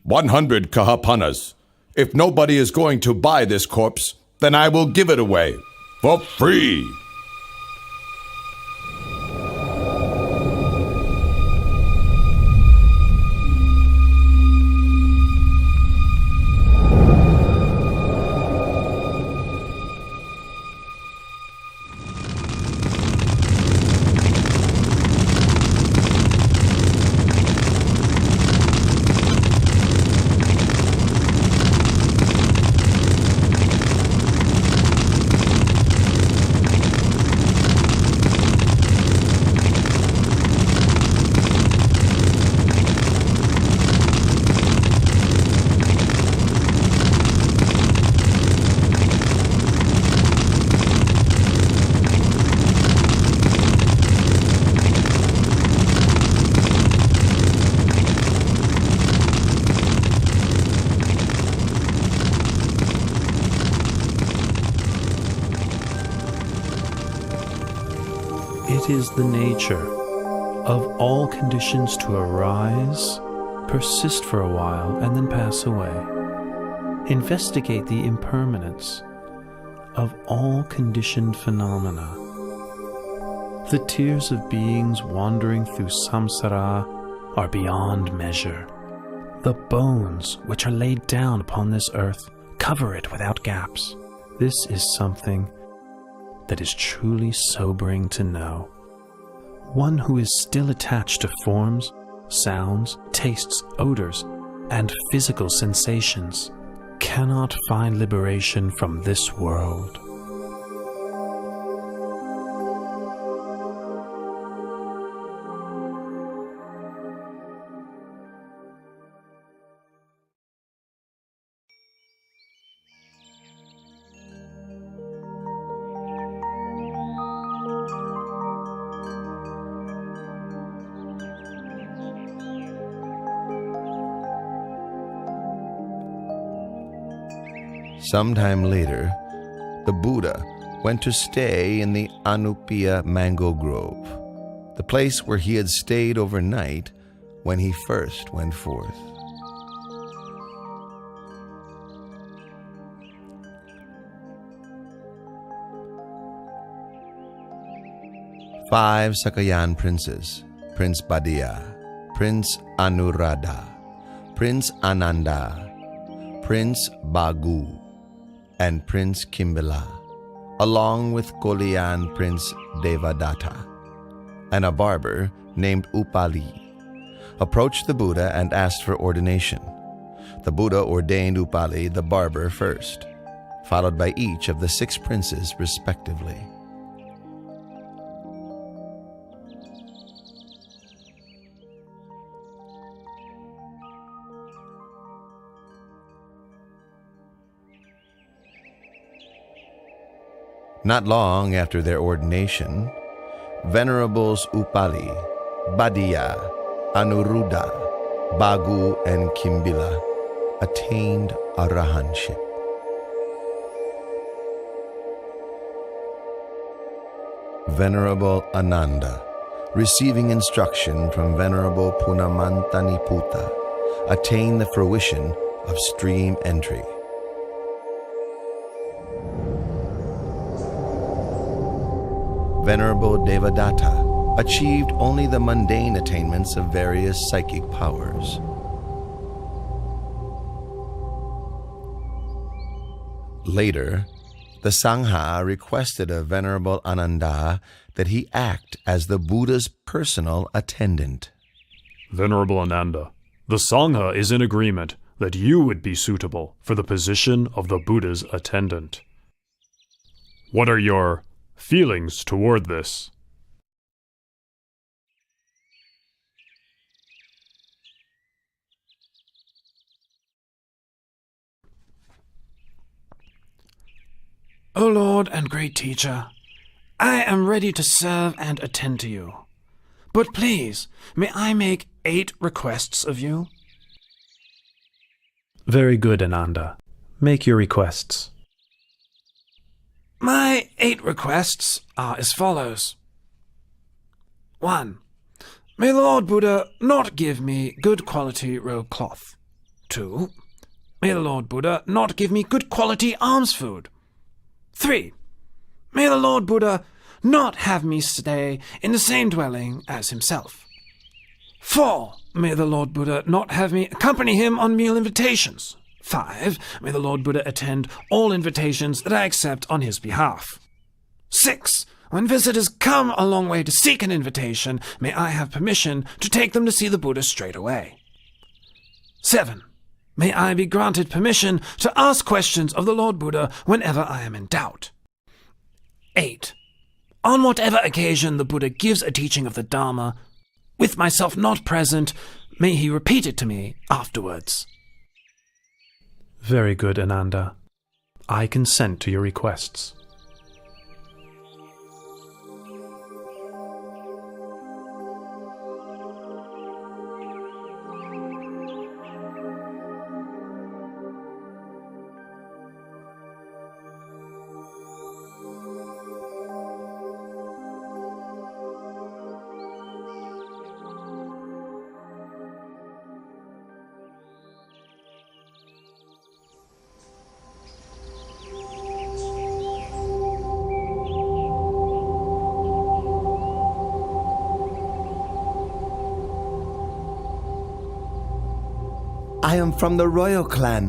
100 kahapanas. If nobody is going to buy this corpse, then I will give it away for free. It is the nature of all conditions to arise, persist for a while, and then pass away. Investigate the impermanence of all conditioned phenomena. The tears of beings wandering through samsara are beyond measure. The bones which are laid down upon this earth cover it without gaps. This is something that is truly sobering to know. One who is still attached to forms, sounds, tastes, odors, and physical sensations cannot find liberation from this world. Sometime later, the Buddha went to stay in the Anupiya mango grove, the place where he had stayed overnight when he first went forth. Five Sakayan princes, Prince Badia, Prince Anuradha, Prince Ananda, Prince Bagu, and Prince Kimbila, along with Kolian Prince Devadatta, and a barber named Upali, approached the Buddha and asked for ordination. The Buddha ordained Upali the barber first, followed by each of the 6 princes respectively. Not long after their ordination, Venerables Upali, Badia, Anuruddha, Bagu, and Kimbila attained arahantship. Venerable Ananda, receiving instruction from Venerable Punamantaniputta, attained the fruition of stream entry. Venerable Devadatta achieved only the mundane attainments of various psychic powers. Later, the Sangha requested of Venerable Ananda that he act as the Buddha's personal attendant. Venerable Ananda, the Sangha is in agreement that you would be suitable for the position of the Buddha's attendant. What are your feelings toward this? O Lord and great teacher, I am ready to serve and attend to you. But please, may I make 8 requests of you? Very good, Ananda. Make your requests. My 8 requests are as follows. 1. May the Lord Buddha not give me good quality robe cloth. 2. May the Lord Buddha not give me good quality alms food. 3. May the Lord Buddha not have me stay in the same dwelling as himself. 4. May the Lord Buddha not have me accompany him on meal invitations. 5. May the Lord Buddha attend all invitations that I accept on his behalf. 6. When visitors come a long way to seek an invitation, may I have permission to take them to see the Buddha straight away. 7. May I be granted permission to ask questions of the Lord Buddha whenever I am in doubt. 8. On whatever occasion the Buddha gives a teaching of the Dharma, with myself not present, may he repeat it to me afterwards. Very good, Ananda. I consent to your requests. I am from the royal clan.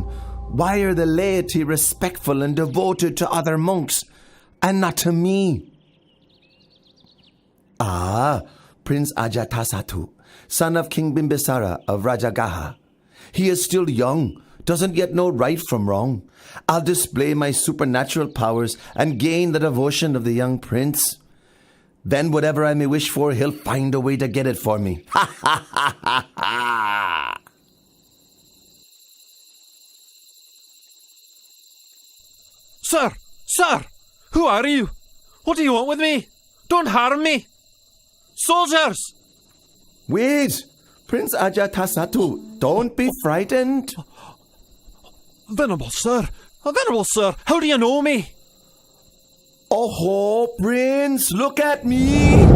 Why are the laity respectful and devoted to other monks, and not to me? Ah, Prince Ajatasattu, son of King Bimbisara of Rajagaha. He is still young, doesn't yet know right from wrong. I'll display my supernatural powers and gain the devotion of the young prince. Then whatever I may wish for, he'll find a way to get it for me. Ha ha ha ha ha! Sir! Sir! Who are you? What do you want with me? Don't harm me! Soldiers! Wait! Prince Ajatasattu, don't be frightened. Venerable sir! Venerable sir! How do you know me? Oh, Prince, look at me!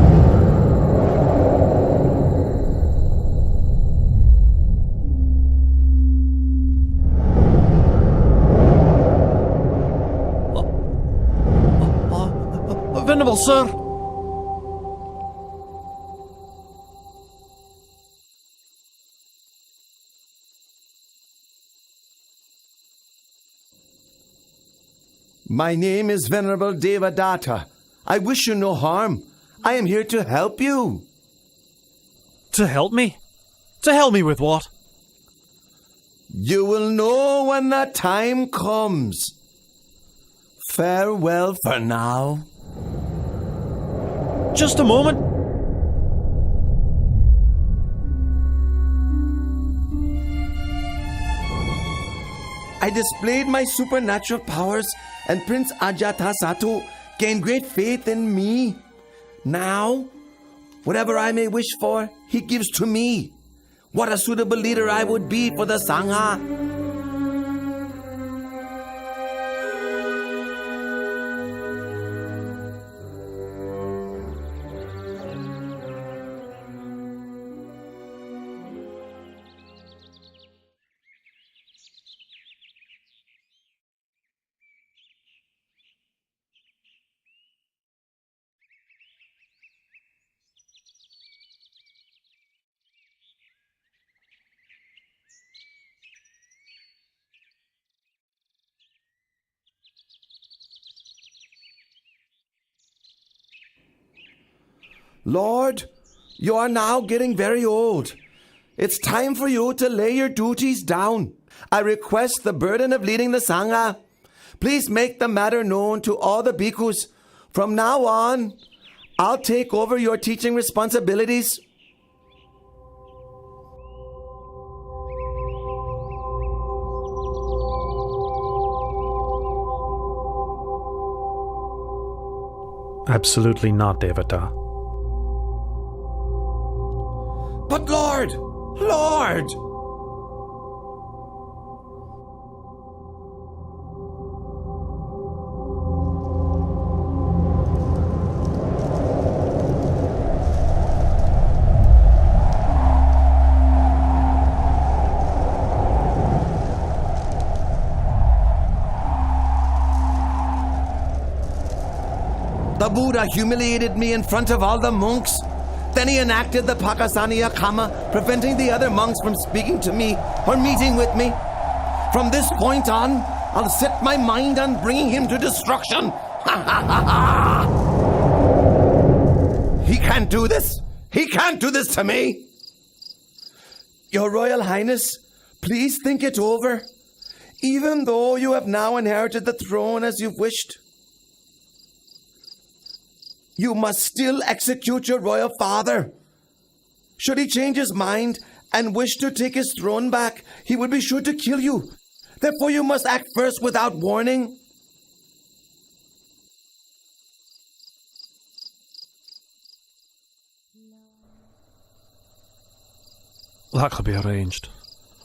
Venerable sir! My name is Venerable Devadatta. I wish you no harm. I am here to help you. To help me? To help me with what? You will know when that time comes. Farewell for now. Just a moment. I displayed my supernatural powers, and Prince Ajatasattu gained great faith in me. Now, whatever I may wish for, he gives to me. What a suitable leader I would be for the Sangha. Lord, you are now getting very old. It's time for you to lay your duties down. I request the burden of leading the Sangha. Please make the matter known to all the bhikkhus. From now on, I'll take over your teaching responsibilities. Absolutely not, Devata. But Lord! The Buddha humiliated me in front of all the monks. Then he enacted the Pakasaniya Kama, preventing the other monks from speaking to me or meeting with me. From this point on, I'll set my mind on bringing him to destruction. He can't do this. He can't do this to me. Your Royal Highness, please think it over. Even though you have now inherited the throne as you've wished, you must still execute your royal father. Should he change his mind and wish to take his throne back, he will be sure to kill you. Therefore, you must act first without warning. That can be arranged.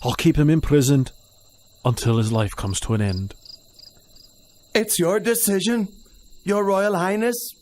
I'll keep him imprisoned until his life comes to an end. It's your decision, Your Royal Highness.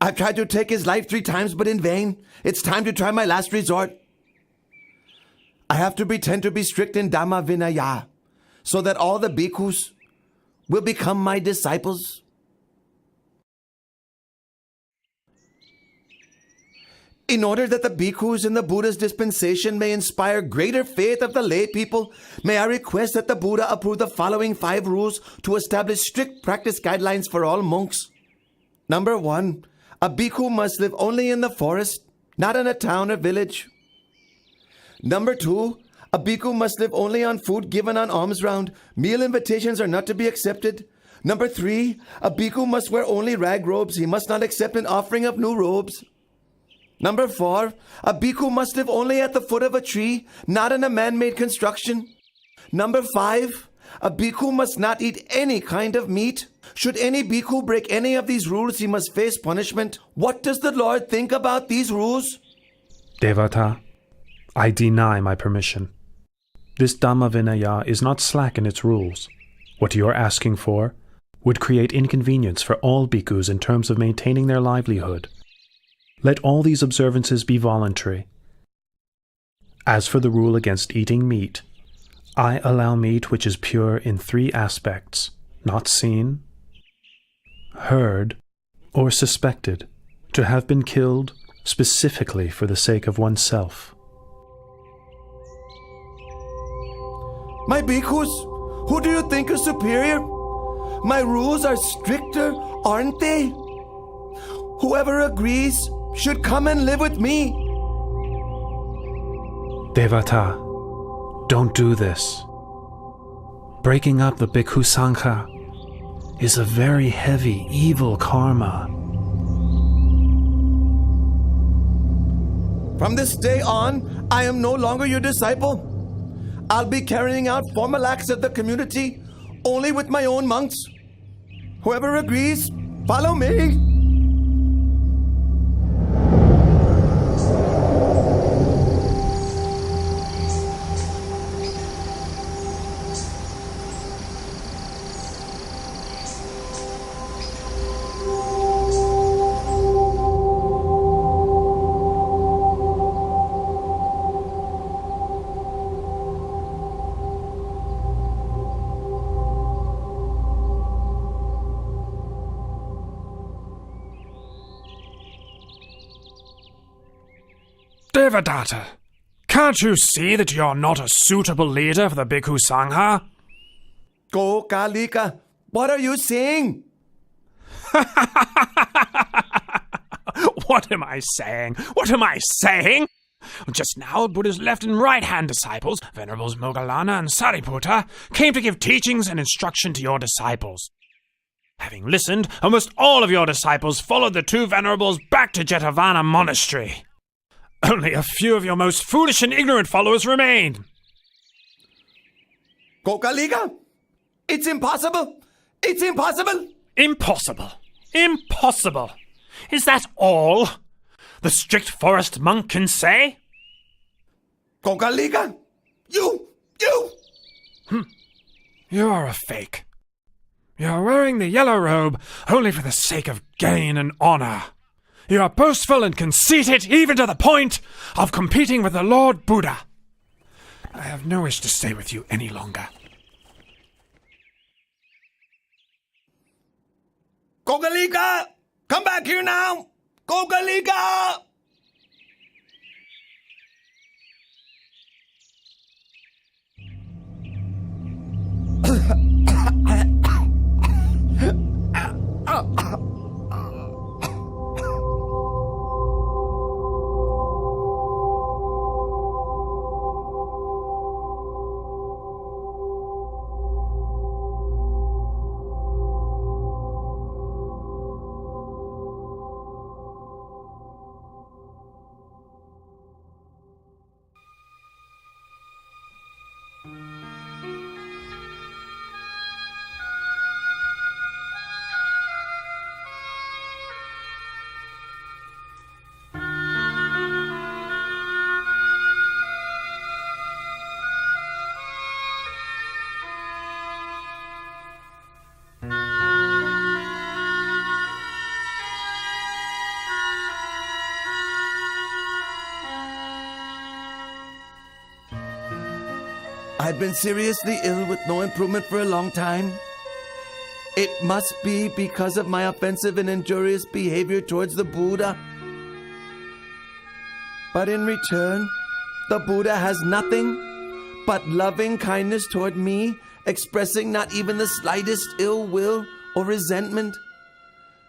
I've tried to take his life 3 times, but in vain. It's time to try my last resort. I have to pretend to be strict in Dhamma Vinaya, so that all the bhikkhus will become my disciples. In order that the bhikkhus in the Buddha's dispensation may inspire greater faith of the lay people, may I request that the Buddha approve the following 5 rules to establish strict practice guidelines for all monks. Number 1. A bhikkhu must live only in the forest, not in a town or village. Number 2, a bhikkhu must live only on food given on alms round. Meal invitations are not to be accepted. Number 3, a bhikkhu must wear only rag robes. He must not accept an offering of new robes. Number 4, a bhikkhu must live only at the foot of a tree, not in a man-made construction. Number 5, a bhikkhu must not eat any kind of meat. Should any bhikkhu break any of these rules, he must face punishment. What does the Lord think about these rules? Devata, I deny my permission. This Dhamma Vinaya is not slack in its rules. What you are asking for would create inconvenience for all bhikkhus in terms of maintaining their livelihood. Let all these observances be voluntary. As for the rule against eating meat, I allow meat which is pure in 3 aspects: not seen, heard, or suspected, to have been killed specifically for the sake of oneself. My bhikkhus, who do you think is superior? My rules are stricter, aren't they? Whoever agrees should come and live with me. Devata, don't do this. Breaking up the Bhikkhu Sangha is a very heavy, evil karma. From this day on, I am no longer your disciple. I'll be carrying out formal acts of the community only with my own monks. Whoever agrees, follow me. Devadatta, can't you see that you're not a suitable leader for the Bhikkhu Sangha? Kokalika, what are you saying? What am I saying? What am I saying? Just now, Buddha's left and right-hand disciples, Venerables Moggallana and Sariputta, came to give teachings and instruction to your disciples. Having listened, almost all of your disciples followed the two Venerables back to Jetavana Monastery. Only a few of your most foolish and ignorant followers remain. Kokalika, it's impossible! It's impossible! Impossible! Impossible! Is that all the strict forest monk can say? Kokalika, you! You are a fake. You are wearing the yellow robe only for the sake of gain and honor. You are boastful and conceited even to the point of competing with the Lord Buddha. I have no wish to stay with you any longer. Kokalika! Come back here now! Kokalika! I've been seriously ill with no improvement for a long time. It must be because of my offensive and injurious behavior towards the Buddha. But in return, the Buddha has nothing but loving kindness toward me, expressing not even the slightest ill will or resentment.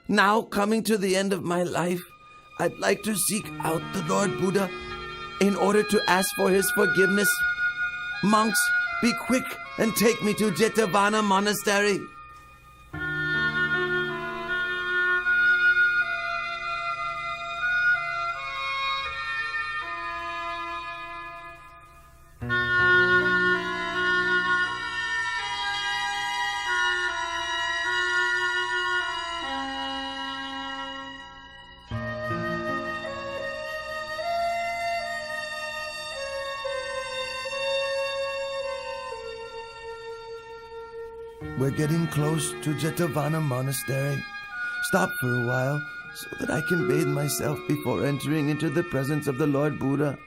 Now, coming to the end of my life, I'd like to seek out the Lord Buddha in order to ask for his forgiveness. Monks, be quick and take me to Jetavana Monastery. We're getting close to Jetavana Monastery. Stop for a while so that I can bathe myself before entering into the presence of the Lord Buddha.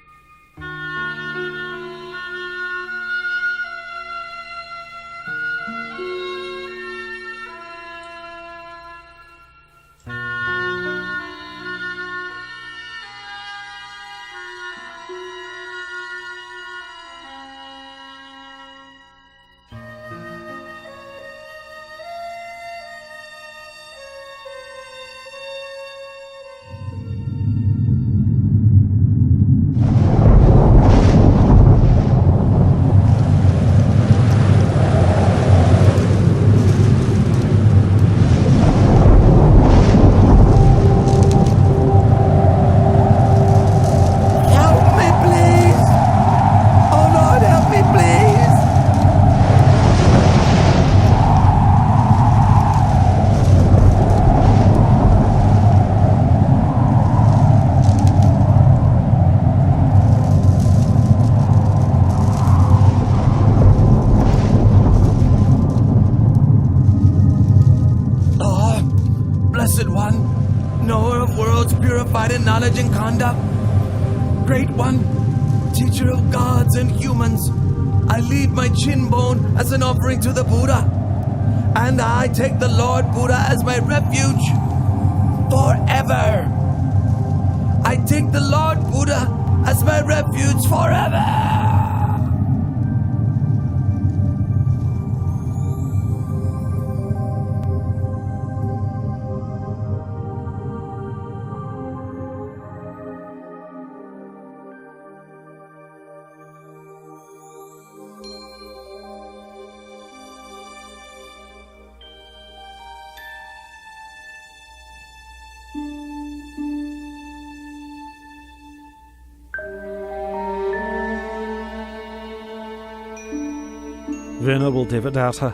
In knowledge and conduct, Great One, teacher of gods and humans, I leave my chin bone as an offering to the Buddha, and I take the Lord Buddha as my refuge forever. I take the Lord Buddha as my refuge forever. Venerable Devadatta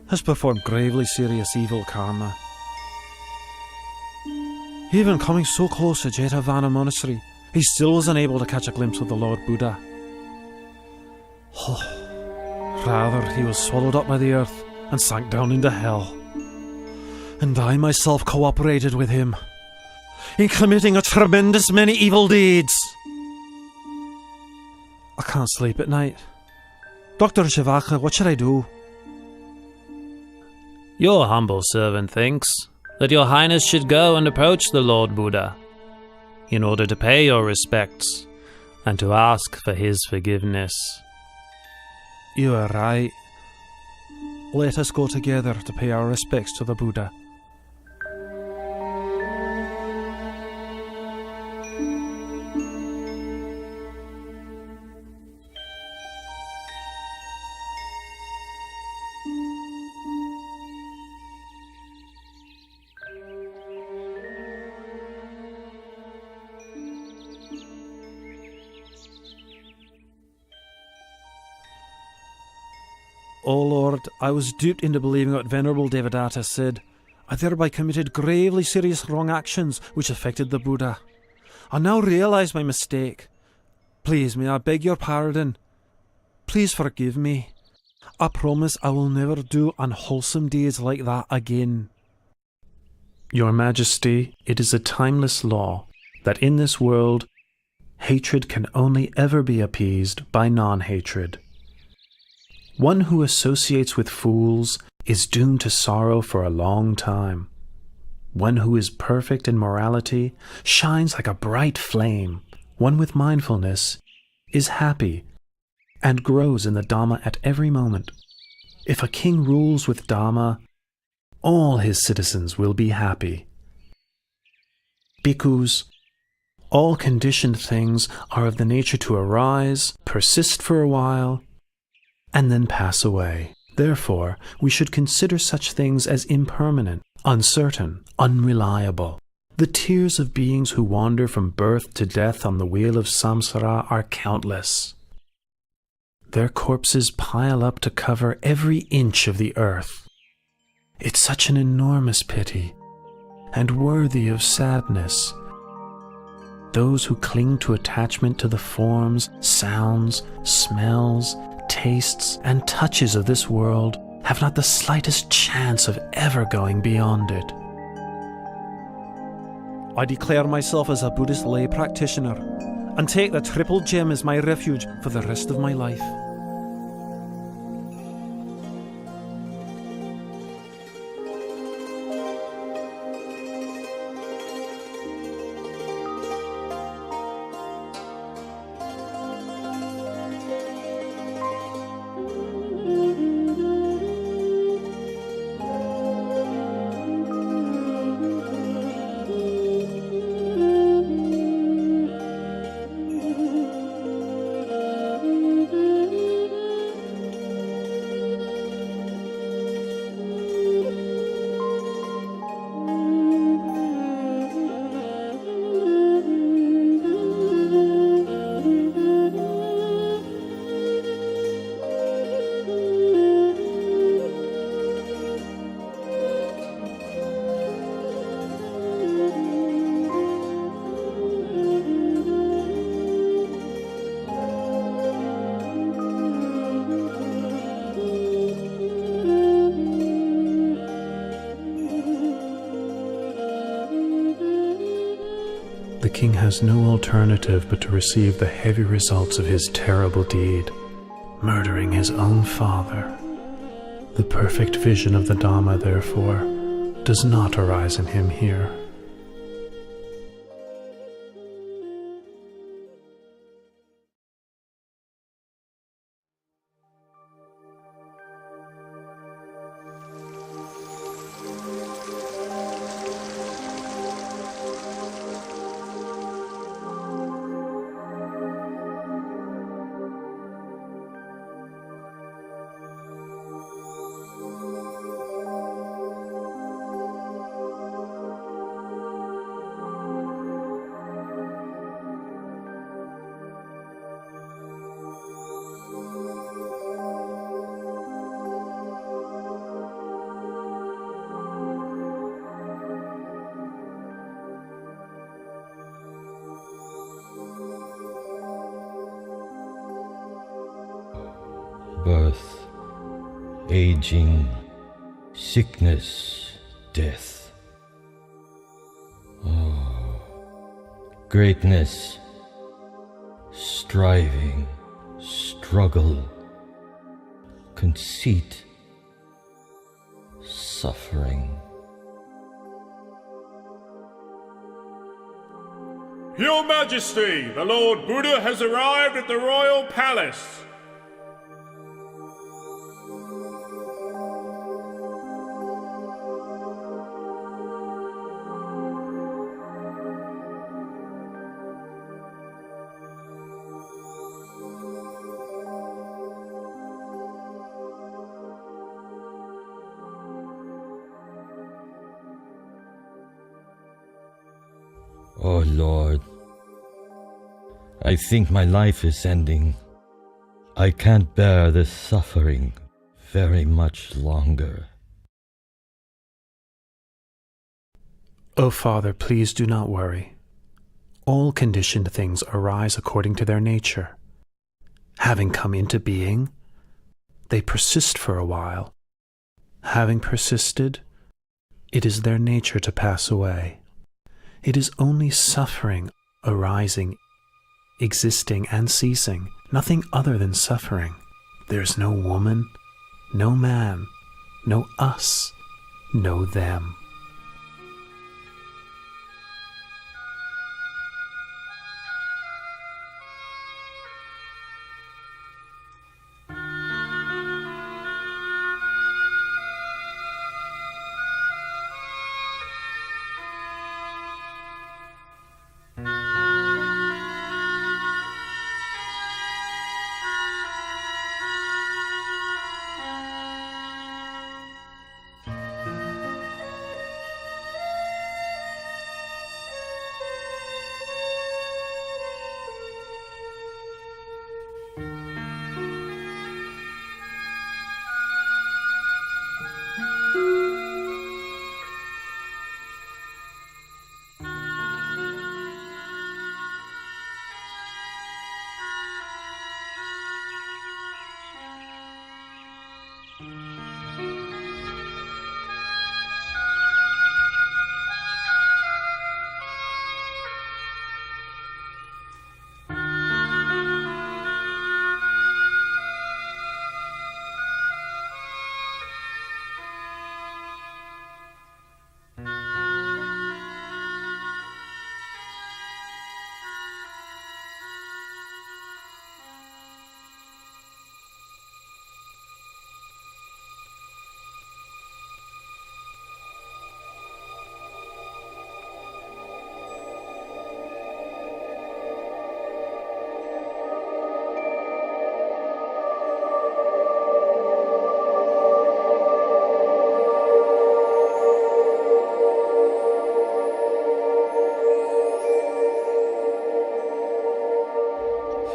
has performed gravely serious evil karma. Even coming so close to Jetavana Monastery, he still was unable to catch a glimpse of the Lord Buddha. Rather, he was swallowed up by the earth and sank down into hell. And I myself cooperated with him in committing a tremendous many evil deeds. I can't sleep at night. Dr. Shivaka, what should I do? Your humble servant thinks that your highness should go and approach the Lord Buddha in order to pay your respects and to ask for his forgiveness. You are right. Let us go together to pay our respects to the Buddha. O Lord, I was duped into believing what Venerable Devadatta said. I thereby committed gravely serious wrong actions which affected the Buddha. I now realize my mistake. Please, may I beg your pardon? Please forgive me. I promise I will never do unwholesome deeds like that again. Your Majesty, it is a timeless law that in this world, hatred can only ever be appeased by non-hatred. One who associates with fools is doomed to sorrow for a long time. One who is perfect in morality shines like a bright flame. One with mindfulness is happy and grows in the Dhamma at every moment. If a king rules with Dhamma, all his citizens will be happy. Bhikkhus, all conditioned things are of the nature to arise, persist for a while, and then pass away. Therefore, we should consider such things as impermanent, uncertain, unreliable. The tears of beings who wander from birth to death on the wheel of samsara are countless. Their corpses pile up to cover every inch of the earth. It's such an enormous pity, and worthy of sadness. Those who cling to attachment to the forms, sounds, smells, tastes, and touches of this world have not the slightest chance of ever going beyond it. I declare myself as a Buddhist lay practitioner and take the Triple Gem as my refuge for the rest of my life. The king has no alternative but to receive the heavy results of his terrible deed, murdering his own father. The perfect vision of the Dhamma, therefore, does not arise in him here. birth, aging, sickness, death. Oh, greatness, striving, struggle, conceit, suffering. Your Majesty, the Lord Buddha has arrived at the royal palace. Oh Lord, I think my life is ending. I can't bear this suffering very much longer. O Father, please do not worry. All conditioned things arise according to their nature. Having come into being, they persist for a while. Having persisted, it is their nature to pass away. It is only suffering arising, existing and ceasing, nothing other than suffering. There's no woman, no man, no us, no them.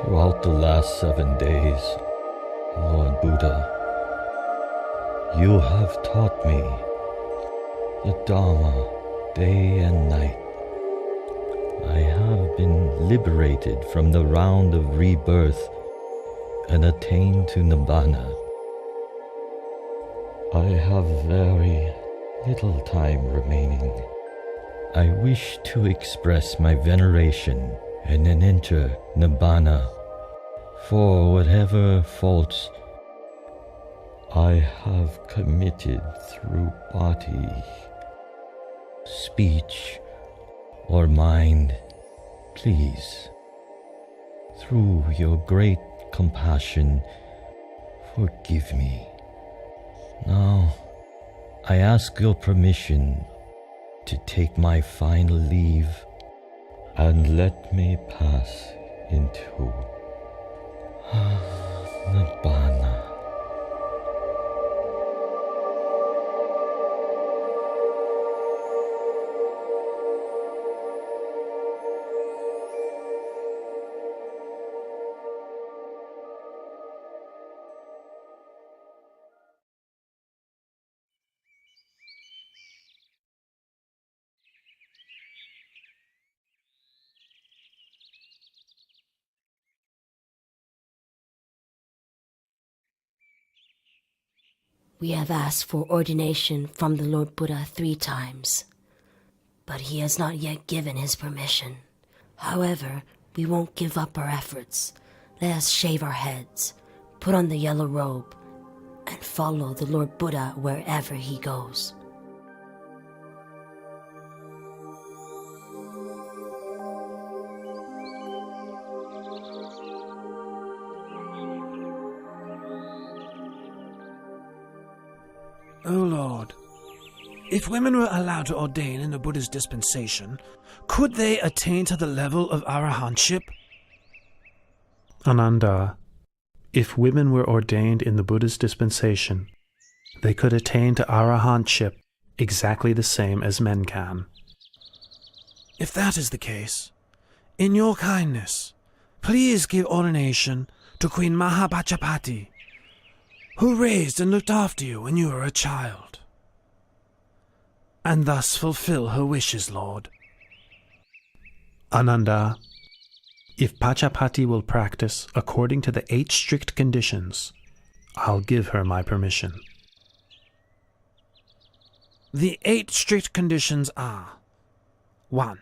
Throughout the last 7 days, Lord Buddha, you have taught me the Dharma day and night. I have been liberated from the round of rebirth and attained to Nibbana. I have very little time remaining. I wish to express my veneration and then enter Nibbana for whatever faults I have committed through body, speech, or mind. Please, through your great compassion, forgive me. Now, I ask your permission to take my final leave and let me pass into Nibbana. We have asked for ordination from the Lord Buddha 3 times, but he has not yet given his permission. However, we won't give up our efforts. Let us shave our heads, put on the yellow robe, and follow the Lord Buddha wherever he goes. O Lord, if women were allowed to ordain in the Buddha's dispensation, could they attain to the level of arahantship? Ananda, if women were ordained in the Buddha's dispensation, they could attain to arahantship exactly the same as men can. If that is the case, in your kindness, please give ordination to Queen Mahapajapati, who raised and looked after you when you were a child, and thus fulfill her wishes, Lord. Ananda, if Pachapati will practice according to the 8 strict conditions, I'll give her my permission. The 8 strict conditions are: 1.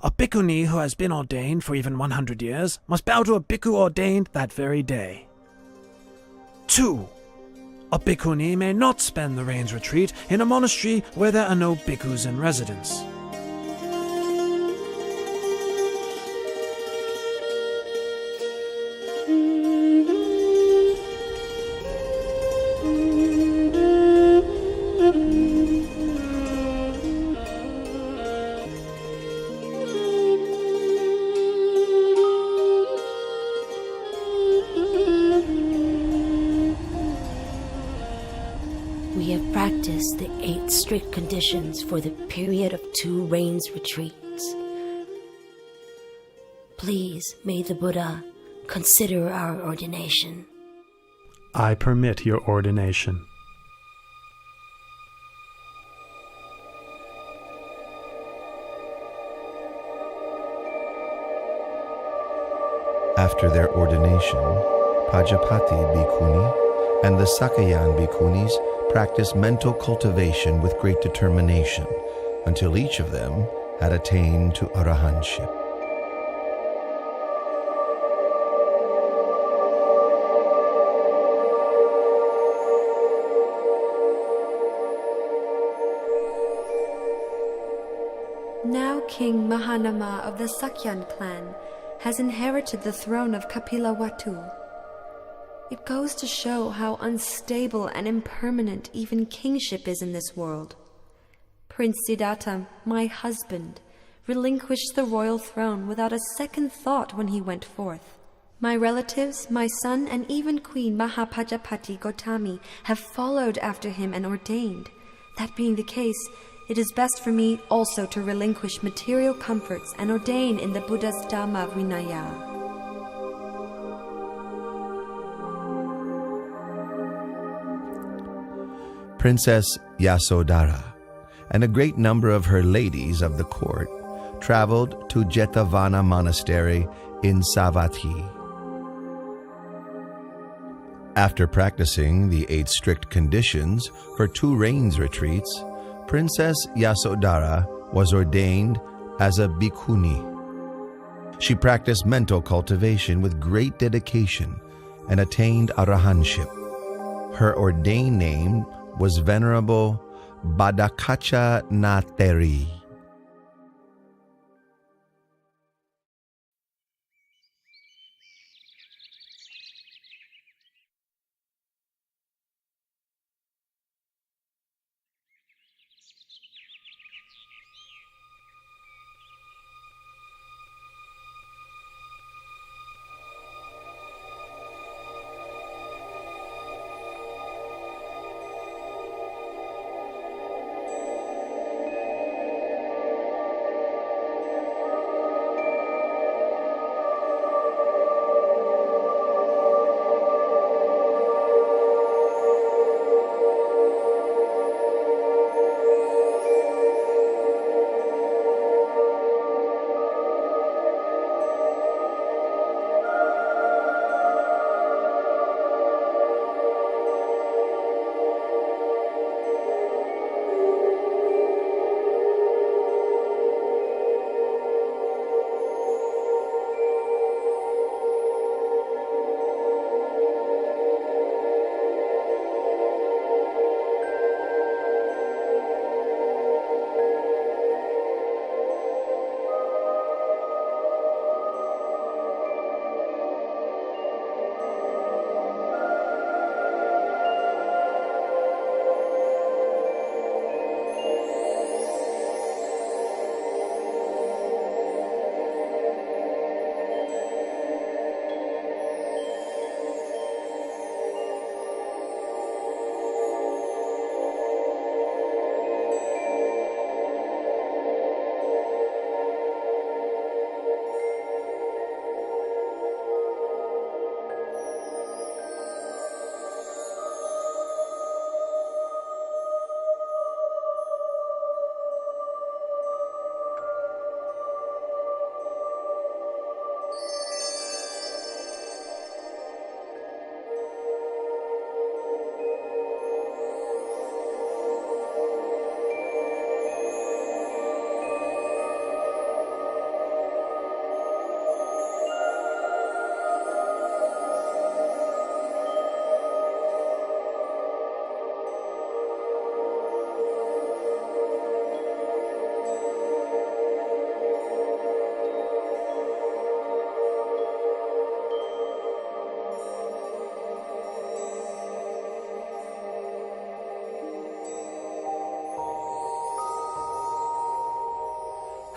A bhikkhuni who has been ordained for even 100 years must bow to a bhikkhu ordained that very day. 2. A bhikkhuni may not spend the rains retreat in a monastery where there are no bhikkhus in residence. 8 strict conditions for the period of 2 rains retreats. Please, may the Buddha consider our ordination. I permit your ordination. After their ordination, Pajapati Bhikkhuni and the Sakayan Bhikkhunis practiced mental cultivation with great determination until each of them had attained to arahantship. Now King Mahanama of the Sakyan clan has inherited the throne of Kapilavatthu. It goes to show how unstable and impermanent even kingship is in this world. Prince Siddhartha, my husband, relinquished the royal throne without a second thought when he went forth. My relatives, my son, and even Queen Mahapajapati Gotami have followed after him and ordained. That being the case, it is best for me also to relinquish material comforts and ordain in the Buddha's Dhamma Vinaya. Princess Yasodhara and a great number of her ladies of the court traveled to Jetavana Monastery in Savatthi. After practicing the 8 strict conditions for 2 rains retreats, Princess Yasodhara was ordained as a bhikkhuni. She practiced mental cultivation with great dedication and attained arahantship. Her ordained name was Venerable Badakacha Nateri.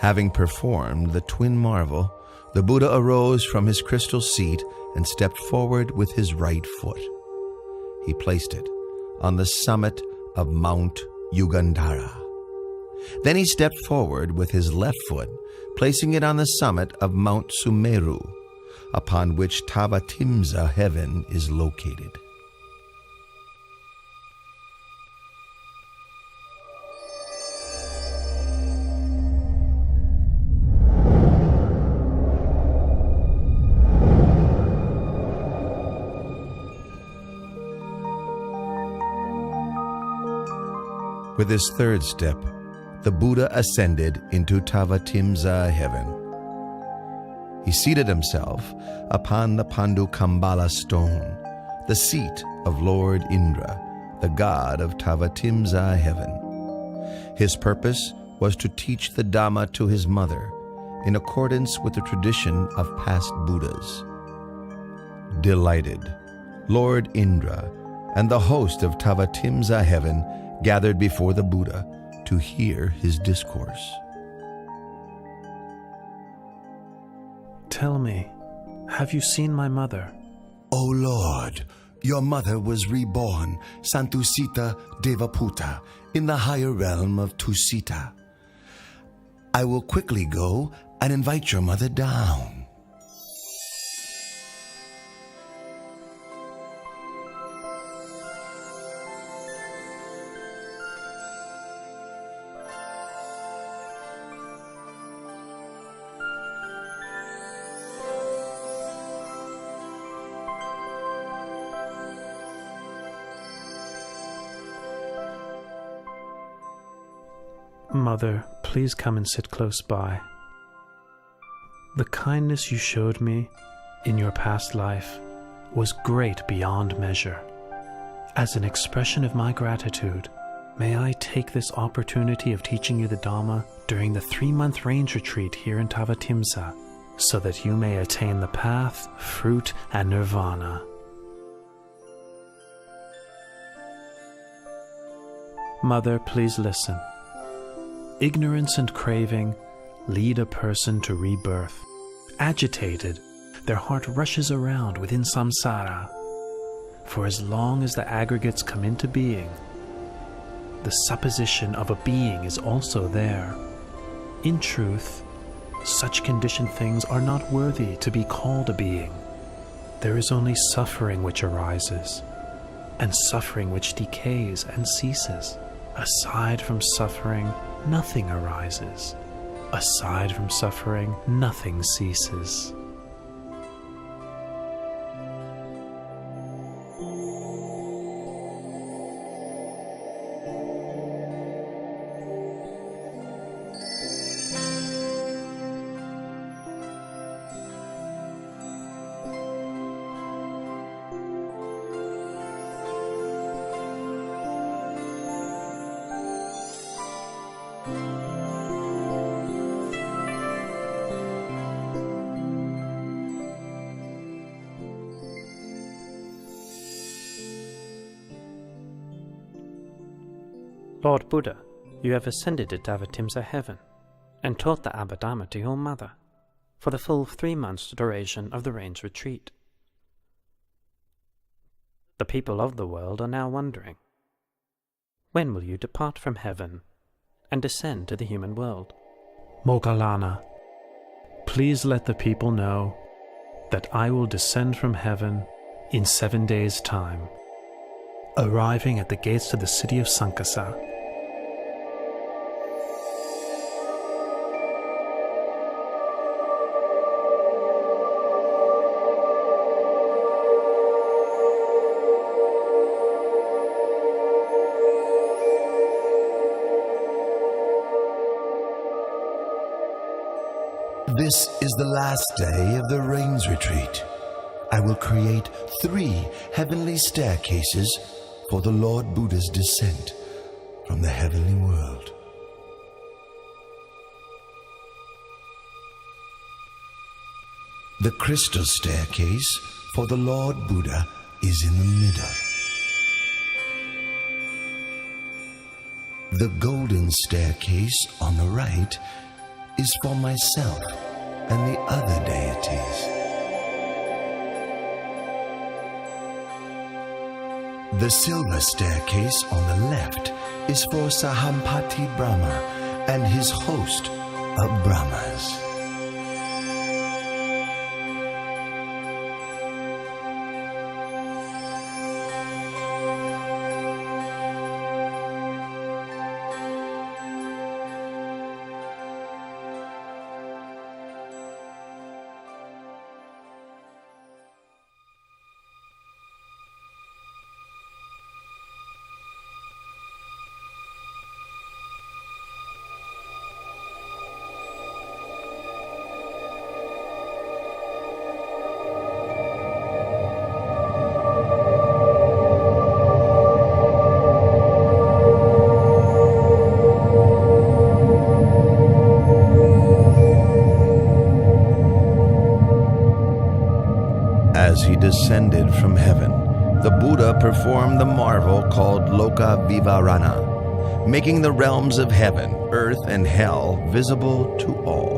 Having performed the twin marvel, the Buddha arose from his crystal seat and stepped forward with his right foot. He placed it on the summit of Mount Yugandhara. Then he stepped forward with his left foot, placing it on the summit of Mount Sumeru, upon which Tavatimsa heaven is located. With his third step, the Buddha ascended into Tavatimsa heaven. He seated himself upon the Pandukambala stone, the seat of Lord Indra, the god of Tavatimsa heaven. His purpose was to teach the Dhamma to his mother, in accordance with the tradition of past Buddhas. Delighted, Lord Indra and the host of Tavatimsa heaven gathered before the Buddha to hear his discourse. Tell me, have you seen my mother? O Lord, your mother was reborn, Santusita Devaputa, in the higher realm of Tusita. I will quickly go and invite your mother down. Mother, please come and sit close by. The kindness you showed me in your past life was great beyond measure. As an expression of my gratitude, may I take this opportunity of teaching you the Dhamma during the 3-month range retreat here in Tavatimsa, so that you may attain the path, fruit, and nirvana. Mother, please listen. Ignorance and craving lead a person to rebirth. Agitated, their heart rushes around within samsara. For as long as the aggregates come into being, the supposition of a being is also there. In truth, such conditioned things are not worthy to be called a being. There is only suffering which arises, and suffering which decays and ceases. Aside from suffering, nothing arises. Aside from suffering, nothing ceases. Lord Buddha, you have ascended to Tavatimsa heaven and taught the Abhidhamma to your mother for the full 3 months duration of the range retreat. The people of the world are now wondering, when will you depart from heaven and descend to the human world? Moggallana, please let the people know that I will descend from heaven in 7 days' time, arriving at the gates of the city of Sankasa. This is the last day of the rains retreat. I will create 3 heavenly staircases for the Lord Buddha's descent from the heavenly world. The crystal staircase for the Lord Buddha is in the middle. The golden staircase on the right is for myself and the other deities. The silver staircase on the left is for Sahampati Brahma and his host of Brahmas. As he descended from heaven, the Buddha performed the marvel called Loka Vivarana, making the realms of heaven, earth, and hell visible to all.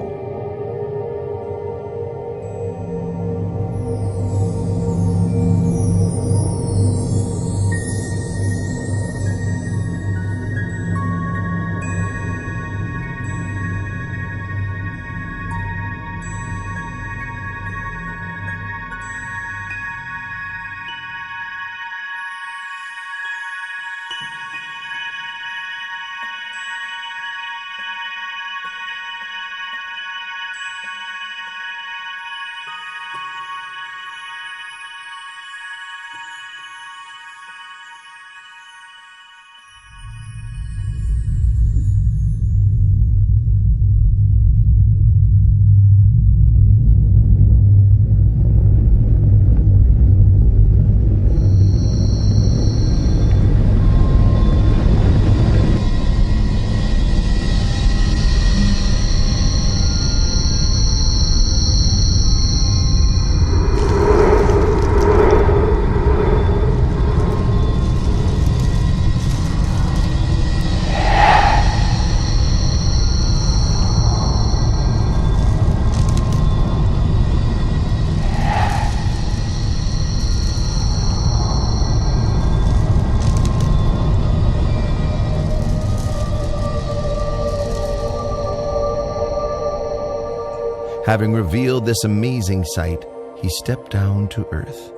Having revealed this amazing sight, he stepped down to earth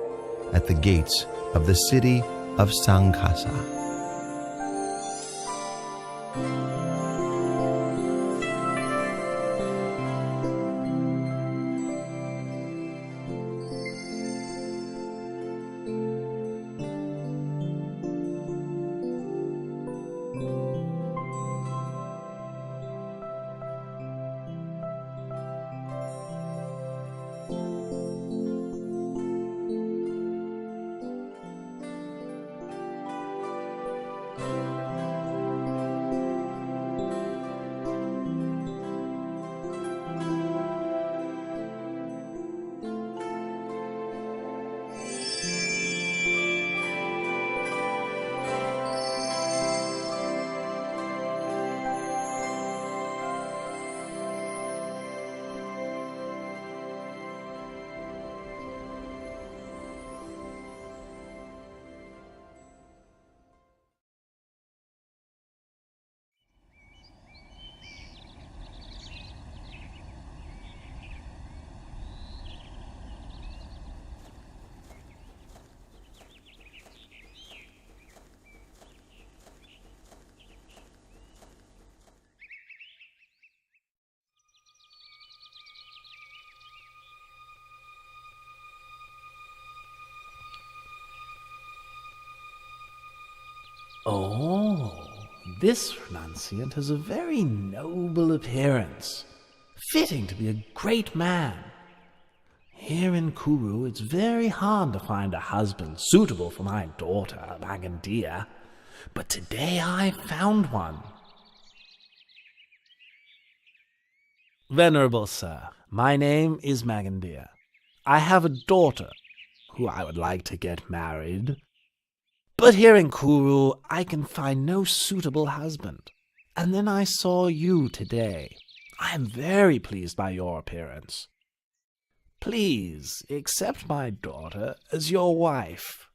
at the gates of the city of Sankasa. Oh, this renunciant has a very noble appearance, fitting to be a great man. Here in Kuru, it's very hard to find a husband suitable for my daughter, Magandia, but today I found one. Venerable sir, my name is Magandia. I have a daughter who I would like to get married. But here in Kuru, I can find no suitable husband. And then I saw you today. I am very pleased by your appearance. Please accept my daughter as your wife.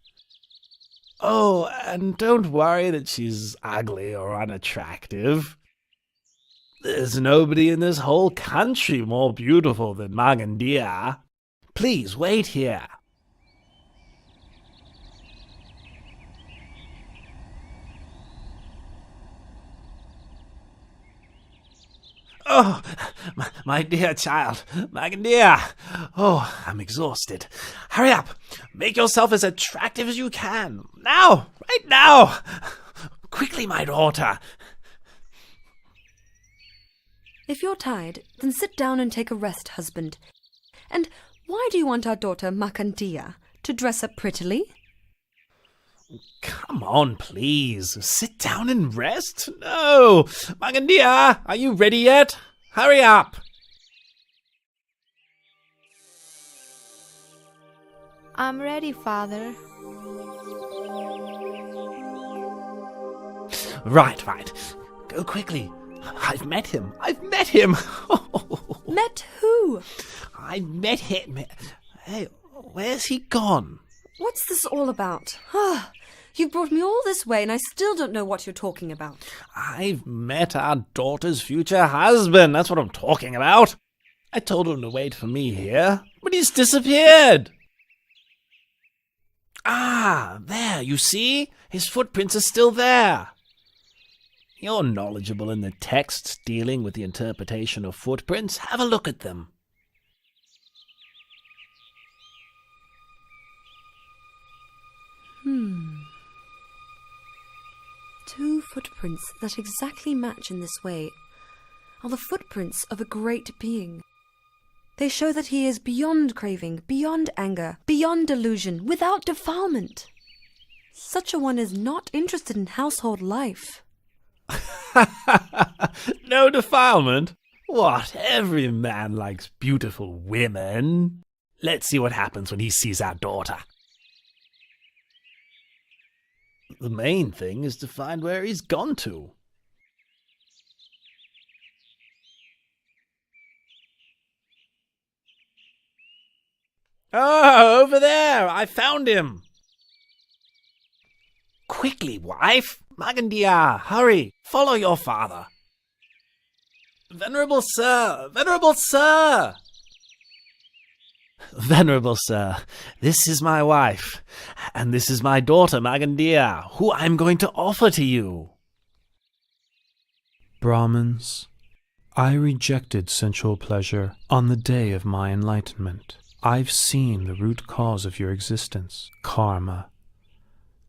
Oh, and don't worry that she's ugly or unattractive. There's nobody in this whole country more beautiful than Magandia. Please wait here. Oh, my dear child, Magandia. Oh, I'm exhausted. Hurry up. Make yourself as attractive as you can. Now, right now. Quickly, my daughter. If you're tired, then sit down and take a rest, husband. And why do you want our daughter, Magandia, to dress up prettily? Come on, please. Sit down and rest? No. Magandia, are you ready yet? Hurry up. I'm ready, Father. Right. Go quickly. I've met him. Met who? I met him. Hey, where's he gone? What's this all about? You brought me all this way and I still don't know what you're talking about. I've met our daughter's future husband. That's what I'm talking about. I told him to wait for me here, but he's disappeared. Ah, there, you see? His footprints are still there. You're knowledgeable in the texts dealing with the interpretation of footprints. Have a look at them. Two footprints that exactly match in this way are the footprints of a great being. They show that he is beyond craving, beyond anger, beyond delusion, without defilement. Such a one is not interested in household life. No defilement? What? Every man likes beautiful women. Let's see what happens when he sees our daughter. The main thing is to find where he's gone to. Oh, over there! I found him! Quickly, wife! Magandia, hurry! Follow your father! Venerable sir! Venerable sir! Venerable sir, this is my wife, and this is my daughter Magandia, who I'm going to offer to you. Brahmins, I rejected sensual pleasure on the day of my enlightenment. I've seen the root cause of your existence, karma.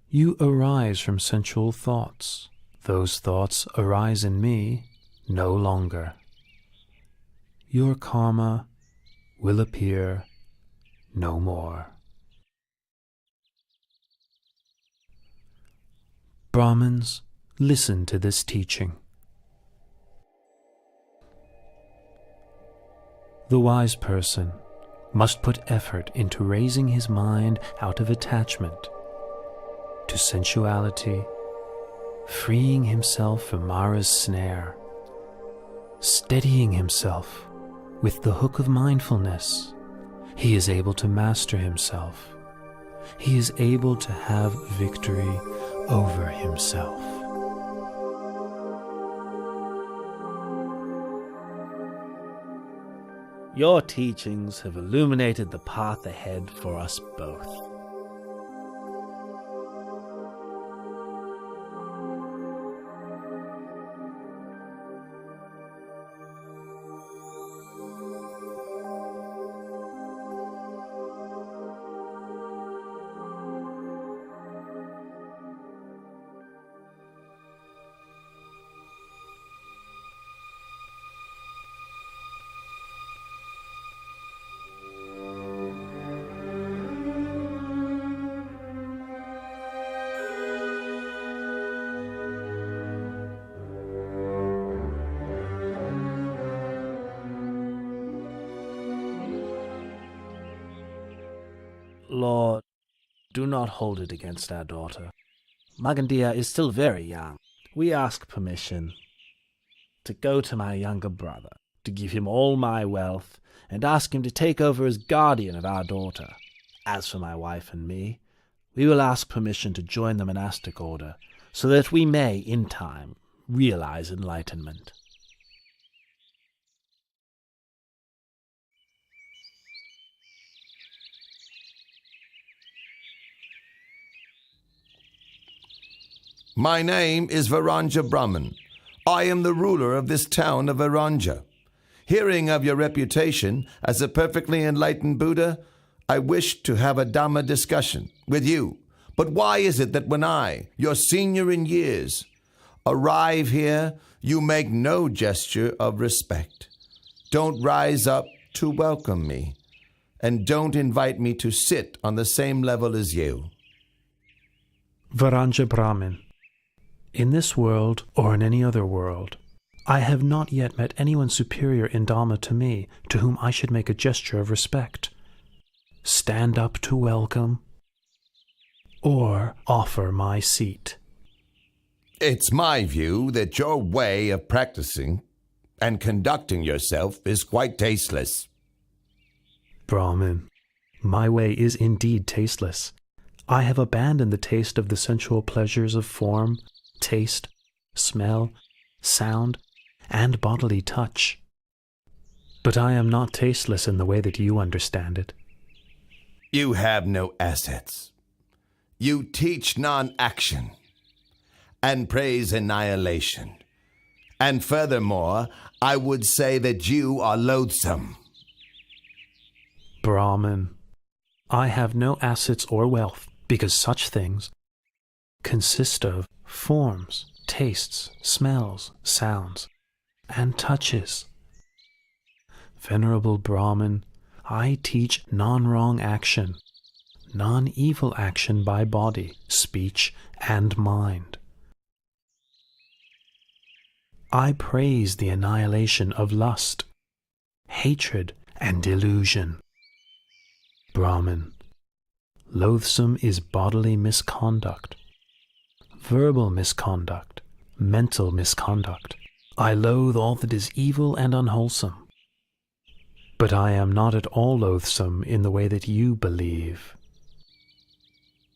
You arise from sensual thoughts. Those thoughts arise in me no longer. Your karma will appear no more. Brahmins, listen to this teaching. The wise person must put effort into raising his mind out of attachment to sensuality, freeing himself from Mara's snare, steadying himself with the hook of mindfulness. He is able to master himself. He is able to have victory over himself. Your teachings have illuminated the path ahead for us both. Lord, do not hold it against our daughter. Magandia is still very young. We ask permission to go to my younger brother, to give him all my wealth and ask him to take over as guardian of our daughter. As for my wife and me, we will ask permission to join the monastic order, so that we may, in time, realize enlightenment. My name is Varanja Brahman. I am the ruler of this town of Varanja. Hearing of your reputation as a perfectly enlightened Buddha, I wish to have a Dhamma discussion with you. But why is it that when I, your senior in years, arrive here, you make no gesture of respect, don't rise up to welcome me, and don't invite me to sit on the same level as you? Varanja Brahmin, in this world or in any other world, I have not yet met anyone superior in Dhamma to me, to whom I should make a gesture of respect, stand up to welcome, or offer my seat. It's my view that your way of practicing and conducting yourself is quite tasteless. Brahmin, my way is indeed tasteless. I have abandoned the taste of the sensual pleasures of form, taste, smell, sound, and bodily touch. But I am not tasteless in the way that you understand it. You have no assets. You teach non-action and praise annihilation. And furthermore, I would say that you are loathsome. Brahmin, I have no assets or wealth, because such things consist of forms, tastes, smells, sounds, and touches. Venerable Brahmin, I teach non-wrong action, non-evil action by body, speech, and mind. I praise the annihilation of lust, hatred, and delusion. Brahmin, loathsome is bodily misconduct, verbal misconduct, mental misconduct. I loathe all that is evil and unwholesome. But I am not at all loathsome in the way that you believe.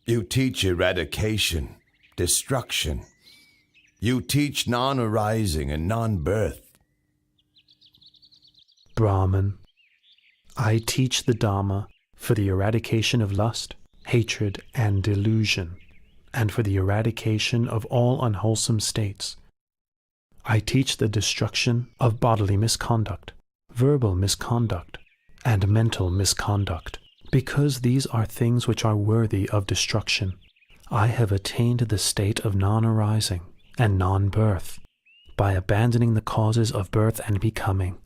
You teach eradication, destruction. You teach non-arising and non-birth. Brahman, I teach the Dhamma for the eradication of lust, hatred, and delusion, and for the eradication of all unwholesome states. I teach the destruction of bodily misconduct, verbal misconduct, and mental misconduct, because these are things which are worthy of destruction. I have attained the state of non-arising and non-birth by abandoning the causes of birth and becoming.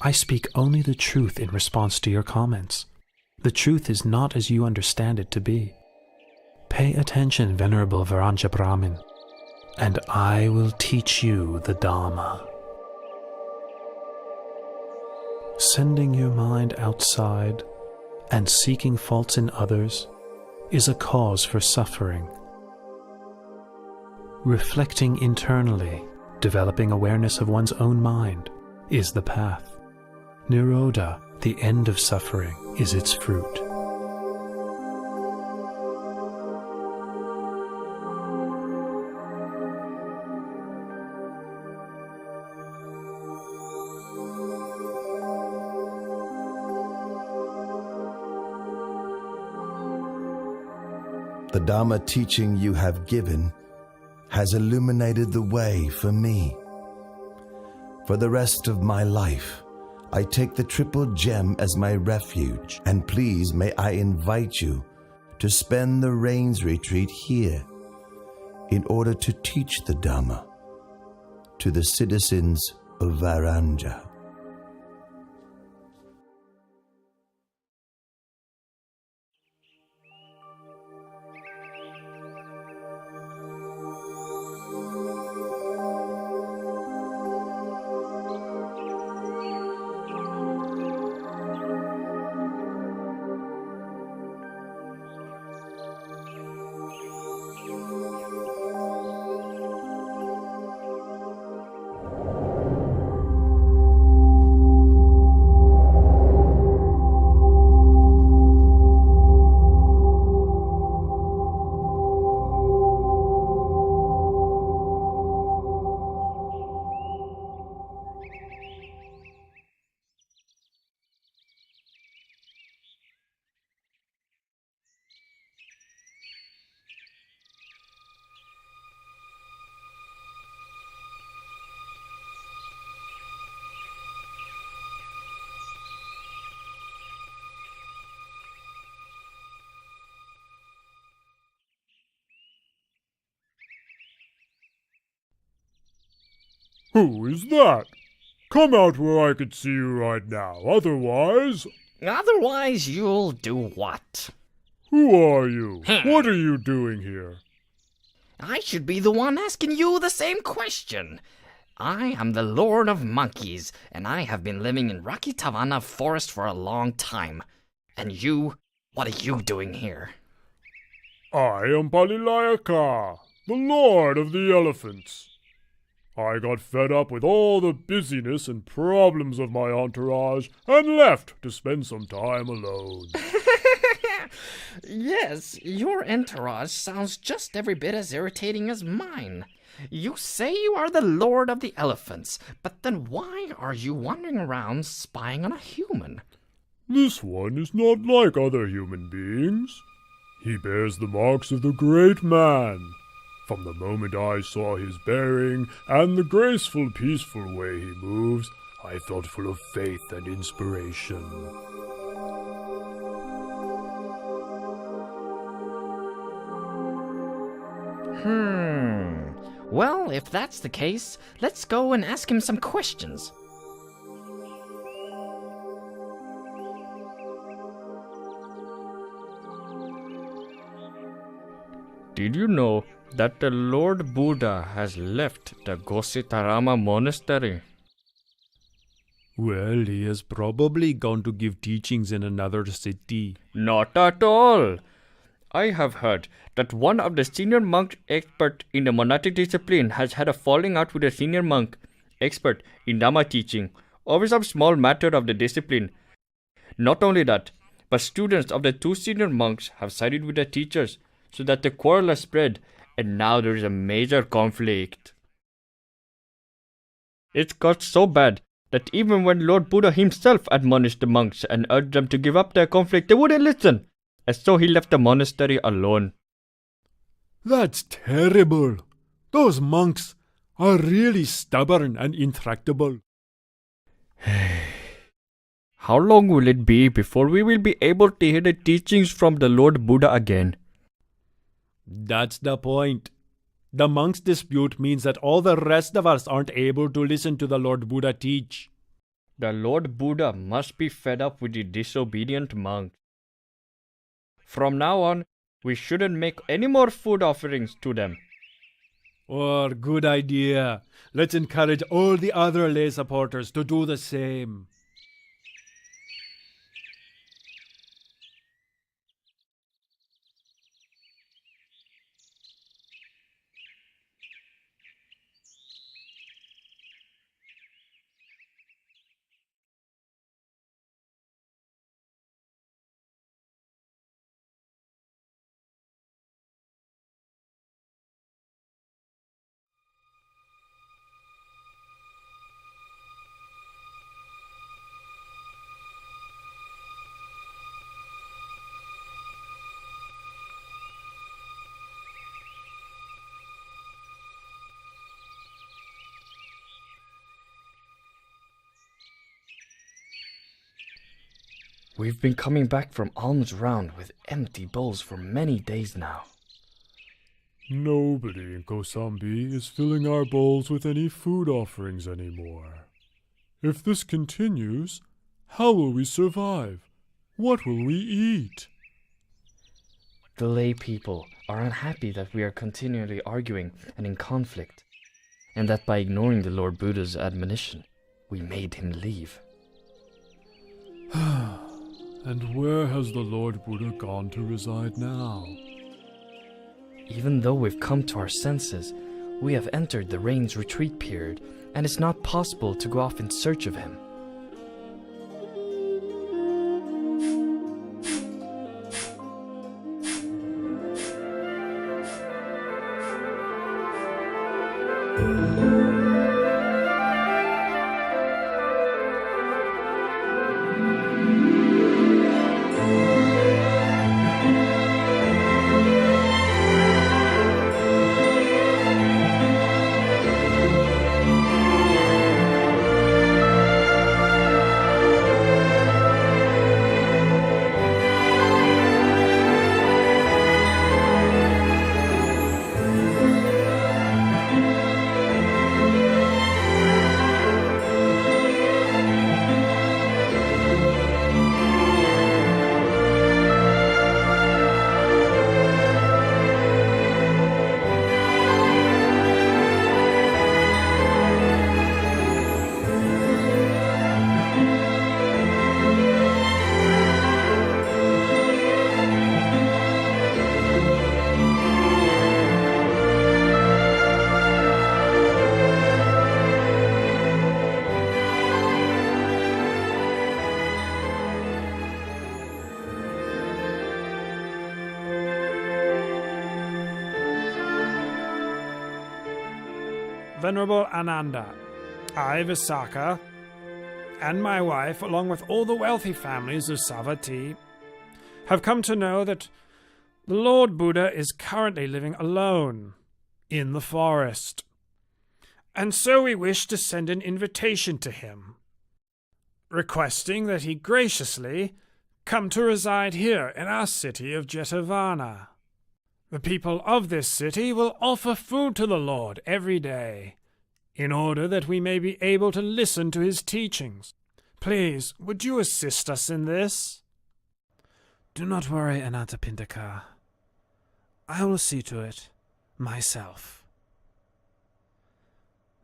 I speak only the truth in response to your comments. The truth is not as you understand it to be. Pay attention, Venerable Varanja Brahmin, and I will teach you the Dhamma. Sending your mind outside and seeking faults in others is a cause for suffering. Reflecting internally, developing awareness of one's own mind, is the path. Nirodha, the end of suffering, is its fruit. The Dhamma teaching you have given has illuminated the way for me. For the rest of my life, I take the Triple Gem as my refuge, and please may I invite you to spend the Rains Retreat here in order to teach the Dhamma to the citizens of Varanja. Who is that? Come out where I can see you right now. Otherwise... Otherwise, you'll do what? Who are you? What are you doing here? I should be the one asking you the same question. I am the Lord of Monkeys, and I have been living in Rocky Tavana Forest for a long time. And you, what are you doing here? I am Palilayaka, the Lord of the Elephants. I got fed up with all the busyness and problems of my entourage and left to spend some time alone. Yes, your entourage sounds just every bit as irritating as mine. You say you are the Lord of the Elephants, but then why are you wandering around spying on a human? This one is not like other human beings. He bears the marks of the great man. From the moment I saw his bearing and the graceful, peaceful way he moves, I felt full of faith and inspiration. Well, if that's the case, let's go and ask him some questions. Did you know that the Lord Buddha has left the Gositarama monastery? Well, he has probably gone to give teachings in another city. Not at all. I have heard that one of the senior monk expert in the monastic discipline has had a falling out with a senior monk expert in Dhamma teaching over some small matter of the discipline. Not only that, but students of the two senior monks have sided with the teachers so that the quarrel has spread, and now there is a major conflict. It's got so bad that even when Lord Buddha himself admonished the monks and urged them to give up their conflict, they wouldn't listen. And so he left the monastery alone. That's terrible. Those monks are really stubborn and intractable. How long will it be before we will be able to hear the teachings from the Lord Buddha again? That's the point. The monks' dispute means that all the rest of us aren't able to listen to the Lord Buddha teach. The Lord Buddha must be fed up with the disobedient monks. From now on, we shouldn't make any more food offerings to them. Oh, good idea. Let's encourage all the other lay supporters to do the same. We've been coming back from alms round with empty bowls for many days now. Nobody in Kosambi is filling our bowls with any food offerings anymore. If this continues, how will we survive? What will we eat? The lay people are unhappy that we are continually arguing and in conflict, and that by ignoring the Lord Buddha's admonition, we made him leave. And where has the Lord Buddha gone to reside now? Even though we've come to our senses, we have entered the rain's retreat period, and it's not possible to go off in search of him. Venerable Ananda, I, Visakha, and my wife, along with all the wealthy families of Savatthi, have come to know that the Lord Buddha is currently living alone in the forest. And so we wish to send an invitation to him, requesting that he graciously come to reside here in our city of Jetavana. The people of this city will offer food to the Lord every day, in order that we may be able to listen to his teachings. Please, would you assist us in this? Do not worry, Anathapindika. I will see to it myself.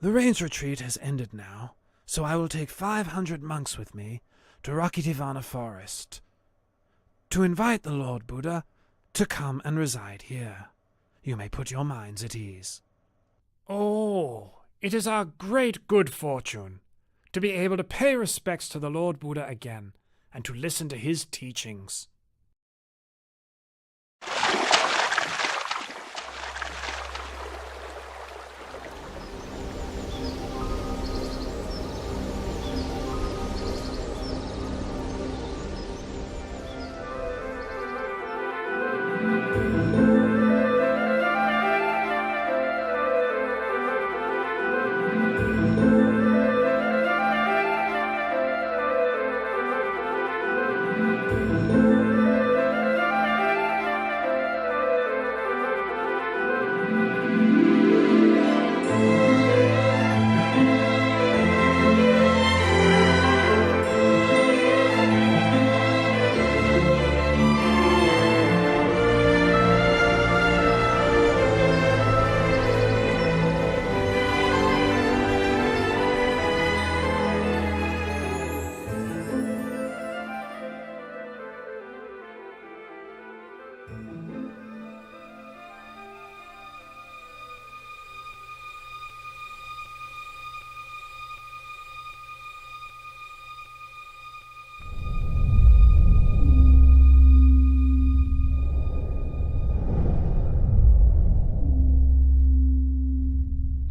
The rains retreat has ended now, so I will take 500 monks with me to Rakitivana Forest to invite the Lord Buddha to come and reside here. You may put your minds at ease. Oh, it is our great good fortune to be able to pay respects to the Lord Buddha again and to listen to his teachings.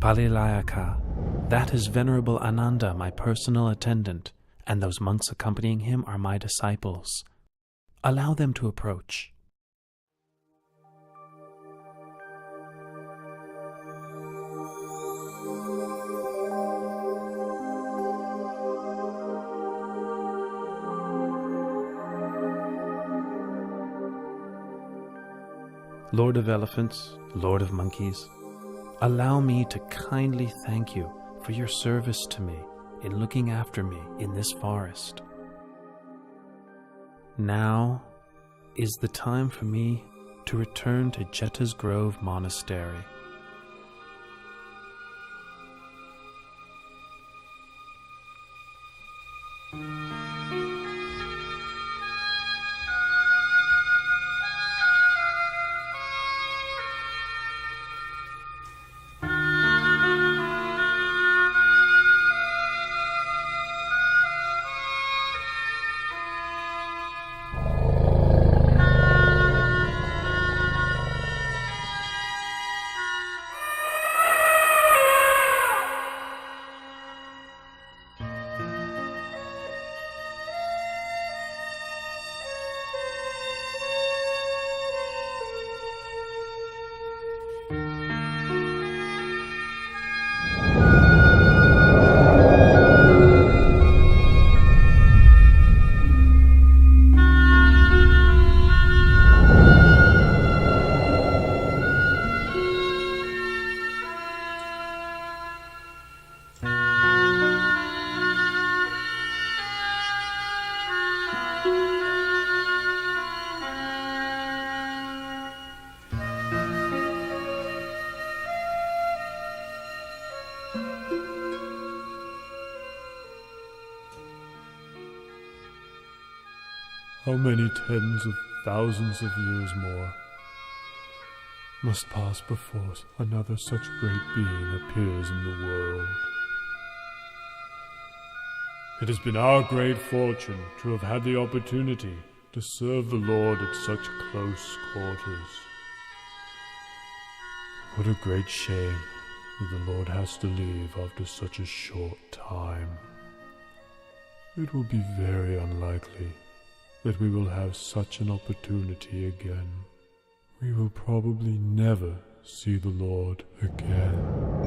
Palilayaka, that is Venerable Ananda, my personal attendant, and those monks accompanying him are my disciples. Allow them to approach. Lord of Elephants, Lord of Monkeys, allow me to kindly thank you for your service to me in looking after me in this forest. Now is the time for me to return to Jeta's Grove Monastery. How many tens of thousands of years more must pass before another such great being appears in the world? It has been our great fortune to have had the opportunity to serve the Lord at such close quarters. What a great shame The Lord has to leave after such a short time. It will be very unlikely that we will have such an opportunity again. We will probably never see the Lord again.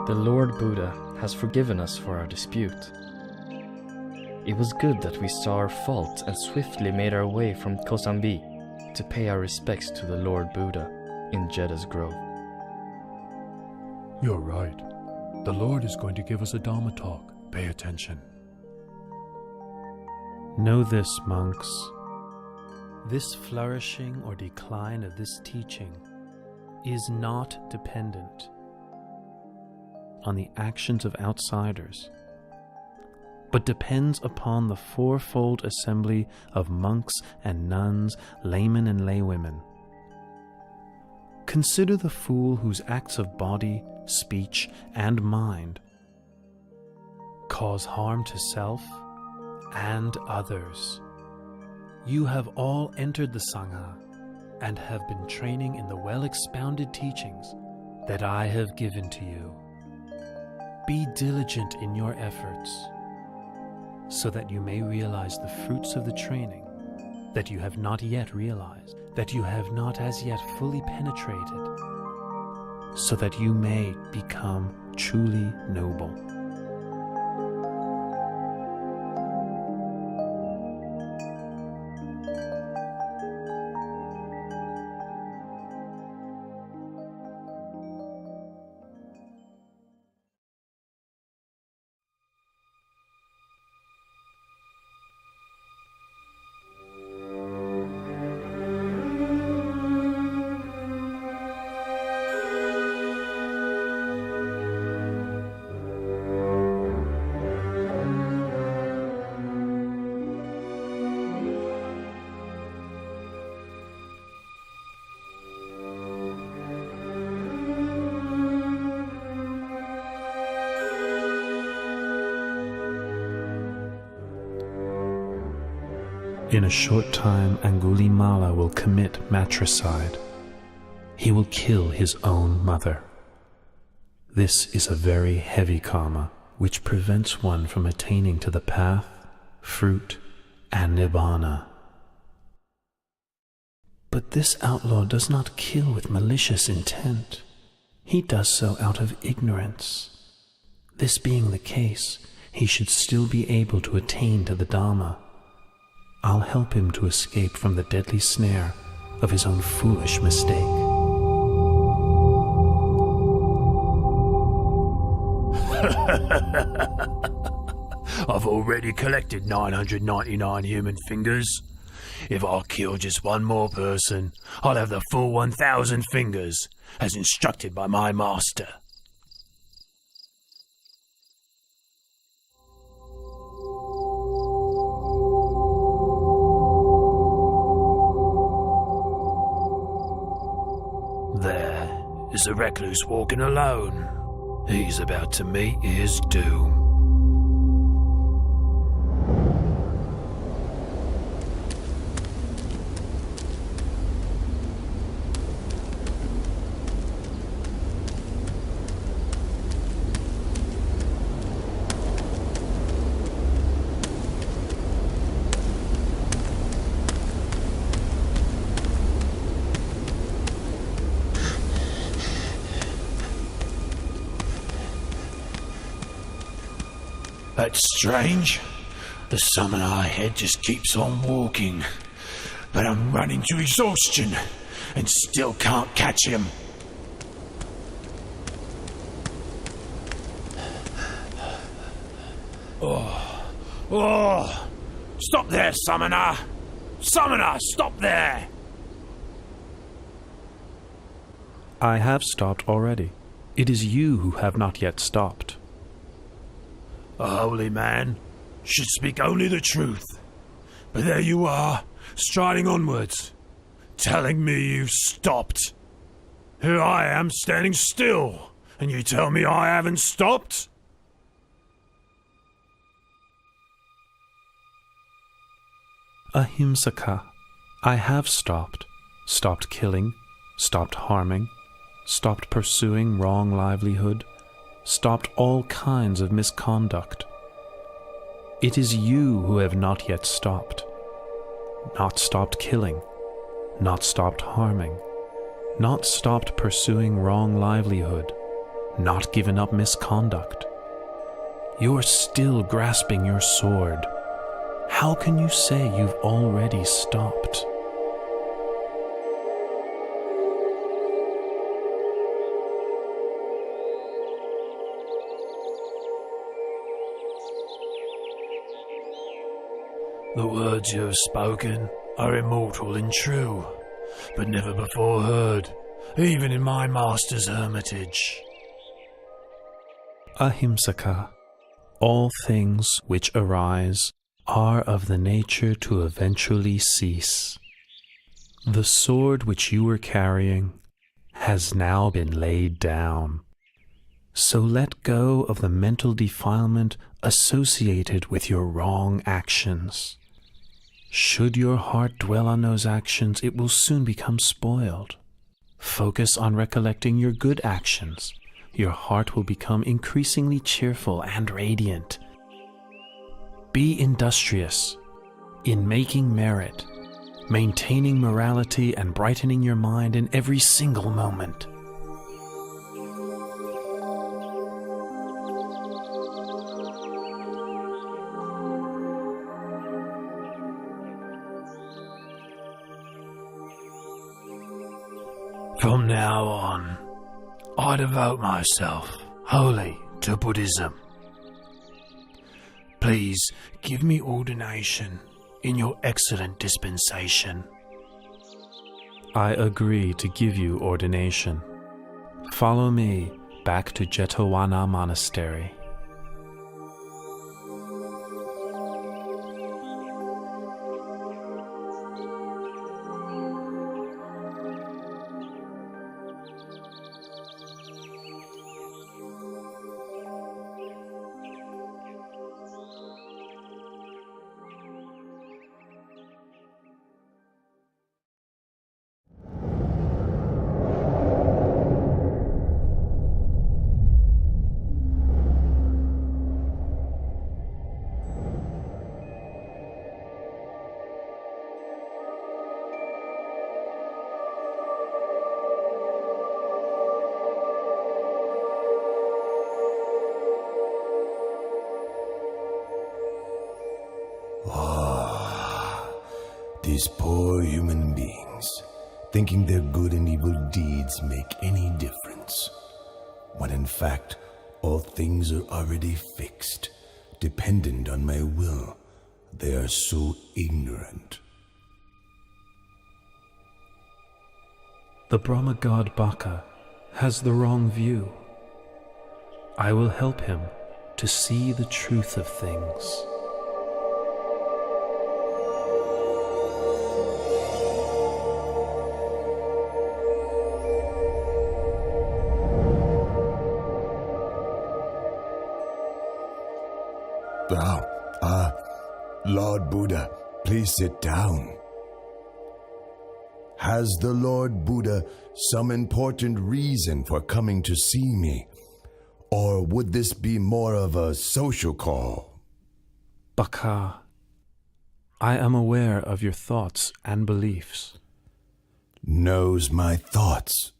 The Lord Buddha has forgiven us for our dispute. It was good that we saw our fault and swiftly made our way from Kosambi to pay our respects to the Lord Buddha in Jedda's Grove. You're right. The Lord is going to give us a Dharma talk. Pay attention. Know this, monks. This flourishing or decline of this teaching is not dependent on the actions of outsiders, but depends upon the fourfold assembly of monks and nuns, laymen and laywomen. Consider the fool whose acts of body, speech, and mind cause harm to self and others. You have all entered the Sangha and have been training in the well-expounded teachings that I have given to you. Be diligent in your efforts, so that you may realize the fruits of the training that you have not yet realized, that you have not as yet fully penetrated, so that you may become truly noble. In a short time, Angulimala will commit matricide. He will kill his own mother. This is a very heavy karma, which prevents one from attaining to the path, fruit, and nibbana. But this outlaw does not kill with malicious intent. He does so out of ignorance. This being the case, he should still be able to attain to the Dharma. I'll help him to escape from the deadly snare of his own foolish mistake. I've already collected 999 human fingers. If I kill just one more person, I'll have the full 1,000 fingers, as instructed by my master. There is a recluse walking alone. He's about to meet his doom. That's strange. The summoner ahead just keeps on walking. But I'm running to exhaustion and still can't catch him. Oh! Stop there, summoner! Summoner, stop there! I have stopped already. It is you who have not yet stopped. A holy man should speak only the truth. But there you are, striding onwards, telling me you've stopped. Here I am standing still, and you tell me I haven't stopped? Ahimsaka, I have stopped. Stopped killing, stopped harming, stopped pursuing wrong livelihood, stopped all kinds of misconduct. It is you who have not yet stopped. Not stopped killing, not stopped harming, not stopped pursuing wrong livelihood, not given up misconduct. You are still grasping your sword. How can you say you've already stopped? The words you have spoken are immortal and true, but never before heard, even in my master's hermitage. Ahimsaka, all things which arise are of the nature to eventually cease. The sword which you were carrying has now been laid down. So let go of the mental defilement associated with your wrong actions. Should your heart dwell on those actions, it will soon become spoiled. Focus on recollecting your good actions. Your heart will become increasingly cheerful and radiant. Be industrious in making merit, maintaining morality, and brightening your mind in every single moment. From now on, I devote myself wholly to Buddhism. Please give me ordination in your excellent dispensation. I agree to give you ordination. Follow me back to Jetavana Monastery. These poor human beings, thinking their good and evil deeds make any difference, when in fact all things are already fixed, dependent on my will. They are so ignorant. The Brahma god Baka has the wrong view. I will help him to see the truth of things. Lord Buddha, please sit down. Has the Lord Buddha some important reason for coming to see me? Or would this be more of a social call? Baka, I am aware of your thoughts and beliefs. Knows my thoughts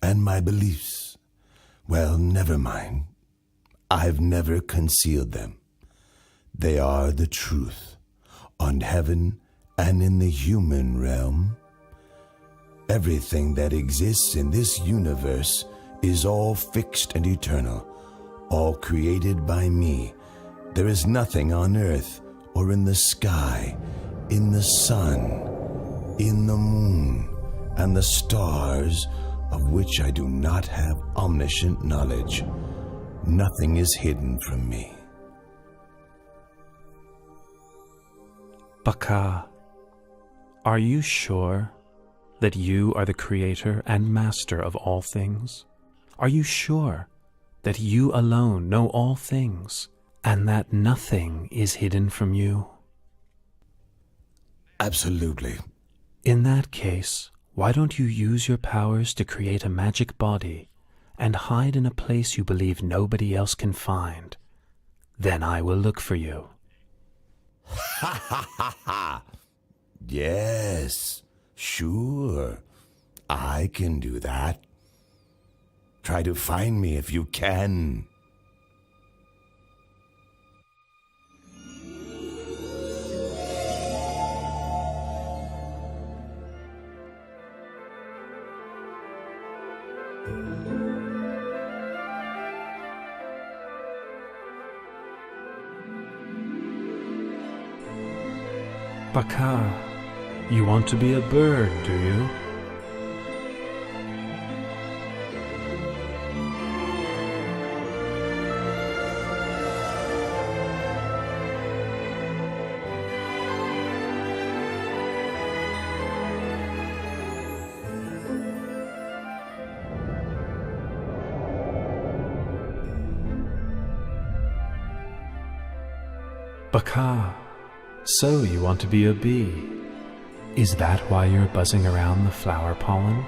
and my beliefs. Well, never mind. I've never concealed them. They are the truth, on heaven and in the human realm. Everything that exists in this universe is all fixed and eternal, all created by me. There is nothing on earth or in the sky, in the sun, in the moon, and the stars, of which I do not have omniscient knowledge. Nothing is hidden from me. Baka, are you sure that you are the creator and master of all things? Are you sure that you alone know all things, and that nothing is hidden from you? Absolutely. In that case, why don't you use your powers to create a magic body and hide in a place you believe nobody else can find? Then I will look for you. Ha ha ha ha! Yes, sure. I can do that. Try to find me if you can. Baka, you want to be a bird, do you? Baka, so you want to be a bee. Is that why you're buzzing around the flower pollen?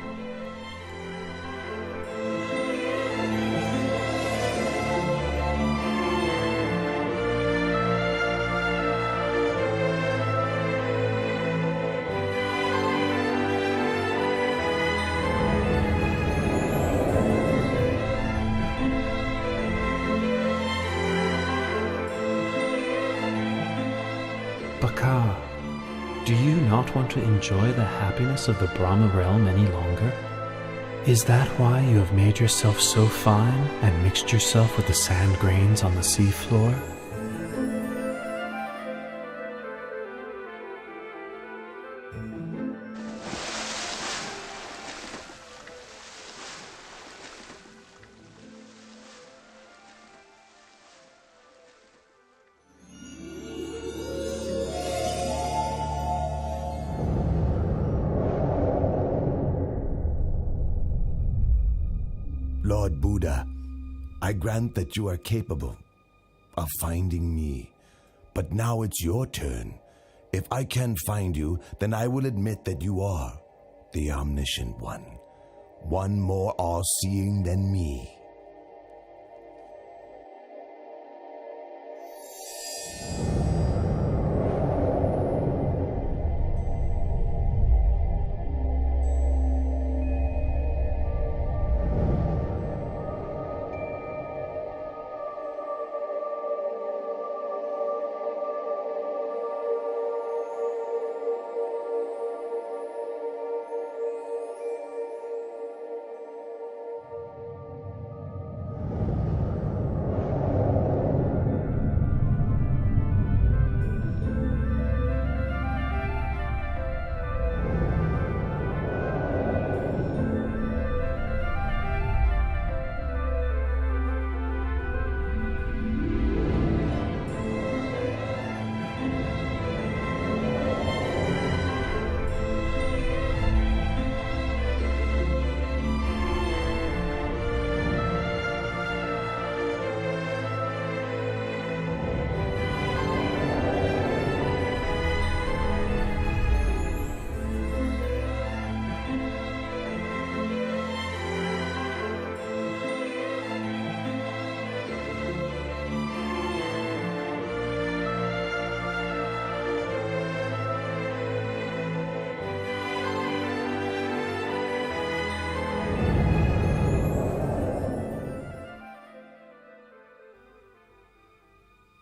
Baka, do you not want to enjoy the happiness of the Brahma realm any longer? Is that why you have made yourself so fine and mixed yourself with the sand grains on the sea floor? Lord Buddha, I grant that you are capable of finding me. But now it's your turn. If I can find you, then I will admit that you are the omniscient one. One more all-seeing than me.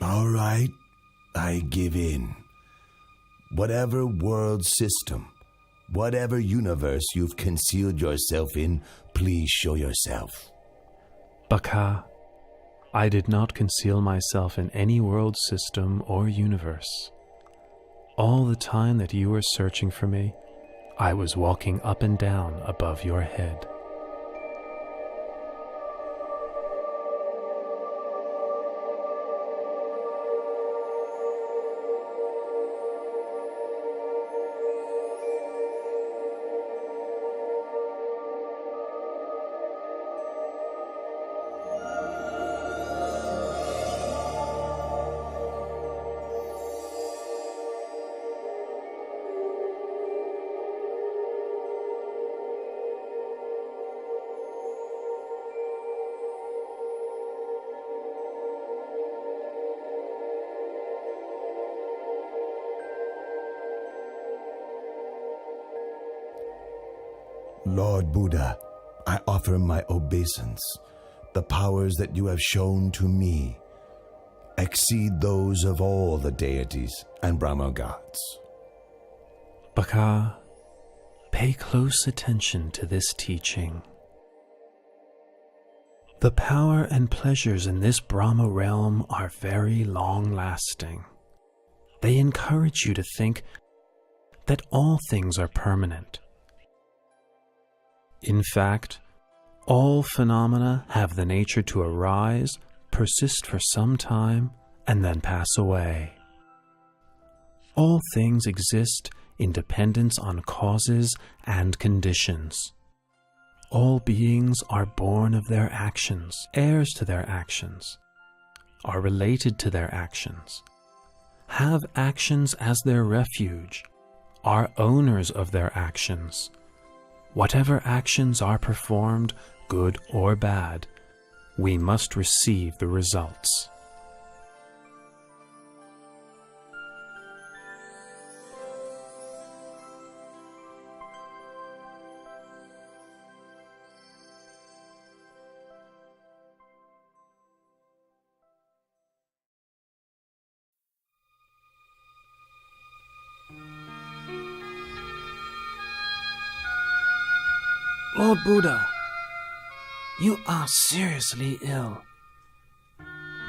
All right, I give in. Whatever world system, whatever universe you've concealed yourself in, please show yourself. Baka, I did not conceal myself in any world system or universe. All the time that you were searching for me, I was walking up and down above your head. Lord Buddha, I offer my obeisance. The powers that you have shown to me exceed those of all the deities and Brahma gods. Baka, pay close attention to this teaching. The power and pleasures in this Brahma realm are very long-lasting. They encourage you to think that all things are permanent. In fact, all phenomena have the nature to arise, persist for some time, and then pass away. All things exist in dependence on causes and conditions. All beings are born of their actions, heirs to their actions, are related to their actions, have actions as their refuge, are owners of their actions. Whatever actions are performed, good or bad, we must receive the results. Lord Buddha, you are seriously ill.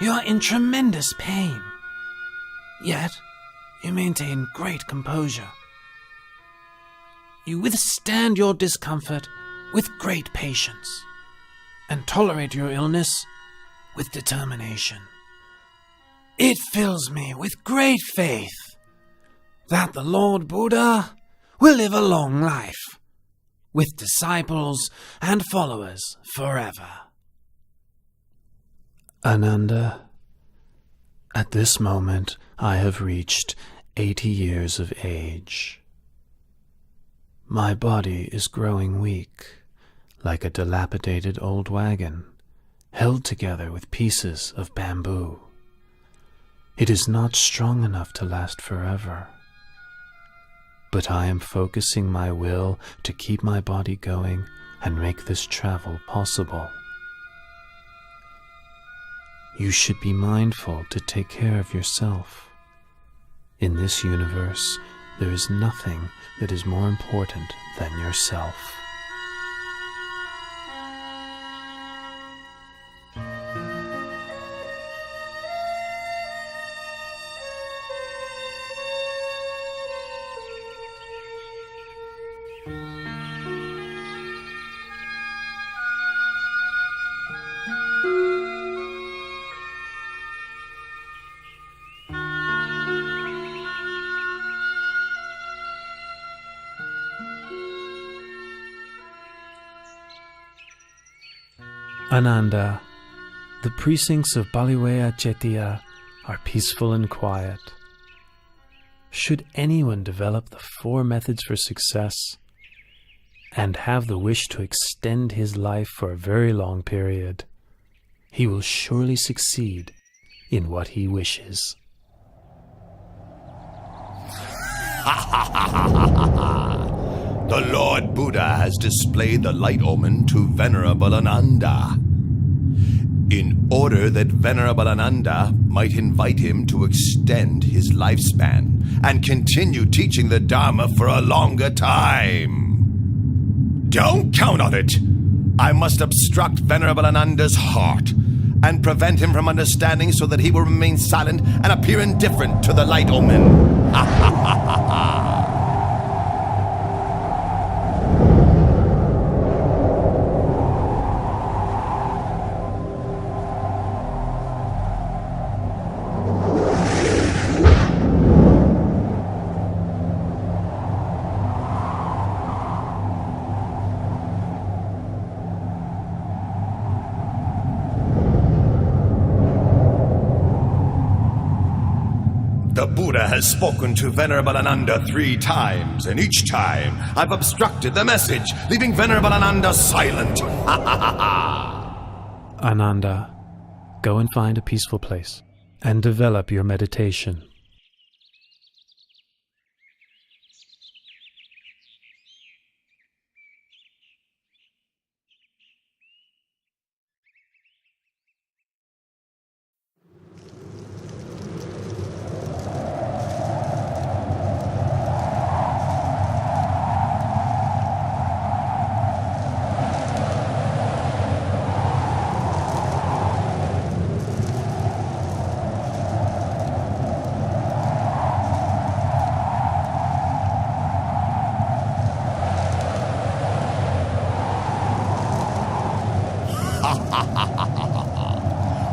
You are in tremendous pain. Yet, you maintain great composure. You withstand your discomfort with great patience, and tolerate your illness with determination. It fills me with great faith that the Lord Buddha will live a long life, with disciples and followers forever. Ananda, at this moment I have reached 80 years of age. My body is growing weak, like a dilapidated old wagon, held together with pieces of bamboo. It is not strong enough to last forever. But I am focusing my will to keep my body going and make this travel possible. You should be mindful to take care of yourself. In this universe, there is nothing that is more important than yourself. Ananda, the precincts of Baliwea Chettiya are peaceful and quiet. Should anyone develop the 4 methods for success and have the wish to extend his life for a very long period, he will surely succeed in what he wishes. The Lord Buddha has displayed the light omen to Venerable Ananda, in order that Venerable Ananda might invite him to extend his lifespan and continue teaching the Dharma for a longer time. Don't count on it! I must obstruct Venerable Ananda's heart and prevent him from understanding so that he will remain silent and appear indifferent to the light omen. Ha ha ha ha ha! The Buddha has spoken to Venerable Ananda 3 times, and each time I've obstructed the message, leaving Venerable Ananda silent. Ha ha ha ha! Ananda, go and find a peaceful place and develop your meditation.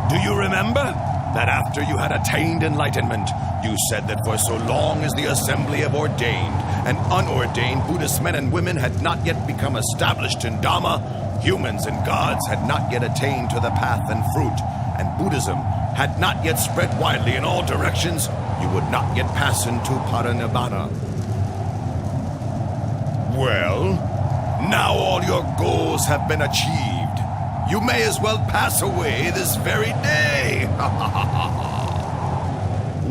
Do you remember that after you had attained enlightenment, you said that for so long as the assembly of ordained and unordained Buddhist men and women had not yet become established in Dhamma, humans and gods had not yet attained to the path and fruit, and Buddhism had not yet spread widely in all directions, you would not yet pass into Parinibbana. Well, now all your goals have been achieved. You may as well pass away this very day.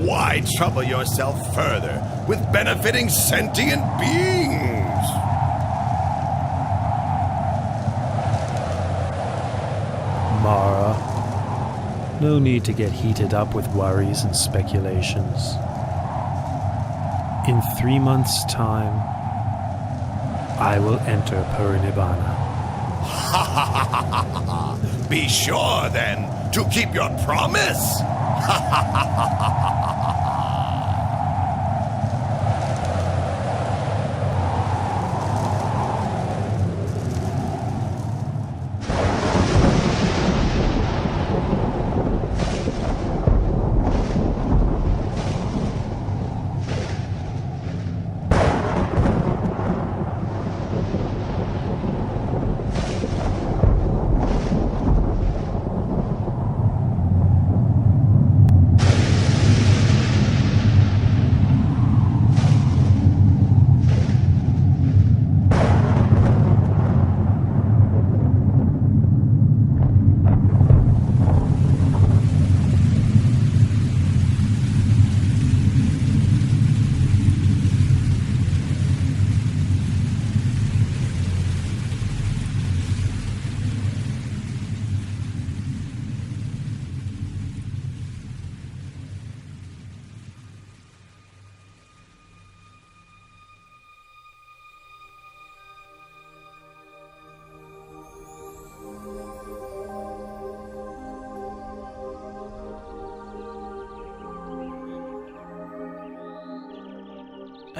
Why trouble yourself further with benefiting sentient beings? Mara, no need to get heated up with worries and speculations. In 3 months' time, I will enter Parinibbana. Be sure, then, to keep your promise.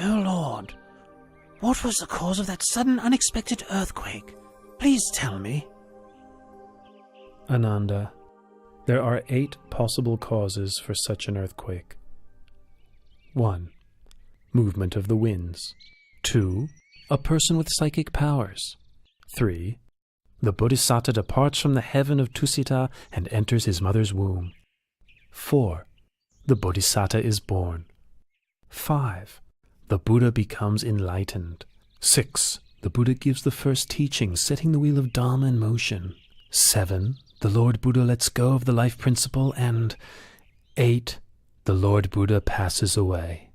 Oh Lord, what was the cause of that sudden unexpected earthquake? Please tell me. Ananda, there are 8 possible causes for such an earthquake. 1. Movement of the winds. 2. A person with psychic powers. 3. The Bodhisattva departs from the heaven of Tusita and enters his mother's womb. 4. The Bodhisattva is born. 5. The Buddha becomes enlightened. 6. The Buddha gives the first teaching, setting the wheel of Dharma in motion. 7. The Lord Buddha lets go of the life principle. And 8. The Lord Buddha passes away.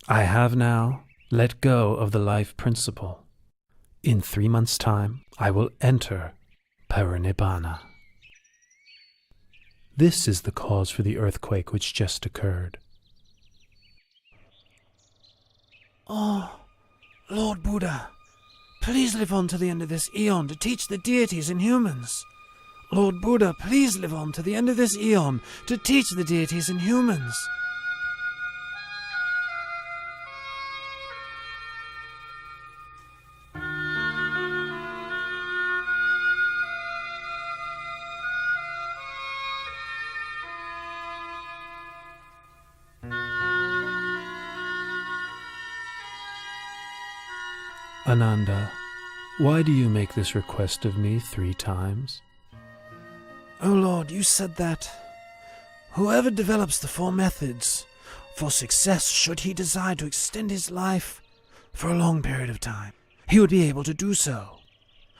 I have now let go of the life principle. In 3 months' time, I will enter Parinibbana. This is the cause for the earthquake which just occurred. Oh, Lord Buddha, please live on to the end of this eon to teach the deities and humans. Lord Buddha, please live on to the end of this eon to teach the deities and humans. Ananda, why do you make this request of me 3 times? Oh Lord, you said that whoever develops the 4 methods for success, should he desire to extend his life for a long period of time, he would be able to do so.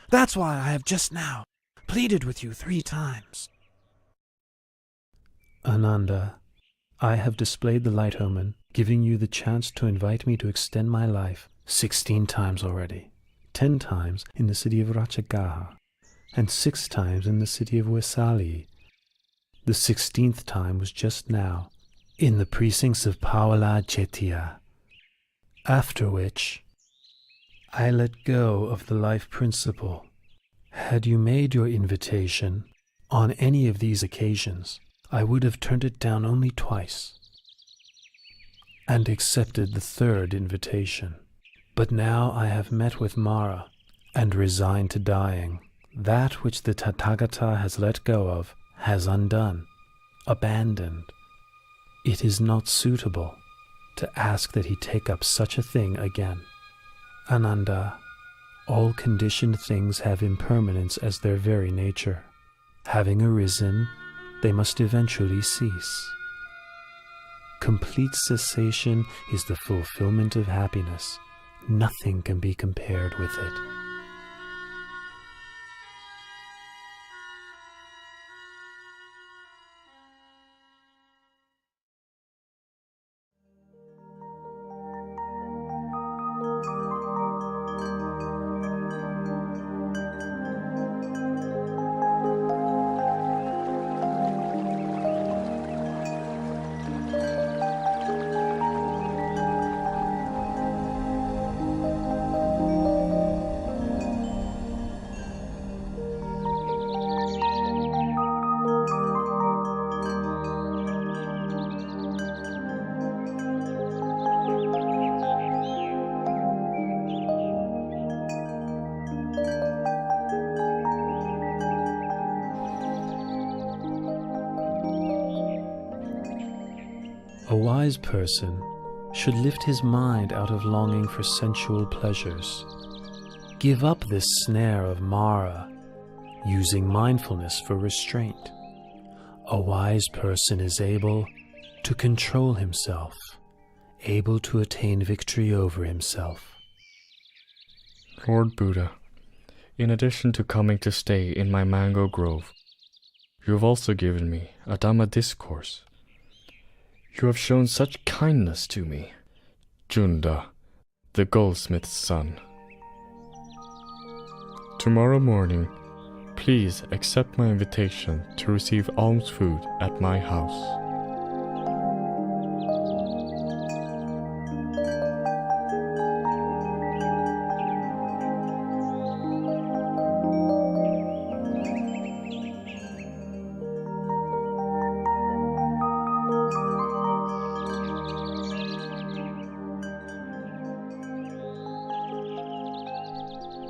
That's why I have just now pleaded with you 3 times. Ananda, I have displayed the light omen, giving you the chance to invite me to extend my life 16 times already. 10 times in the city of Ratchagaha, and 6 times in the city of Vesali. The 16th time was just now, in the precincts of Pawala Jettiya. After which, I let go of the life principle. Had you made your invitation on any of these occasions, I would have turned it down only twice, and accepted the 3rd invitation. But now I have met with Mara, and resigned to dying. that which the Tathagata has let go of, has undone, abandoned. It is not suitable to ask that he take up such a thing again. Ananda, all conditioned things have impermanence as their very nature. Having arisen, they must eventually cease. Complete cessation is the fulfillment of happiness. Nothing can be compared with it. A wise person should lift his mind out of longing for sensual pleasures. Give up this snare of Mara, using mindfulness for restraint. A wise person is able to control himself, able to attain victory over himself. Lord Buddha, in addition to coming to stay in my mango grove, you have also given me a Dhamma discourse. You have shown such kindness to me, Junda, the goldsmith's son. Tomorrow morning, please accept my invitation to receive alms food at my house.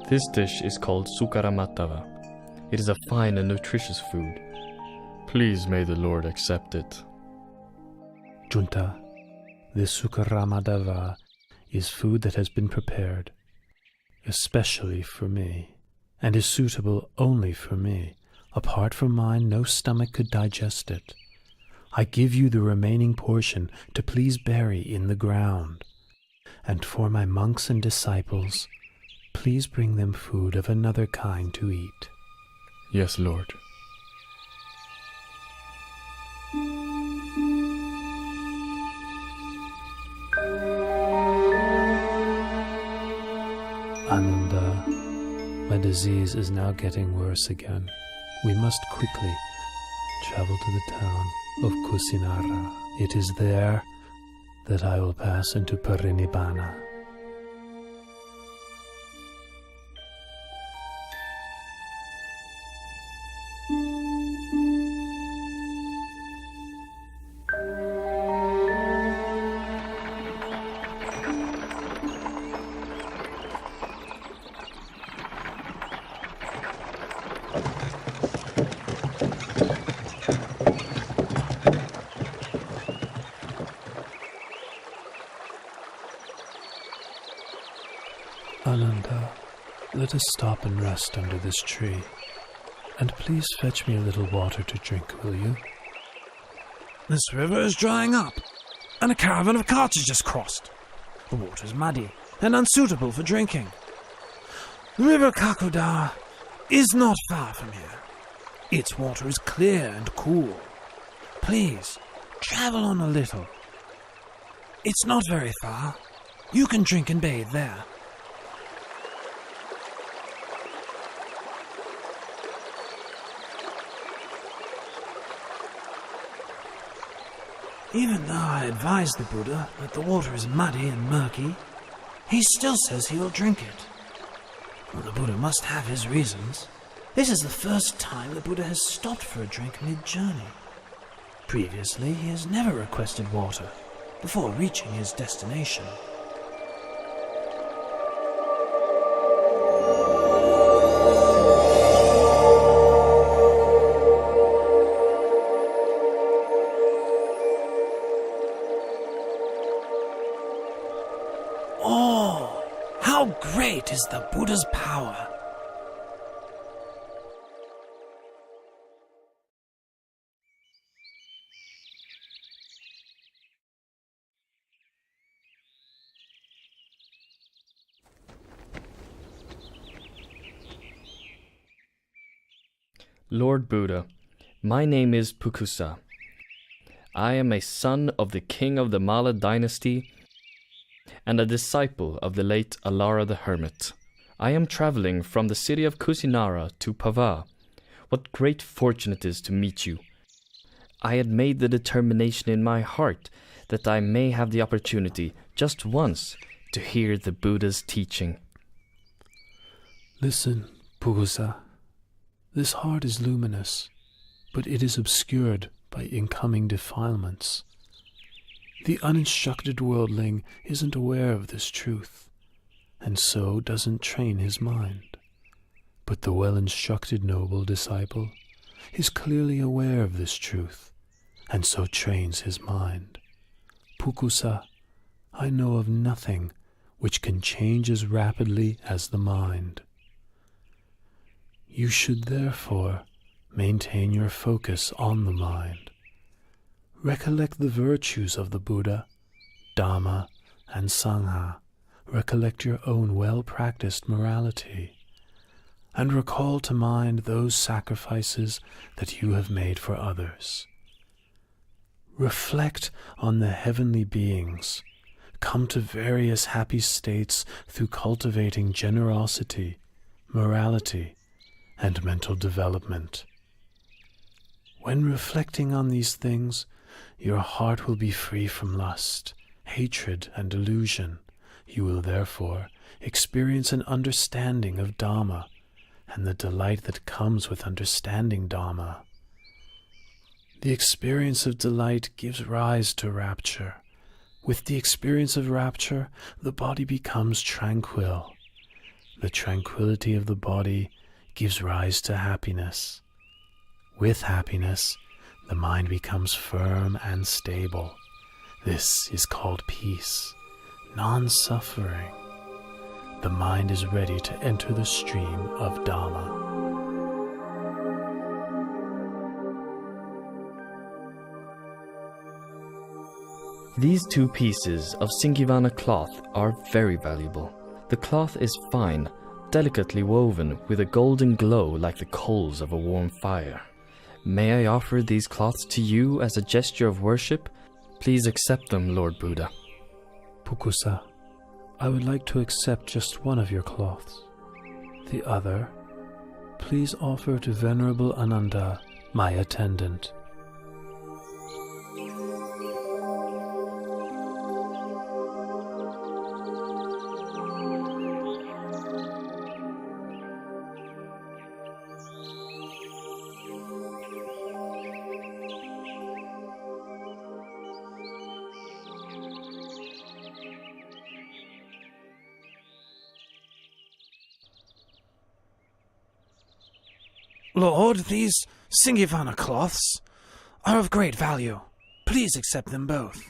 This dish is called Sukaramatava. It is a fine and nutritious food. Please may the Lord accept it. Junta, this Sukaramadava is food that has been prepared, especially for me, and is suitable only for me. Apart from mine, no stomach could digest it. I give you the remaining portion to please bury in the ground. And for my monks and disciples, please bring them food of another kind to eat. Yes, Lord. Ananda, my disease is now getting worse again. We must quickly travel to the town of Kusinara. It is there that I will pass into Parinibbana. Ananda, let us stop and rest under this tree. And please fetch me a little water to drink, will you? This river is drying up, and a caravan of carts has just crossed. The water is muddy and unsuitable for drinking. The river Kakudara is not far from here. Its water is clear and cool. Please, travel on a little. It's not very far. You can drink and bathe there. Even though I advised the Buddha that the water is muddy and murky, he still says he will drink it. Well, the Buddha must have his reasons. This is the first time the Buddha has stopped for a drink mid-journey. Previously, he has never requested water before reaching his destination. is the Buddha's power. Lord Buddha, my name is Pukusa. I am a son of the king of the Mala dynasty and a disciple of the late Alara the Hermit. I am traveling from the city of Kusinara to Pava. What great fortune it is to meet you. I had made the determination in my heart that I may have the opportunity, just once, to hear the Buddha's teaching. Listen, Pukusa. This heart is luminous, but it is obscured by incoming defilements. The uninstructed worldling isn't aware of this truth, and so doesn't train his mind. But the well-instructed noble disciple is clearly aware of this truth, and so trains his mind. Pukusa, I know of nothing which can change as rapidly as the mind. You should therefore maintain your focus on the mind. Recollect the virtues of the Buddha, Dhamma, and Sangha. Recollect your own well-practiced morality, and recall to mind those sacrifices that you have made for others. Reflect on the heavenly beings. Come to various happy states through cultivating generosity, morality, and mental development. When reflecting on these things, your heart will be free from lust, hatred, and delusion. You will therefore experience an understanding of Dhamma and the delight that comes with understanding Dhamma. The experience of delight gives rise to rapture. With the experience of rapture, the body becomes tranquil. The tranquility of the body gives rise to happiness. With happiness, the mind becomes firm and stable. This is called peace, non-suffering. The mind is ready to enter the stream of Dhamma. These 2 pieces of Singivana cloth are very valuable. The cloth is fine, delicately woven with a golden glow like the coals of a warm fire. May I offer these cloths to you as a gesture of worship? Please accept them, Lord Buddha. Pukusa, I would like to accept just one of your cloths. The other, please offer to Venerable Ananda, my attendant. Lord, these Singivana cloths are of great value. Please accept them both,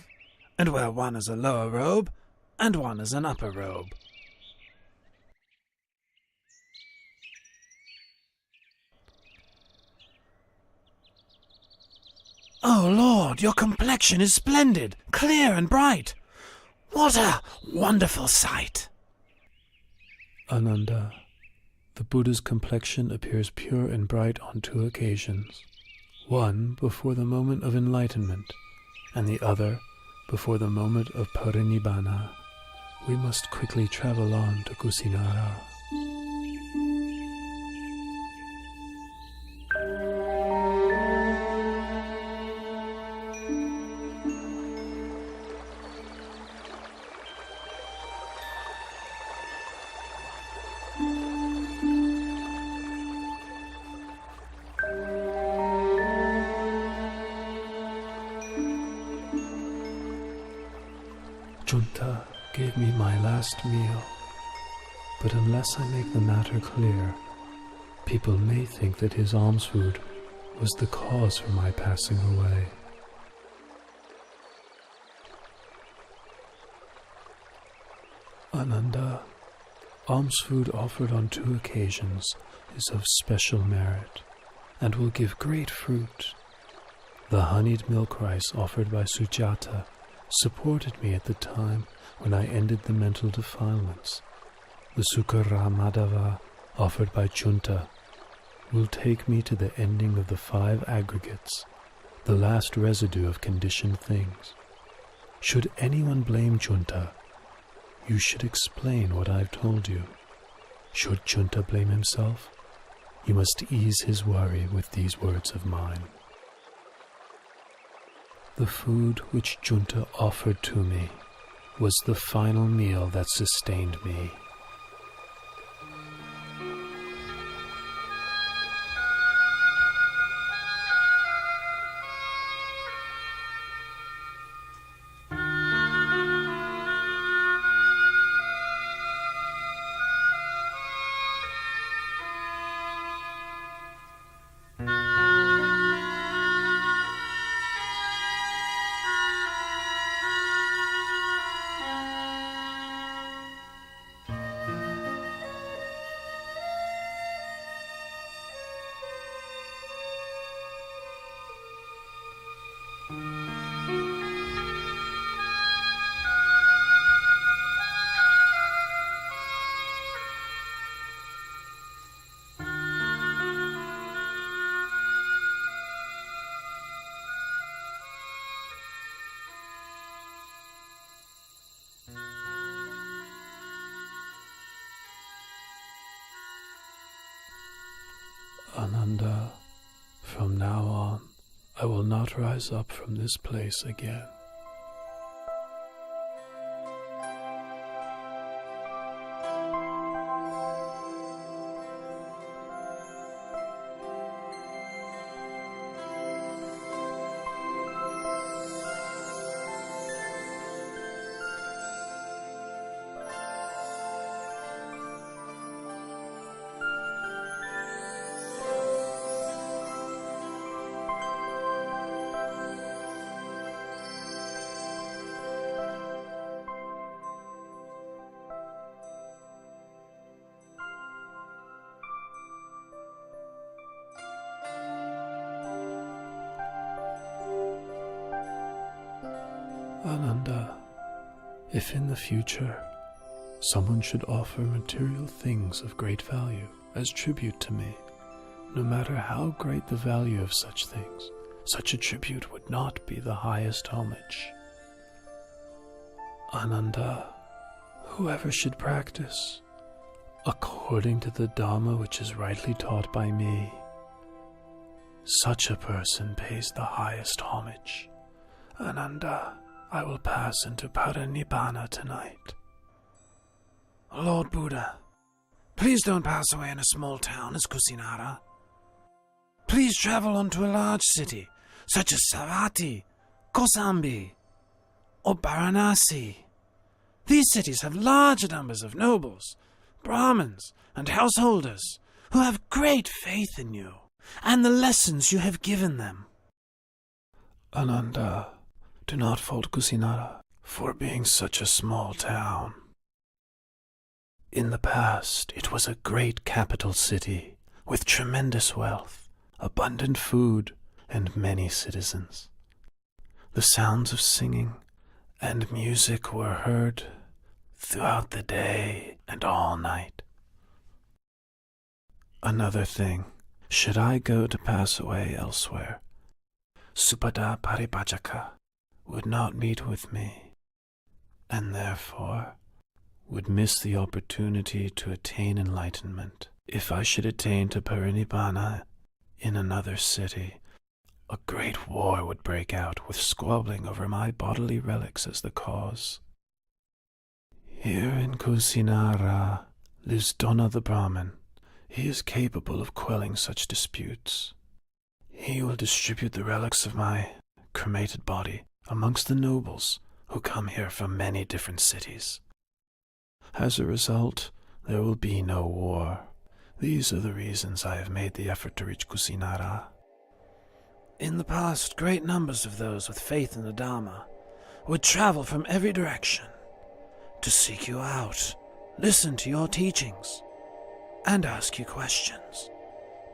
and wear one as a lower robe, and one as an upper robe. Oh, Lord, your complexion is splendid, clear and bright. What a wonderful sight! Ananda, the Buddha's complexion appears pure and bright on 2 occasions. One before the moment of enlightenment, and the other before the moment of parinibbana. We must quickly travel on to Kusinara. Junta gave me my last meal, but unless I make the matter clear, people may think that his alms food was the cause for my passing away. Ananda, Alms food offered on 2 occasions is of special merit, and will give great fruit. The honeyed milk rice offered by Sujata supported me at the time when I ended the mental defilements. The Sukara Madhava offered by Junta will take me to the ending of the 5 aggregates, the last residue of conditioned things. Should anyone blame Junta, you should explain what I've told you. Should Junta blame himself, you must ease his worry with these words of mine. The food which Junta offered to me was the final meal that sustained me. Ananda, from now on, I will not rise up from this place again. Ananda, if in the future someone should offer material things of great value as tribute to me, no matter how great the value of such things, such a tribute would not be the highest homage. Ananda, whoever should practice according to the Dhamma which is rightly taught by me, such a person pays the highest homage. Ananda, I will pass into Parinibbana tonight. Lord Buddha, please don't pass away in a small town as Kusinara. Please travel on to a large city, such as Savatthi, Kosambi, or Varanasi. These cities have large numbers of nobles, Brahmins, and householders who have great faith in you and the lessons you have given them. Ananda, do not fault Kusinara for being such a small town. In the past, it was a great capital city with tremendous wealth, abundant food, and many citizens. The sounds of singing and music were heard throughout the day and all night. Another thing, should I go to pass away elsewhere, Supada Paribhajaka would not meet with me, and therefore would miss the opportunity to attain enlightenment. If I should attain to Parinibbana in another city, a great war would break out with squabbling over my bodily relics as the cause. Here in Kusinara lives Dona the Brahmin. He is capable of quelling such disputes. He will distribute the relics of my cremated body amongst the nobles who come here from many different cities. As a result, there will be no war. These are the reasons I have made the effort to reach Kusinara. In the past, great numbers of those with faith in the Dhamma would travel from every direction to seek you out, listen to your teachings, and ask you questions.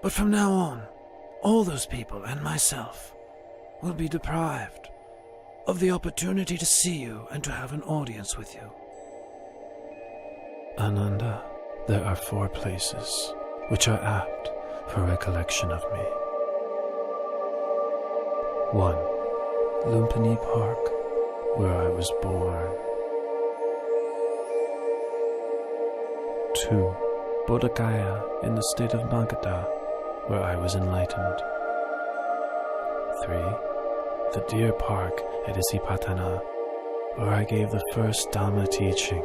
But from now on, all those people and myself will be deprived of the opportunity to see you and to have an audience with you. Ananda, there are 4 places which are apt for recollection of me. 1. Lumpini Park, where I was born. 2. Bodh Gaya in the state of Magadha, where I was enlightened. 3. The Deer Park at Isipatana, where I gave the first Dhamma teaching.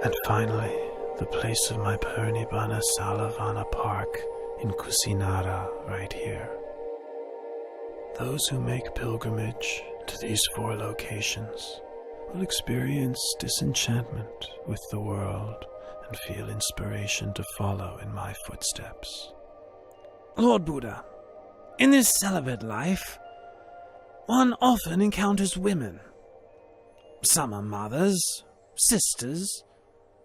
And finally, the place of my Parinibbana Salavana Park in Kusinara, right here. Those who make pilgrimage to these 4 locations will experience disenchantment with the world and feel inspiration to follow in my footsteps. Lord Buddha, in this celibate life, one often encounters women. Some are mothers, sisters,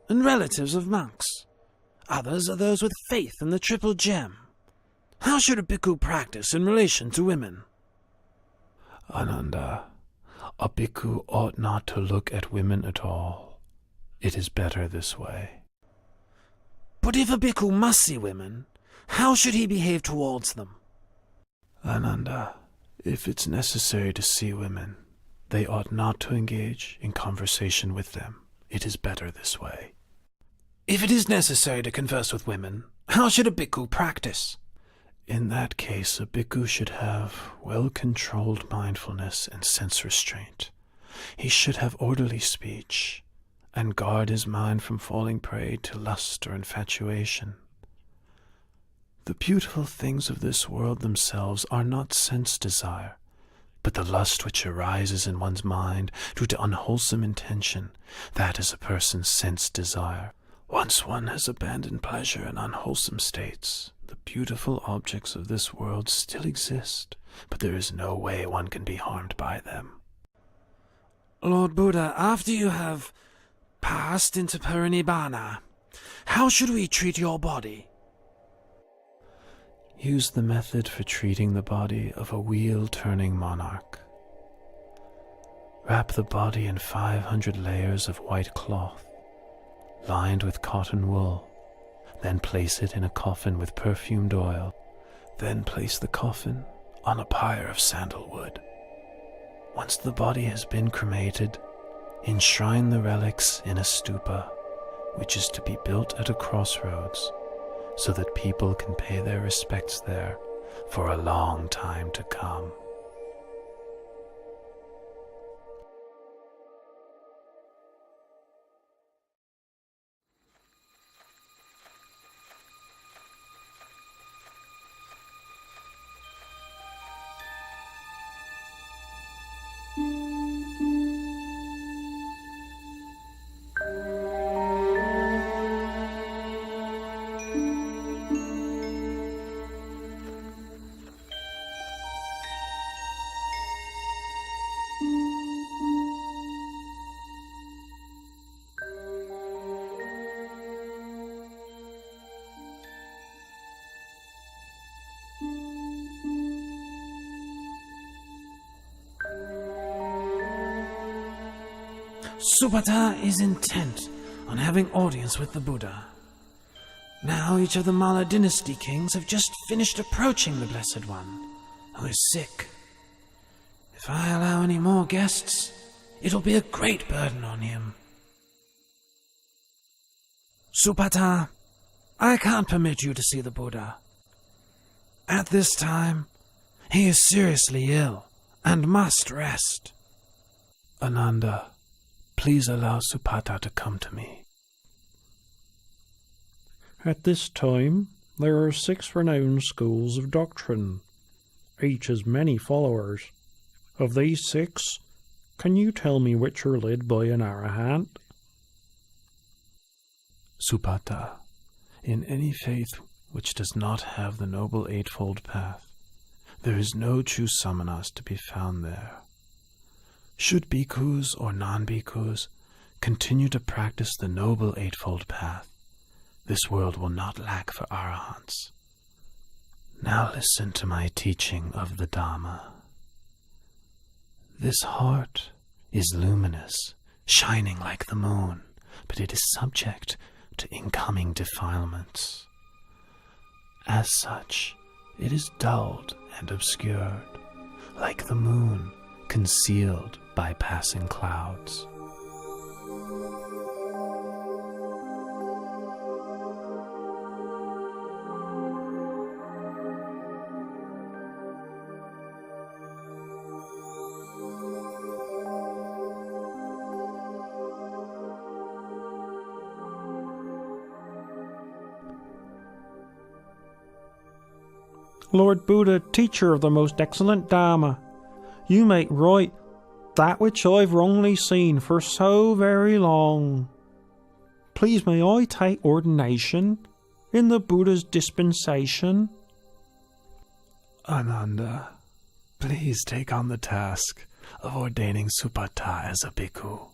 and relatives of monks. Others are those with faith in the Triple Gem. How should a bhikkhu practice in relation to women? Ananda, a bhikkhu ought not to look at women at all. It is better this way. But if a bhikkhu must see women, how should he behave towards them? Ananda, if it's necessary to see women, they ought not to engage in conversation with them. It is better this way. If it is necessary to converse with women, how should a bhikkhu practice? In that case, a bhikkhu should have well-controlled mindfulness and sense restraint. He should have orderly speech, and guard his mind from falling prey to lust or infatuation. The beautiful things of this world themselves are not sense desire, but the lust which arises in one's mind due to unwholesome intention, that is a person's sense desire. Once one has abandoned pleasure in unwholesome states, the beautiful objects of this world still exist, but there is no way one can be harmed by them. Lord Buddha, after you have passed into Parinibbana, how should we treat your body? Use the method for treating the body of a wheel-turning monarch. Wrap the body in 500 layers of white cloth, lined with cotton wool. Then place it in a coffin with perfumed oil. Then place the coffin on a pyre of sandalwood. Once the body has been cremated, enshrine the relics in a stupa, which is to be built at a crossroads, so that people can pay their respects there for a long time to come. Supata is intent on having audience with the Buddha. Now each of the Malla dynasty kings have just finished approaching the Blessed One, who is sick. If I allow any more guests, it'll be a great burden on him. Supata, I can't permit you to see the Buddha. At this time, he is seriously ill and must rest. Ananda, please allow Supata to come to me. At this time, there are 6 renowned schools of doctrine. Each has many followers. Of these 6, can you tell me which are led by an arahant? Supata, in any faith which does not have the Noble Eightfold Path, there is no true samanas to be found there. Should bhikkhus or non-bhikkhus continue to practice the Noble Eightfold Path. This world will not lack for arahants. Now listen to my teaching of the Dhamma. This heart is luminous, shining like the moon, but it is subject to incoming defilements. As such, it is dulled and obscured, like the moon concealed by passing clouds. Lord Buddha, teacher of the most excellent Dharma, you make right that which I've wrongly seen for so very long. Please may I take ordination in the Buddha's dispensation? Ananda, please take on the task of ordaining Supata as a bhikkhu.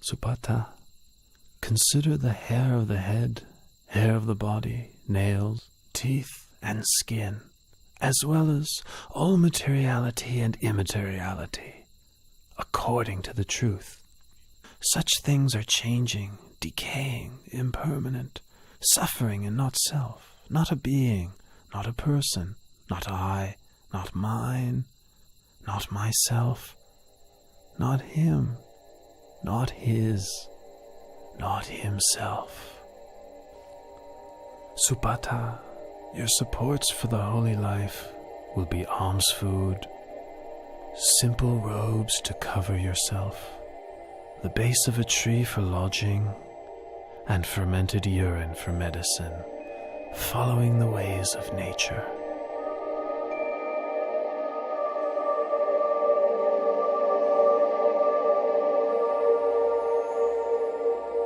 Supata, consider the hair of the head, hair of the body, nails, teeth, and skin, as well as all materiality and immateriality, according to the truth. Such things are changing, decaying, impermanent, suffering and not self, not a being, not a person, not I, not mine, not myself, not him, not his, not himself. Supata, your supports for the holy life will be alms food, simple robes to cover yourself, the base of a tree for lodging, and fermented urine for medicine, following the ways of nature.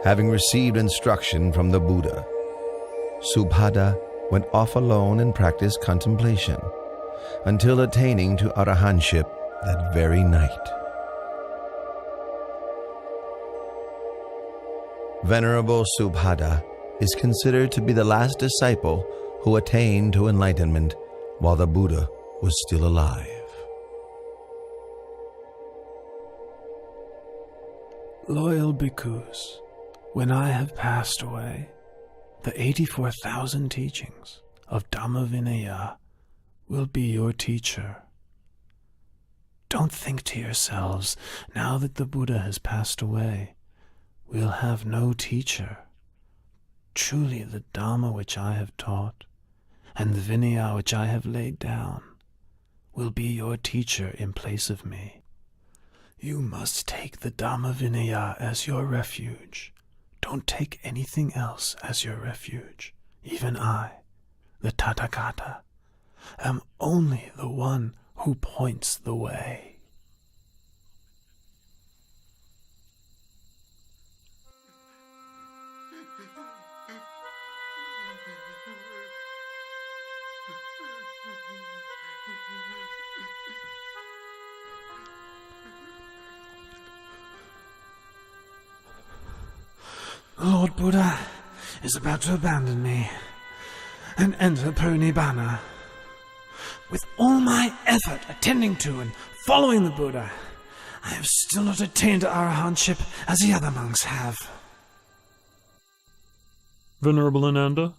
Having received instruction from the Buddha, Subhada went off alone and practiced contemplation until attaining to arahantship that very night. Venerable Subhada is considered to be the last disciple who attained to enlightenment while the Buddha was still alive. Loyal bhikkhus, when I have passed away, the 84,000 teachings of Dhamma Vinaya will be your teacher. Don't think to yourselves, now that the Buddha has passed away, we'll have no teacher. Truly the Dhamma which I have taught, and the Vinaya which I have laid down, will be your teacher in place of me. You must take the Dhamma Vinaya as your refuge. Don't take anything else as your refuge. Even I, the Tathagata, am only the one who points the way. The Lord Buddha is about to abandon me and enter Parinibbana. With all my effort attending to and following the Buddha, I have still not attained to arahantship as the other monks have. Venerable Ananda,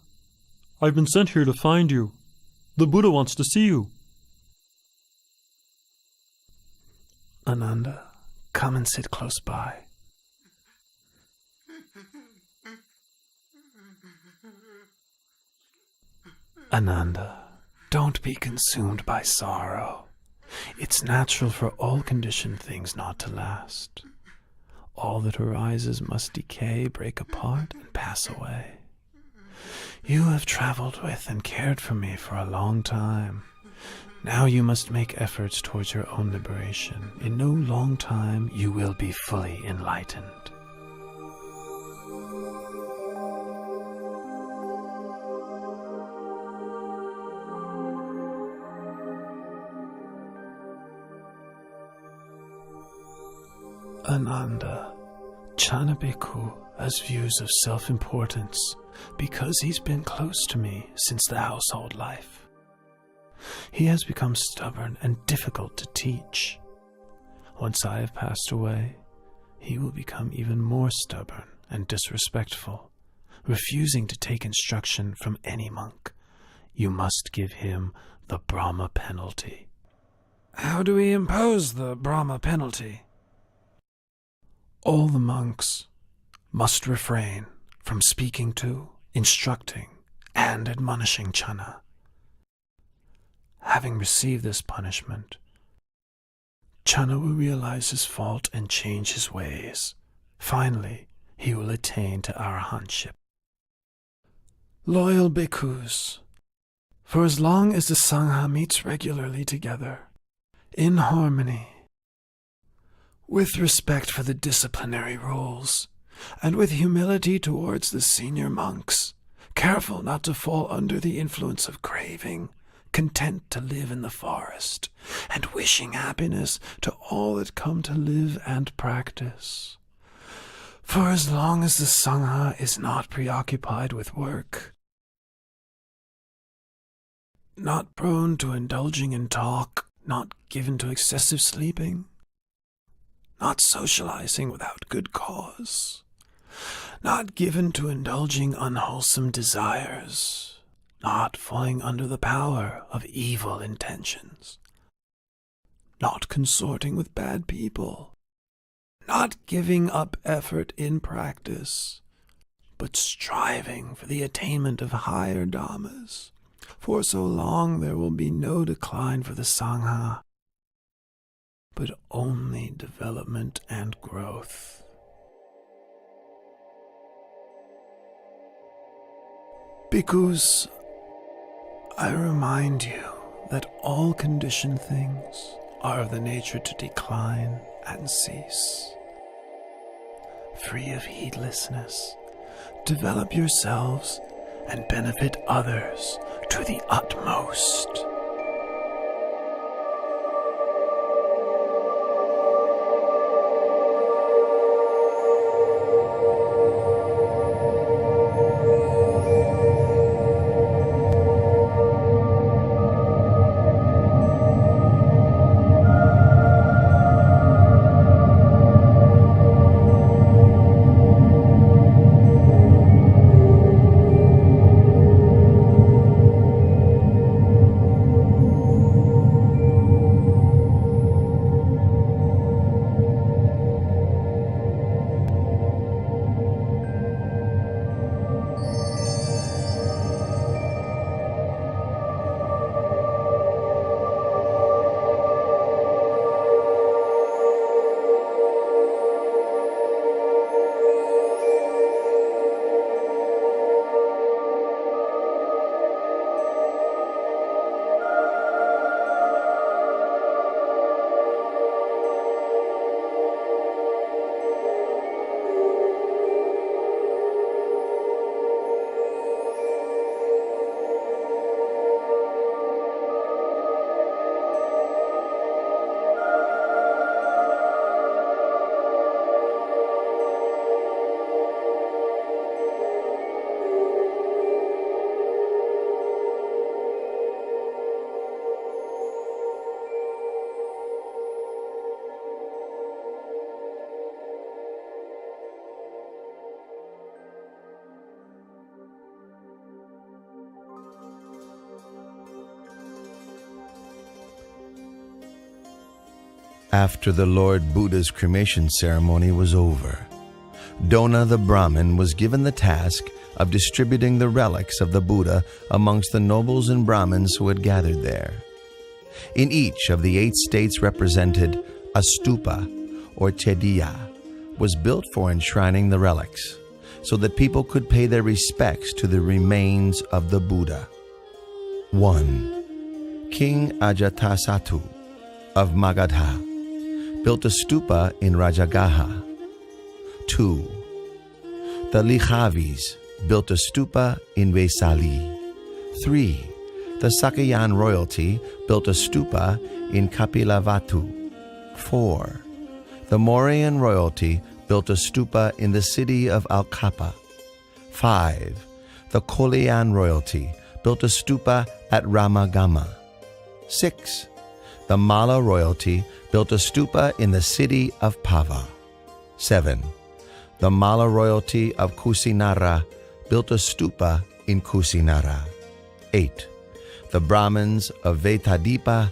I've been sent here to find you. The Buddha wants to see you. Ananda, come and sit close by. Ananda, don't be consumed by sorrow. It's natural for all conditioned things not to last. All that arises must decay, break apart, and pass away. You have traveled with and cared for me for a long time. Now you must make efforts towards your own liberation. In no long time you will be fully enlightened. Ananda, Channa Bhikkhu has views of self-importance because he's been close to me since the household life. He has become stubborn and difficult to teach. Once I have passed away, he will become even more stubborn and disrespectful, refusing to take instruction from any monk. You must give him the Brahma penalty. How do we impose the Brahma penalty? All the monks must refrain from speaking to, instructing, and admonishing Channa. Having received this punishment, Channa will realize his fault and change his ways. Finally, he will attain to arahantship. Loyal bhikkhus, for as long as the Sangha meets regularly together, in harmony, with respect for the disciplinary rules, and with humility towards the senior monks, careful not to fall under the influence of craving, content to live in the forest, and wishing happiness to all that come to live and practice. For as long as the Sangha is not preoccupied with work, not prone to indulging in talk, not given to excessive sleeping, not socializing without good cause, not given to indulging unwholesome desires, not falling under the power of evil intentions, not consorting with bad people, not giving up effort in practice, but striving for the attainment of higher dhammas. For so long there will be no decline for the Sangha, but only development and growth. Bhikkhus, I remind you that all conditioned things are of the nature to decline and cease. Free of heedlessness, develop yourselves and benefit others to the utmost. After the Lord Buddha's cremation ceremony was over, Dona the Brahmin was given the task of distributing the relics of the Buddha amongst the nobles and Brahmins who had gathered there. In each of the 8 states represented, a stupa, or chediya, was built for enshrining the relics, so that people could pay their respects to the remains of the Buddha. 1. King Ajatasattu of Magadha built a stupa in Rajagaha. 2. The Likhavis built a stupa in Vesali. 3. The Sakayan royalty built a stupa in Kapilavatu. 4. The Mauryan royalty built a stupa in the city of Al-Kapa. 5. The Kolean royalty built a stupa at Ramagama. 6. The Malla royalty built a stupa in the city of Pava. 7. The Malla royalty of Kusinara built a stupa in Kusinara. 8. The Brahmins of Vetadipa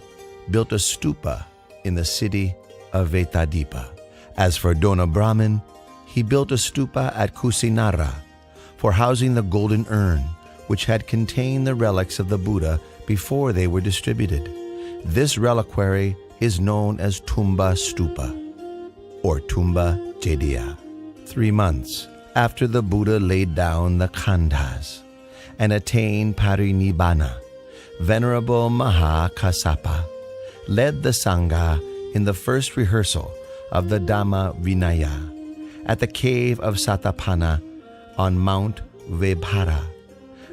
built a stupa in the city of Vetadipa. As for Dona Brahmin, he built a stupa at Kusinara for housing the golden urn, which had contained the relics of the Buddha before they were distributed. This reliquary is known as Tumba Stupa, or Tumba Jediya. 3 months after the Buddha laid down the khandhas and attained parinibbana, Venerable Maha Kassapa led the Sangha in the first rehearsal of the Dhamma Vinaya at the cave of Satapana on Mount Vebhara,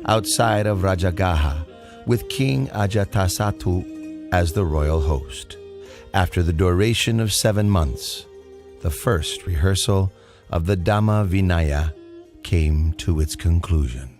outside of Rajagaha, with King Ajatasattu as the royal host. After the duration of 7 months, the first rehearsal of the Dhamma Vinaya came to its conclusion.